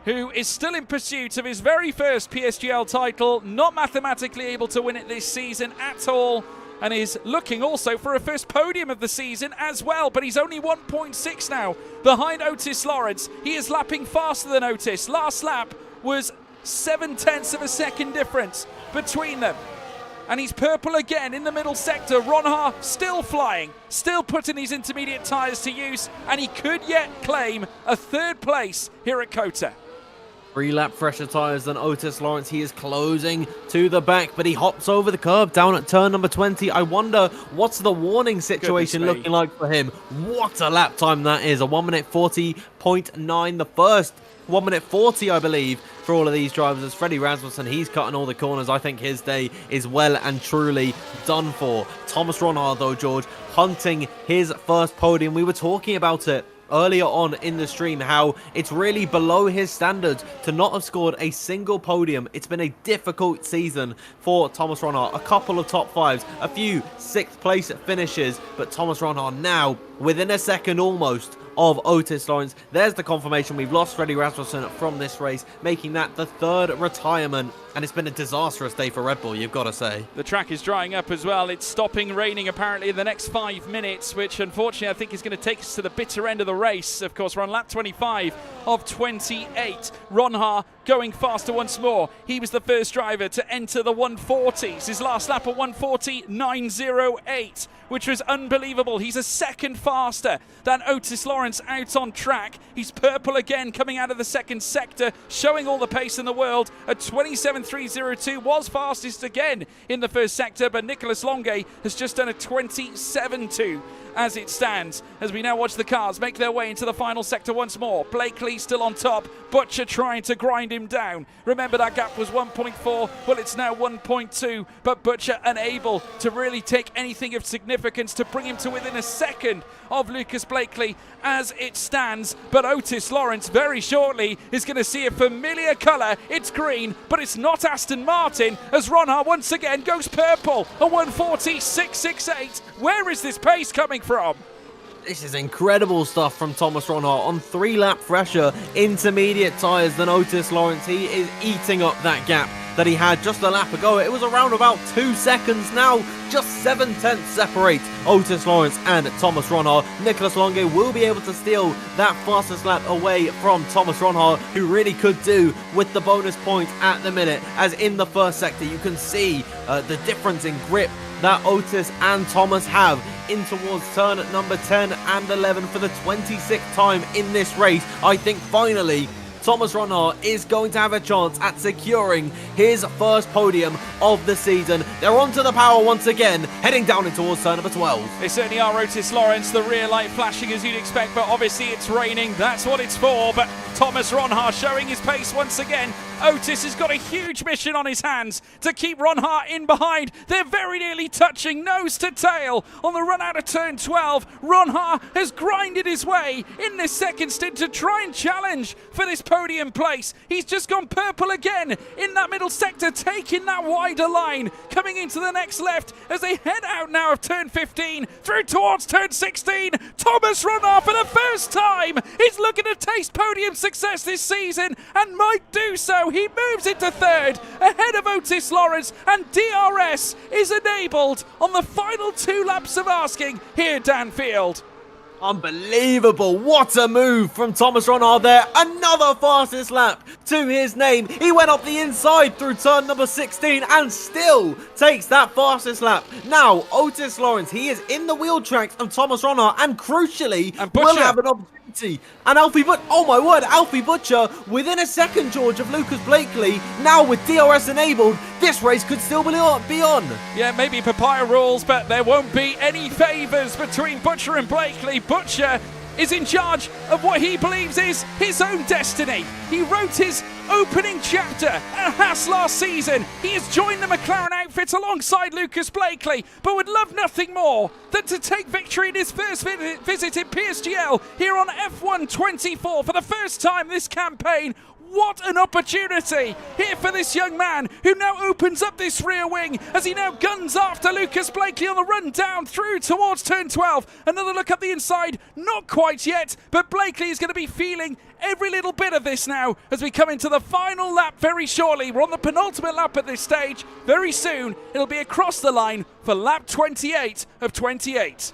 who is still in pursuit of his very first PSGL title, not mathematically able to win it this season at all, and is looking also for a first podium of the season as well. But he's only 1.6 now behind Otis Lawrence. He is lapping faster than Otis. Last lap was 7 tenths of a second difference between them. And he's purple again in the middle sector. Ronhaar still flying, still putting these intermediate tyres to use, and he could yet claim a 3rd place here at COTA. 3 lap fresher tyres than Otis Lawrence. He is closing to the back, but he hops over the curb down at turn number 20. I wonder what's the warning situation looking like for him. What a lap time that is. A 1:40.9. The first 1:40, I believe, for all of these drivers. As Freddie Rasmussen, he's cutting all the corners. I think his day is well and truly done for. Thomas Ronhaar, though, George, hunting his first podium. We were talking about it earlier on in the stream, how it's really below his standards to not have scored a single podium. It's been a difficult season for Thomas Ronhaar. A couple of top 5s, a few 6th place finishes, but Thomas Ronhaar now within a second almost of Otis Lawrence. There's the confirmation. We've lost Freddie Rasmussen from this race, making that the 3rd retirement. And it's been a disastrous day for Red Bull, you've got to say. The track is drying up as well. It's stopping raining apparently in the next 5 minutes, which unfortunately I think is going to take us to the bitter end of the race. Of course, we're on lap 25 of 28. Ronhaar going faster once more. He was the first driver to enter the 140s. His last lap at 1:40.908, which was unbelievable. He's a second faster than Otis Lawrence out on track. He's purple again coming out of the second sector, showing all the pace in the world. At 27.302 was fastest again in the first sector, but Nicolas Longue has just done a 27.2 as it stands, as we now watch the cars make their way into the final sector once more. Blakely still on top, Butcher trying to grind him down. Remember, that gap was 1.4, well, it's now 1.2, but Butcher unable to really take anything of significance to bring him to within a second of Lucas Blakely as it stands. But Otis Lawrence very shortly is going to see a familiar colour. It's green, but it's not Aston Martin, as Ronhaar once again goes purple. A 1:40.668. Where is this pace coming from? This is incredible stuff from Thomas Ronhaar on 3 lap fresher intermediate tyres than Otis Lawrence. He is eating up that gap that he had just a lap ago. It was around about 2 seconds now. Just 7 tenths separate Otis Lawrence and Thomas Ronhaar. Nicolas Longue will be able to steal that fastest lap away from Thomas Ronhaar, who really could do with the bonus points at the minute. As in the first sector, you can see the difference in grip that Otis and Thomas have in towards turn at number 10 and 11 for the 26th time in this race. I think finally Thomas Ronhaar is going to have a chance at securing his first podium of the season. They're onto the power once again, heading down in towards turn number 12. They certainly are. Otis Lawrence, the rear light flashing as you'd expect, but obviously it's raining. That's what it's for. But Thomas Ronhaar showing his pace once again. Otis has got a huge mission on his hands to keep Ronhart in behind. They're very nearly touching nose to tail on the run out of turn 12. Ronhart has grinded his way in this second stint to try and challenge for this podium place. He's just gone purple again in that middle sector, taking that wider line, coming into the next left as they head out now of turn 15 through towards turn 16. Thomas Ronhart for the first time is looking to taste podium success this season and might do so. He moves into third ahead of Otis Lawrence, and DRS is enabled on the final 2 laps of asking here at Danfield. Unbelievable. What a move from Thomas Ronhart there. Another fastest lap to his name. He went up the inside through turn number 16 and still takes that fastest lap. Now, Otis Lawrence, he is in the wheel tracks of Thomas Ronhart and crucially will have an opportunity. And Alfie Butcher, oh my word, Alfie Butcher within a second, George, of Lucas Blakely. Now with DRS enabled, this race could still be on. Yeah, maybe papaya rules, but there won't be any favours between Butcher and Blakely. Butcher is in charge of what he believes is his own destiny. He wrote his opening chapter at Haas last season. He has joined the McLaren outfit alongside Lucas Blakely, but would love nothing more than to take victory in his first visit in PSGL here on F1 24 for the first time this campaign. What an opportunity here for this young man who now opens up this rear wing as he now guns after Lucas Blakely on the run down through towards turn 12. Another look up the inside, not quite yet, but Blakely is going to be feeling every little bit of this now as we come into the final lap very shortly. We're on the penultimate lap at this stage. Very soon it'll be across the line for lap 28 of 28.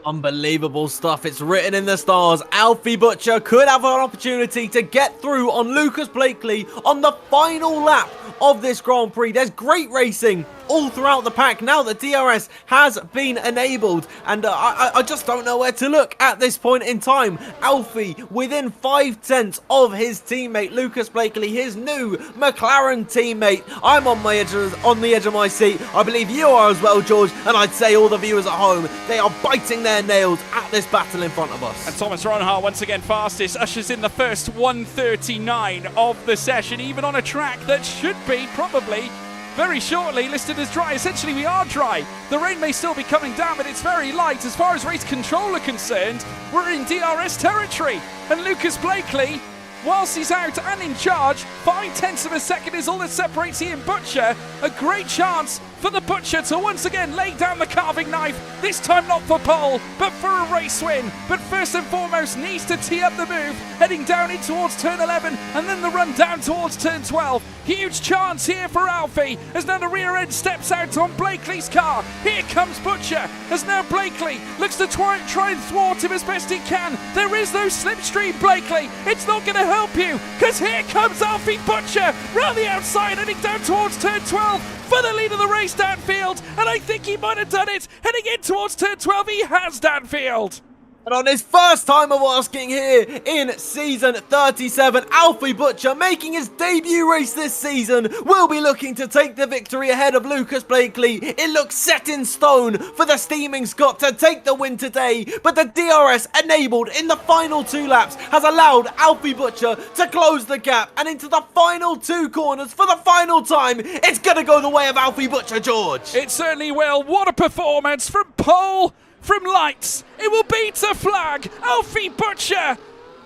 Unbelievable stuff. It's written in the stars. Alfie Butcher could have an opportunity to get through on Lucas Blakely on the final lap of this Grand Prix. There's great racing all throughout the pack now that DRS has been enabled, and I just don't know where to look at this point in time. Alfie within 5/10 of his teammate Lucas Blakely, his new McLaren teammate. I'm on the edge of my seat. I believe you are as well, George, and I'd say all the viewers at home, they are biting their nails at this battle in front of us. And Thomas Ronhart once again fastest, ushers in the first 1:39 of the session, even on a track that should be probably very shortly listed as dry. Essentially, we are dry. The rain may still be coming down, but it's very light. As far as race control are concerned, we're in DRS territory. And Lucas Blakely, whilst he's out and in charge, 5/10 of a second is all that separates he and Butcher. A great chance for the Butcher to once again lay down the carving knife, this time not for pole, but for a race win. But first and foremost, needs to tee up the move, heading down in towards turn 11, and then the run down towards turn 12. Huge chance here for Alfie, as now the rear end steps out on Blakely's car. Here comes Butcher, as now Blakely looks to try and thwart him as best he can. There is no slipstream, Blakely. It's not going to help you, because here comes Alfie Butcher, round the outside, heading down towards turn 12. For the lead of the race, Danfield, and I think he might have done it. Heading in towards turn 12, he has, Danfield. And on his first time of asking here in season 37, Alfie Butcher, making his debut race this season, will be looking to take the victory ahead of Lucas Blakely. It looks set in stone for the Steaming Scot to take the win today, but the DRS enabled in the final 2 laps has allowed Alfie Butcher to close the gap, and into the final 2 corners for the final time, it's going to go the way of Alfie Butcher, George. It certainly will. What a performance from pole, from lights. It will be to flag. Alfie Butcher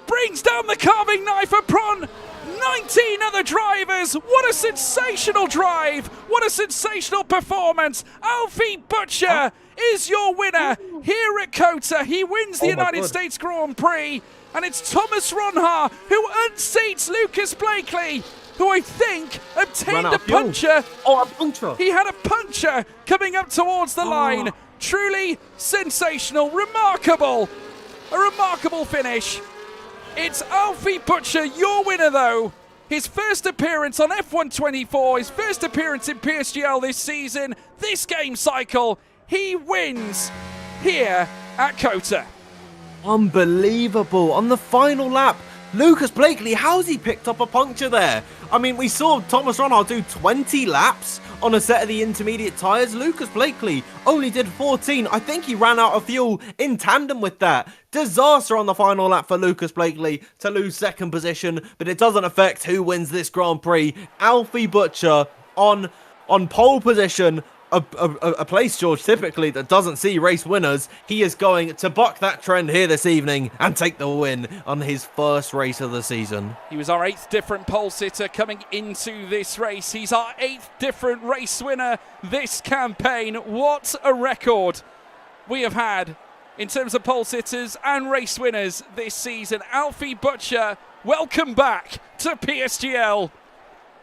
brings down the carving knife upon 19 other drivers. What a sensational drive. What a sensational performance. Alfie Butcher is your winner here at COTA. He wins the United States Grand Prix, and it's Thomas Ronhart who unseats Lucas Blakely, who I think obtained a puncture. Oh, a puncture. He had a puncture coming up towards the line. Truly sensational, remarkable. A remarkable finish. It's Alfie Butcher, your winner though. His first appearance on F1 24, his first appearance in PSGL this season, this game cycle. He wins here at COTA. Unbelievable. On the final lap, Lucas Blakely, how's he picked up a puncture there? I mean, we saw Thomas Ronald do 20 laps on a set of the intermediate tyres. Lucas Blakely only did 14. I think he ran out of fuel in tandem with that. Disaster on the final lap for Lucas Blakely to lose second position, but it doesn't affect who wins this Grand Prix. Alfie Butcher on pole position. A place, George, typically that doesn't see race winners. He is going to buck that trend here this evening and take the win on his first race of the season. He was our 8th different pole sitter coming into this race. He's our 8th different race winner this campaign. What a record we have had in terms of pole sitters and race winners this season. Alfie Butcher, welcome back to PSGL.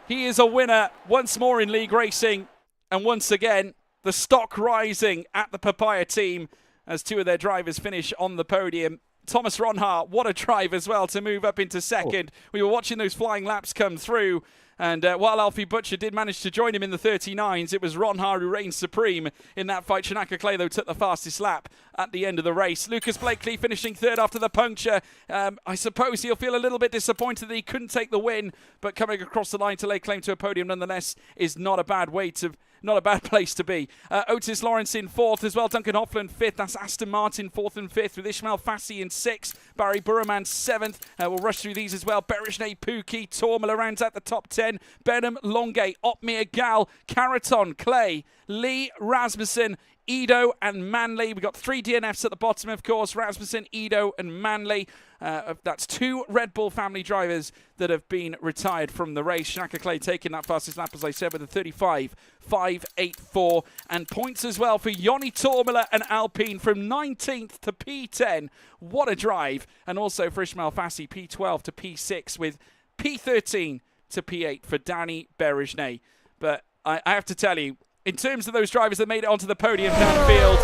He is a winner once more in league racing. And once again, the stock rising at the Papaya team as 2 of their drivers finish on the podium. Thomas Ronhaar, what a drive as well to move up into second. We were watching those flying laps come through. And while Alfie Butcher did manage to join him in the 39s, it was Ronhaar who reigned supreme in that fight. Shanaka Clay, though, took the fastest lap at the end of the race. Lucas Blakely finishing 3rd after the puncture. I suppose he'll feel a little bit disappointed that he couldn't take the win, but coming across the line to lay claim to a podium nonetheless is not a bad place to be. Otis Lawrence in 4th as well. Duncan Hoffland 5th. That's Aston Martin 4th and 5th with Ishmael Fahssi in 6th. Barry Burroman 7th. We'll rush through these as well. Berejne Pookie, Tormala rounds out the top 10. Benham, Longay, Opmir, Gal, Caraton, Clay, Lee, Rasmussen, Edo and Manley. We've got 3 DNFs at the bottom, of course. Rasmussen, Edo and Manley. That's 2 Red Bull family drivers that have been retired from the race. Shanaka Clay taking that fastest lap, as I said, with a 35.584. And points as well for Joni Tormala and Alpine from 19th to P10. What a drive. And also for Ishmael Fahssi, P12 to P6 with P13 to P8 for Danny Berejne. But I have to tell you, in terms of those drivers that made it onto the podium downfield,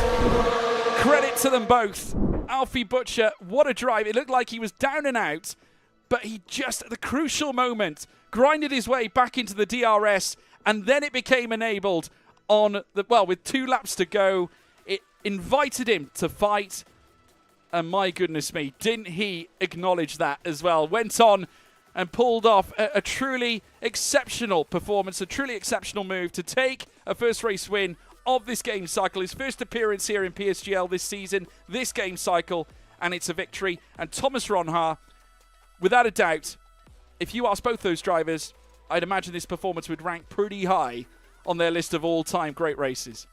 credit to them both. Alfie Butcher, what a drive. It looked like he was down and out, but he just, at the crucial moment, grinded his way back into the DRS, and then it became enabled on with 2 laps to go. It invited him to fight, and my goodness me, didn't he acknowledge that as well? Went on and pulled off a truly exceptional performance, a truly exceptional move to take a first race win of this game cycle. His first appearance here in PSGL this season, this game cycle, and it's a victory. And Thomas Ronhaar, without a doubt, if you ask both those drivers, I'd imagine this performance would rank pretty high on their list of all-time great races.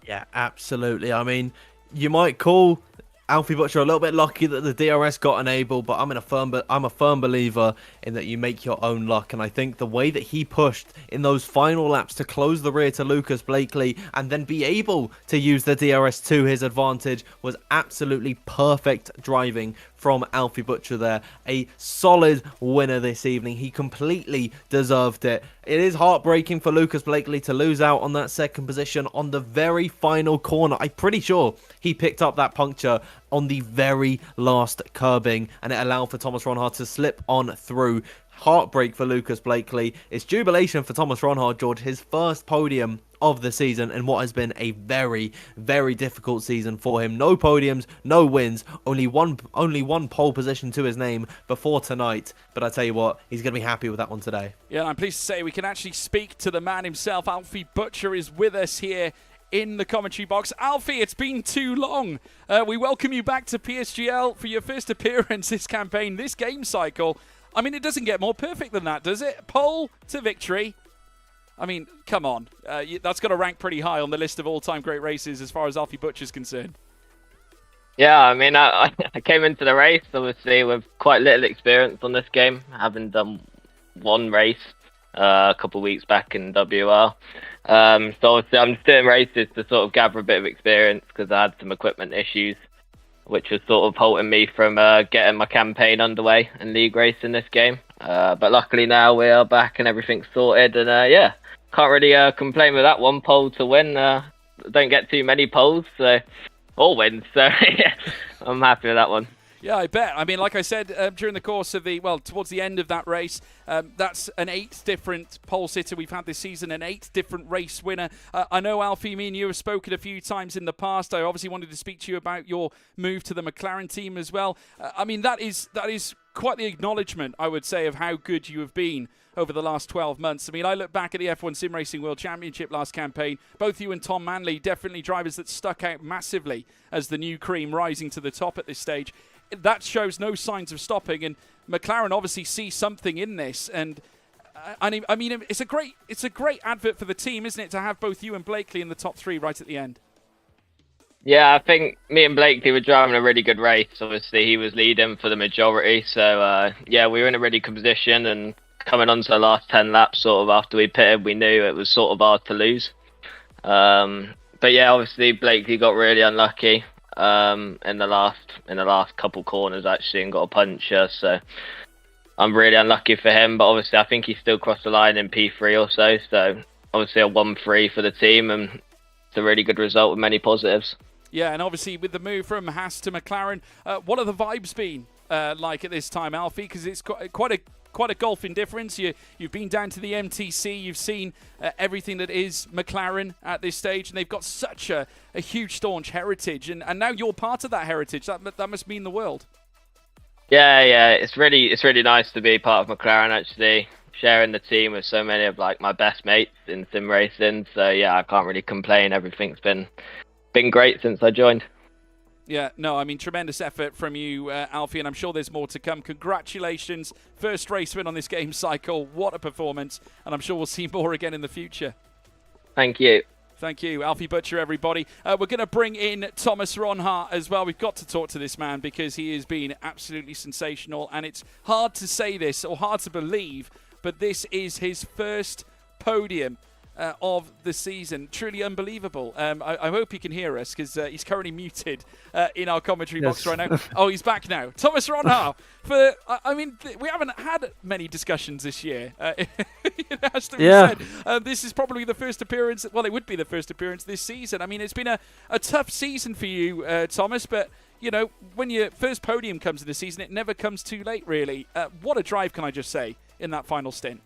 Yeah, absolutely. I mean, you might call Alfie Butcher a little bit lucky that the DRS got enabled, but I'm a firm believer in that you make your own luck. And I think the way that he pushed in those final laps to close the rear to Lucas Blakely and then be able to use the DRS to his advantage was absolutely perfect driving from Alfie Butcher there. A solid winner this evening. He completely deserved it. It is heartbreaking for Lucas Blakely to lose out on that second position on the very final corner. I'm pretty sure he picked up that puncture on the very last curbing, and it allowed for Thomas Ronhaar to slip on through. Heartbreak for Lucas Blakely. It's jubilation for Thomas Ronhaar, George, his first podium of the season and what has been a very, very difficult season for him. No podiums, no wins, only one pole position to his name before tonight. But I tell you what, he's going to be happy with that one today. Yeah, I'm pleased to say we can actually speak to the man himself. Alfie Butcher is with us here in the commentary box. Alfie, it's been too long. We welcome you back to PSGL for your first appearance this campaign, this game cycle. I mean, it doesn't get more perfect than that, does it? Pole to victory. I mean, come on. That's got to rank pretty high on the list of all-time great races as far as Alfie Butcher's concerned. Yeah, I mean, I came into the race, obviously, with quite little experience on this game, having done one race a couple of weeks back in WR. So obviously I'm just doing races to sort of gather a bit of experience because I had some equipment issues, which was sort of halting me from getting my campaign underway and league racing this game. But luckily now we are back and everything's sorted, and yeah, can't really complain with that one pole to win. Don't get too many poles, so all wins, so yeah, I'm happy with that one. Yeah, I bet. I mean, like I said, during the course of towards the end of that race, that's an 8th different pole sitter we've had this season, an 8th different race winner. I know, Alfie, me and you have spoken a few times in the past. I obviously wanted to speak to you about your move to the McLaren team as well. I mean, that is quite the acknowledgement, I would say, of how good you have been over the last 12 months. I mean, I look back at the F1 Sim Racing World Championship last campaign. Both you and Tom Manley, definitely drivers that stuck out massively as the new cream rising to the top at this stage. That shows no signs of stopping, and McLaren obviously see something in this. And I mean, it's a great advert for the team, isn't it, to have both you and Blakely in the top 3 right at the end? Yeah, I think me and Blakely were driving a really good race. Obviously, he was leading for the majority. So, yeah, we were in a really good position. And coming on to the last 10 laps, sort of after we pitted, we knew it was sort of hard to lose. But, yeah, obviously, Blakely got really unlucky in the last couple corners, actually, and got a puncture. So, I'm really unlucky for him. But, obviously, I think he still crossed the line in P3 or so. So, obviously, a 1-3 for the team. And it's a really good result with many positives. Yeah, and obviously with the move from Haas to McLaren, what have the vibes been like at this time, Alfie? Because it's quite a gulf in difference. You've been down to the MTC, you've seen everything that is McLaren at this stage, and they've got such a huge, staunch heritage, and now you're part of that heritage. That must mean the world. Yeah, it's really nice to be part of McLaren, actually, sharing the team with so many of like my best mates in sim racing. So yeah, I can't really complain. Everything's been great since I joined. Yeah, no, I mean, tremendous effort from you, Alfie, and I'm sure there's more to come. Congratulations. First race win on this game cycle. What a performance. And I'm sure we'll see more again in the future. Thank you. Thank you, Alfie Butcher, everybody. We're going to bring in Thomas Ronhart as well. We've got to talk to this man because he has been absolutely sensational. And it's hard to say this or hard to believe, but this is his first podium of the season. Truly unbelievable. I hope he can hear us because he's currently muted in our commentary box right now. Oh, he's back now. Thomas Ronhart. We haven't had many discussions this year. It has to be said. This is probably the first appearance. Well, it would be the first appearance this season. I mean, it's been a tough season for you, Thomas, but you know, when your first podium comes in the season, it never comes too late, really. What a drive, can I just say, in that final stint.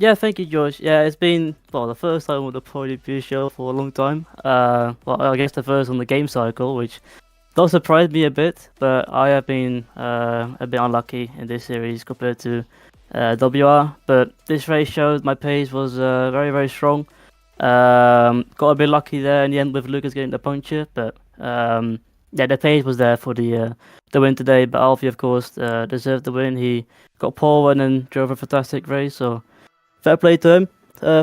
Yeah, thank you, George. Yeah, it's been the first time with the podium PSGL for a long time. I guess the first on the game cycle, which does surprise me a bit. But I have been a bit unlucky in this series compared to WR. But this race showed my pace was very, very strong. Got a bit lucky there in the end with Lucas getting the puncture, but yeah, the pace was there for the win today. But Alfie, of course, deserved the win. He got pole and then drove a fantastic race. So fair play to him,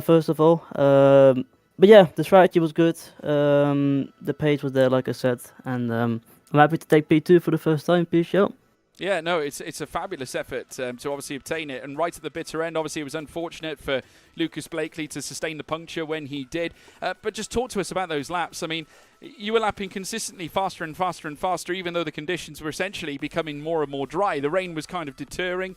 first of all. But yeah, the strategy was good. The pace was there, like I said, and I'm happy to take P2 for the first time, PSGL. Yeah, no, it's a fabulous effort to obviously obtain it. And right at the bitter end, obviously, it was unfortunate for Lucas Blakely to sustain the puncture when he did. But just talk to us about those laps. I mean, you were lapping consistently faster and faster and faster, even though the conditions were essentially becoming more and more dry. The rain was kind of deterring.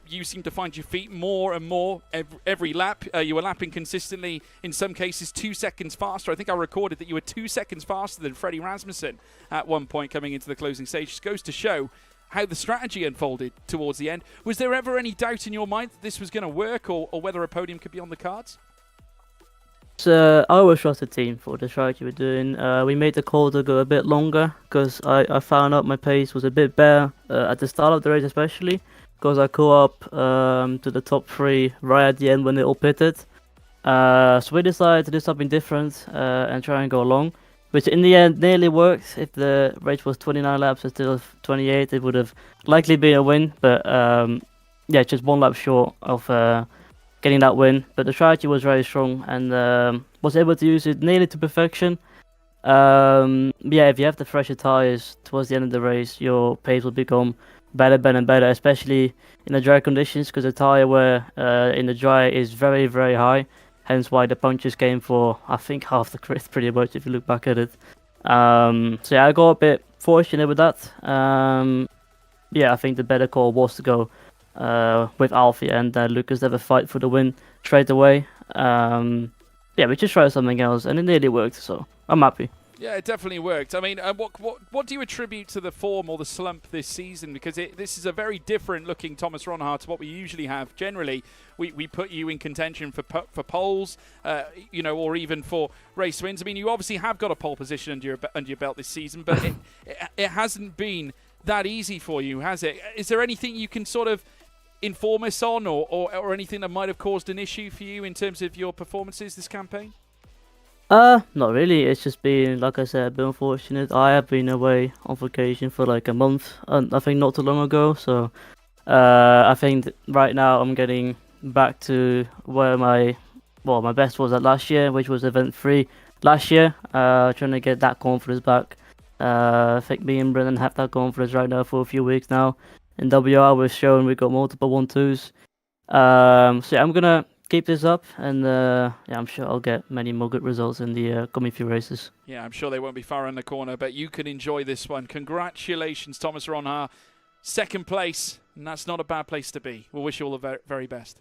You seemed to find your feet more and more every lap. You were lapping consistently, in some cases, 2 seconds faster. I think I recorded that you were 2 seconds faster than Freddie Rasmussen at one point coming into the closing stage. Just goes to show how the strategy unfolded towards the end. Was there ever any doubt in your mind that this was going to work or whether a podium could be on the cards? So I always trust the team for the strategy we're doing. We made the call to go a bit longer because I found out my pace was a bit better at the start of the race, especially because I caught up to the top 3 right at the end when they all pitted. So we decided to do something different and try and go long, which in the end nearly worked. If the race was 29 laps instead of 28, it would have likely been a win. But yeah, just 1 lap short of getting that win. But the strategy was very strong and was able to use it nearly to perfection. Yeah, if you have the fresher tires towards the end of the race, your pace will become better and better, especially in the dry conditions, because the tire wear in the dry is very, very high. Hence why the punches came for, I think, half the grid, pretty much, if you look back at it. So yeah, I got a bit fortunate with that. Yeah, I think the better call was to go with Alfie and Lucas have a fight for the win straight away. Yeah, we just tried something else, and it nearly worked, so I'm happy. Yeah, it definitely worked. I mean, what do you attribute to the form or the slump this season? Because this is a very different looking Thomas Ronhart to what we usually have. Generally, we put you in contention for poles, you know, or even for race wins. I mean, you obviously have got a pole position under your belt this season, but it hasn't been that easy for you, has it? Is there anything you can sort of inform us on, or anything that might have caused an issue for you in terms of your performances this campaign? Not really. It's just been, like I said, a bit unfortunate. I have been away on vacation for like a month, and I think not too long ago. So, I think right now I'm getting back to where my best was at last year, which was event 3 last year. Trying to get that confidence back. I think me and Brennan have that confidence right now for a few weeks now. In WR, we're showing we've got multiple 1-2s. So yeah, I'm gonna keep this up, and yeah, I'm sure I'll get many more good results in the coming few races. Yeah, I'm sure they won't be far around the corner, but you can enjoy this one. Congratulations, Thomas Ronhaar. 2nd place, and that's not a bad place to be. We'll wish you all the very best.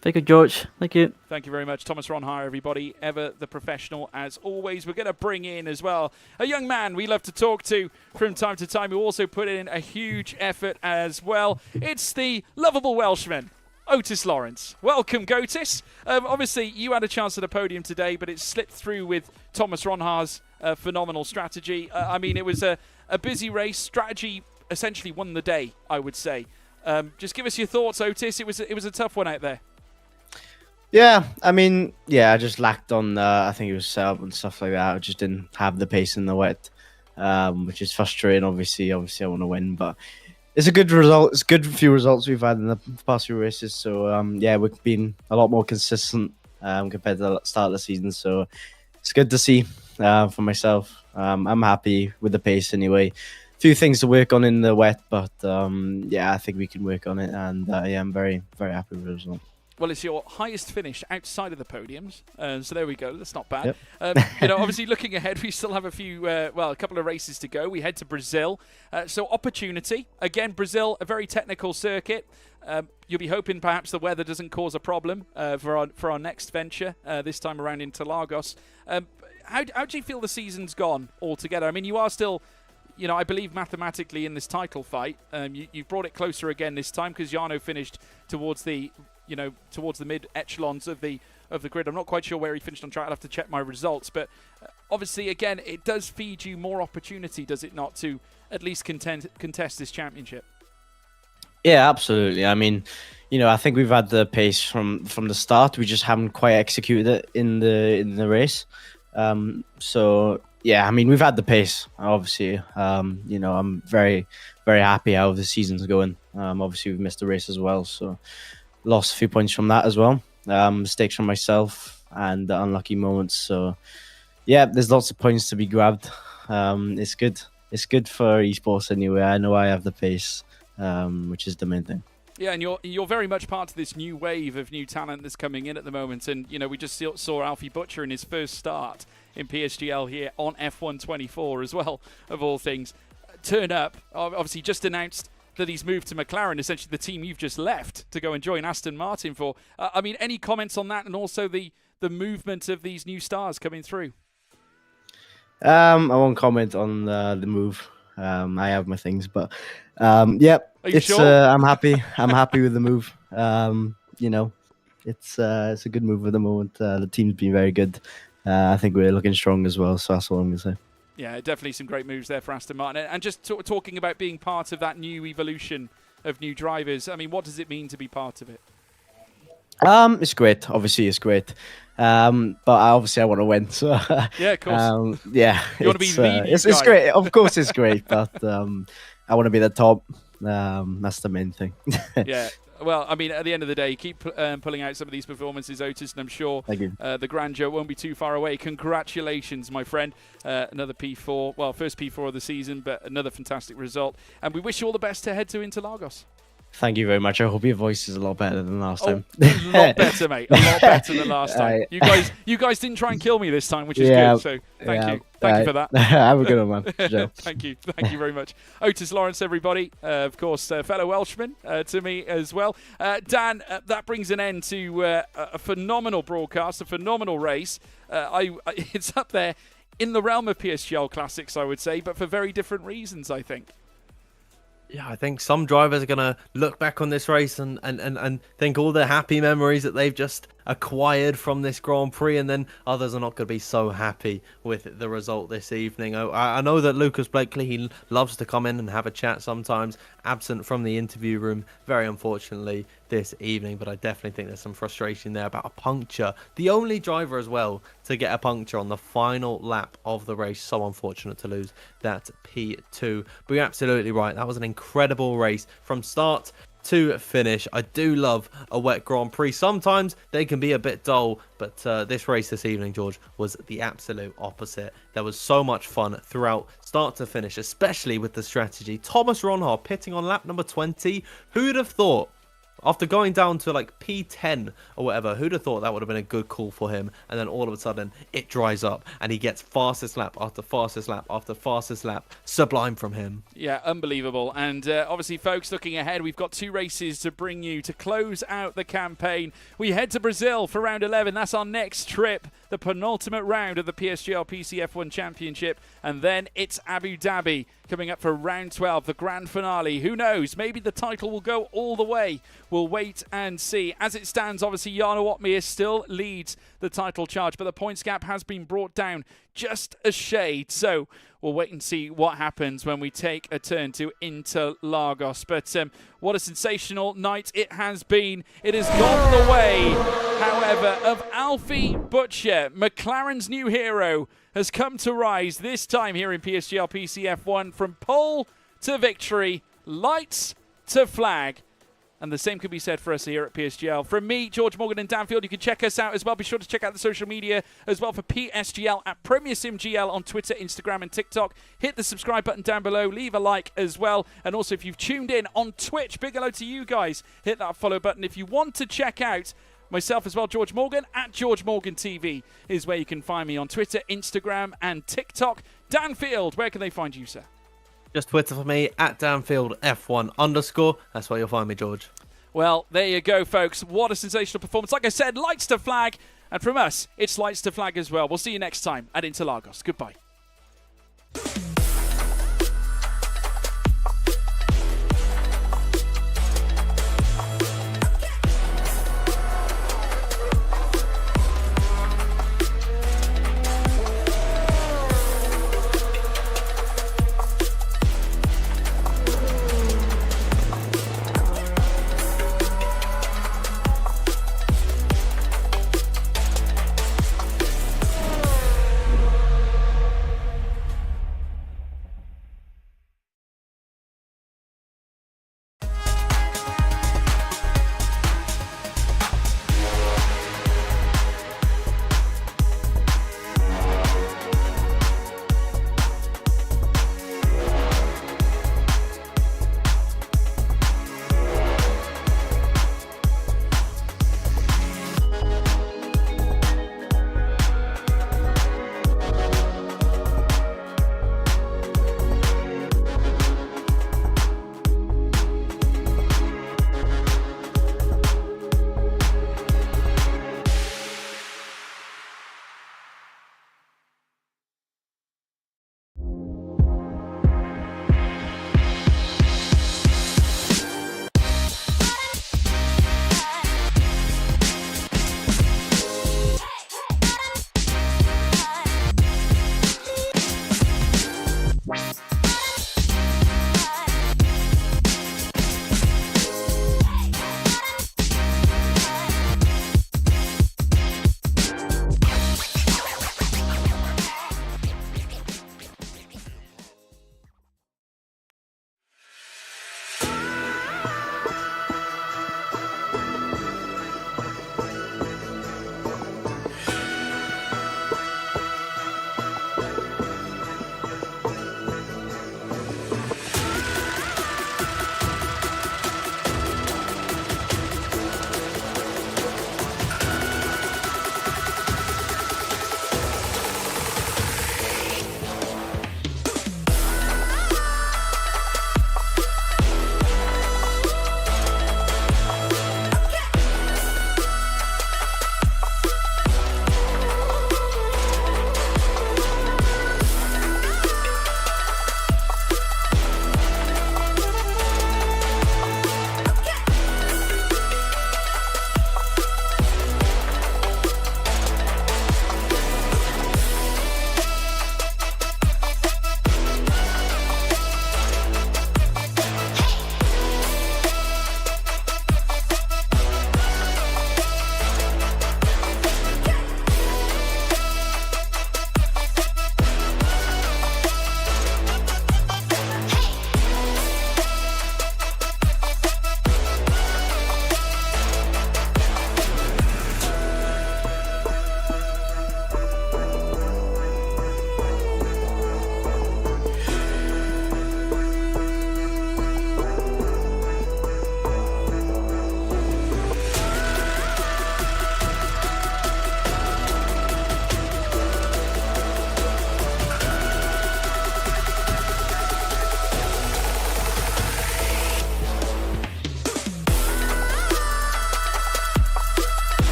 Thank you, George. Thank you. Thank you very much. Thomas Ronhaar, everybody. Ever the professional, as always. We're going to bring in as well a young man we love to talk to from time to time, who also put in a huge effort as well. It's the lovable Welshman, Otis Lawrence. Welcome, Gotis. Obviously, you had a chance at a podium today, but it slipped through with Thomas Ronhaar's phenomenal strategy. I mean, it was a busy race. Strategy essentially won the day, I would say. Just give us your thoughts, Otis. It was a tough one out there. Yeah, I mean, I just lacked on, I think it was setup and stuff like that. I just didn't have the pace in the wet, which is frustrating, obviously. Obviously, I want to win, but it's a good result. It's a good few results we've had in the past few races. So, yeah, we've been a lot more consistent compared to the start of the season. So, it's good to see for myself. I'm happy with the pace anyway. A few things to work on in the wet, but yeah, I think we can work on it. And yeah, I'm very, very happy with the result. Well, it's your highest finish outside of the podiums, so there we go. That's not bad. Yep. Obviously, looking ahead, we still have a couple of races to go. We head to Brazil, so opportunity again. Brazil, a very technical circuit. You'll be hoping perhaps the weather doesn't cause a problem for our next venture this time around in Interlagos. How do you feel the season's gone altogether? I mean, you are still, I believe mathematically in this title fight. You've brought it closer again this time because Jarno finished towards the mid echelons of the grid. I'm not quite sure where he finished on track. I'll have to check my results. But obviously, again, it does feed you more opportunity, does it not, to at least contest this championship? Yeah, absolutely. I mean, I think we've had the pace from the start. We just haven't quite executed it in the race. So yeah, I mean, we've had the pace. Obviously, I'm very, very happy how the season's going. Obviously, we've missed a race as well, so lost a few points from that as well. Mistakes from myself and unlucky moments. So yeah, there's lots of points to be grabbed. It's good. It's good for esports anyway. I know I have the pace, which is the main thing. Yeah, and you're very much part of this new wave of new talent that's coming in at the moment. And, we just saw Alfie Butcher in his first start in PSGL here on F124 as well, of all things. Turn up, obviously just announced that he's moved to McLaren, essentially the team you've just left to go and join Aston Martin for. I mean, any comments on that and also the movement of these new stars coming through? I won't comment on the move. I have my things, but yeah, it's sure? I'm happy. I'm happy with the move. It's a good move at the moment. The team's been very good. I think we're looking strong as well. So that's all I'm gonna say. Yeah, definitely some great moves there for Aston Martin. And just talking about being part of that new evolution of new drivers, I mean, what does it mean to be part of it? It's great. Obviously, it's great. But I want to win. So yeah, of course. Yeah, you want to be the it's great. Of course, it's great. But I want to be the top. That's the main thing. Yeah. Well, I mean, at the end of the day, keep pulling out some of these performances, Otis, and I'm sure the grandeur won't be too far away. Congratulations, my friend. Another P4. Well, first P4 of the season, but another fantastic result. And we wish you all the best to head to Interlagos. Thank you very much. I hope your voice is a lot better than last time. A lot better, mate. A lot better than last time. You guys didn't try and kill me this time, which is good. So thank you. Thank you for that. Have a good one, man. Joe. Thank you very much. Otis Lawrence, everybody. Of course, fellow Welshman to me as well. Dan, that brings an end to a phenomenal broadcast, a phenomenal race. It's up there in the realm of PSGL classics, I would say, but for very different reasons, I think. Yeah, I think some drivers are going to look back on this race and think all the happy memories that they've just acquired from this Grand Prix, and then others are not going to be so happy with the result this evening. I know that Lucas Blakely, he loves to come in and have a chat sometimes, absent from the interview room, very unfortunately this evening, but I definitely think there's some frustration there about a puncture. The only driver as well to get a puncture on the final lap of the race. So unfortunate to lose that P2. But you're absolutely right, that was an incredible race from start to finish. I do love a wet Grand Prix. Sometimes they can be a bit dull, but this race this evening, George, was the absolute opposite. There was so much fun throughout start to finish, especially with the strategy. Thomas Ronhaar pitting on lap number 20. Who'd have thought? After going down to like P10 or whatever, who'd have thought that would have been a good call for him? And then all of a sudden, it dries up and he gets fastest lap after fastest lap after fastest lap. Sublime from him. Yeah, unbelievable. And obviously, folks, looking ahead, we've got 2 races to bring you to close out the campaign. We head to Brazil for round 11. That's our next trip, the penultimate round of the PSGL PCF1 Championship. And then it's Abu Dhabi coming up for round 12, the grand finale. Who knows? Maybe the title will go all the way. We'll wait and see. As it stands, obviously, Jarno Opmeer still leads the title charge, but the points gap has been brought down just a shade. So we'll wait and see what happens when we take a turn to Interlagos. But what a sensational night it has been. It has gone the way, however, of Alfie Butcher. McLaren's new hero has come to rise, this time here in PSGL PCF1, from pole to victory, lights to flag. And the same could be said for us here at PSGL. From me, George Morgan and Danfield, you can check us out as well. Be sure to check out the social media as well for PSGL at PremierSimGL on Twitter, Instagram and TikTok. Hit the subscribe button down below. Leave a like as well. And also, if you've tuned in on Twitch, big hello to you guys. Hit that follow button. If you want to check out myself as well, George Morgan, at George Morgan TV is where you can find me on Twitter, Instagram and TikTok. Danfield, where can they find you, sir? Just Twitter for me, at DanfieldF1_. That's where you'll find me, George. Well, there you go, folks. What a sensational performance. Like I said, lights to flag. And from us, it's lights to flag as well. We'll see you next time at Interlagos. Goodbye.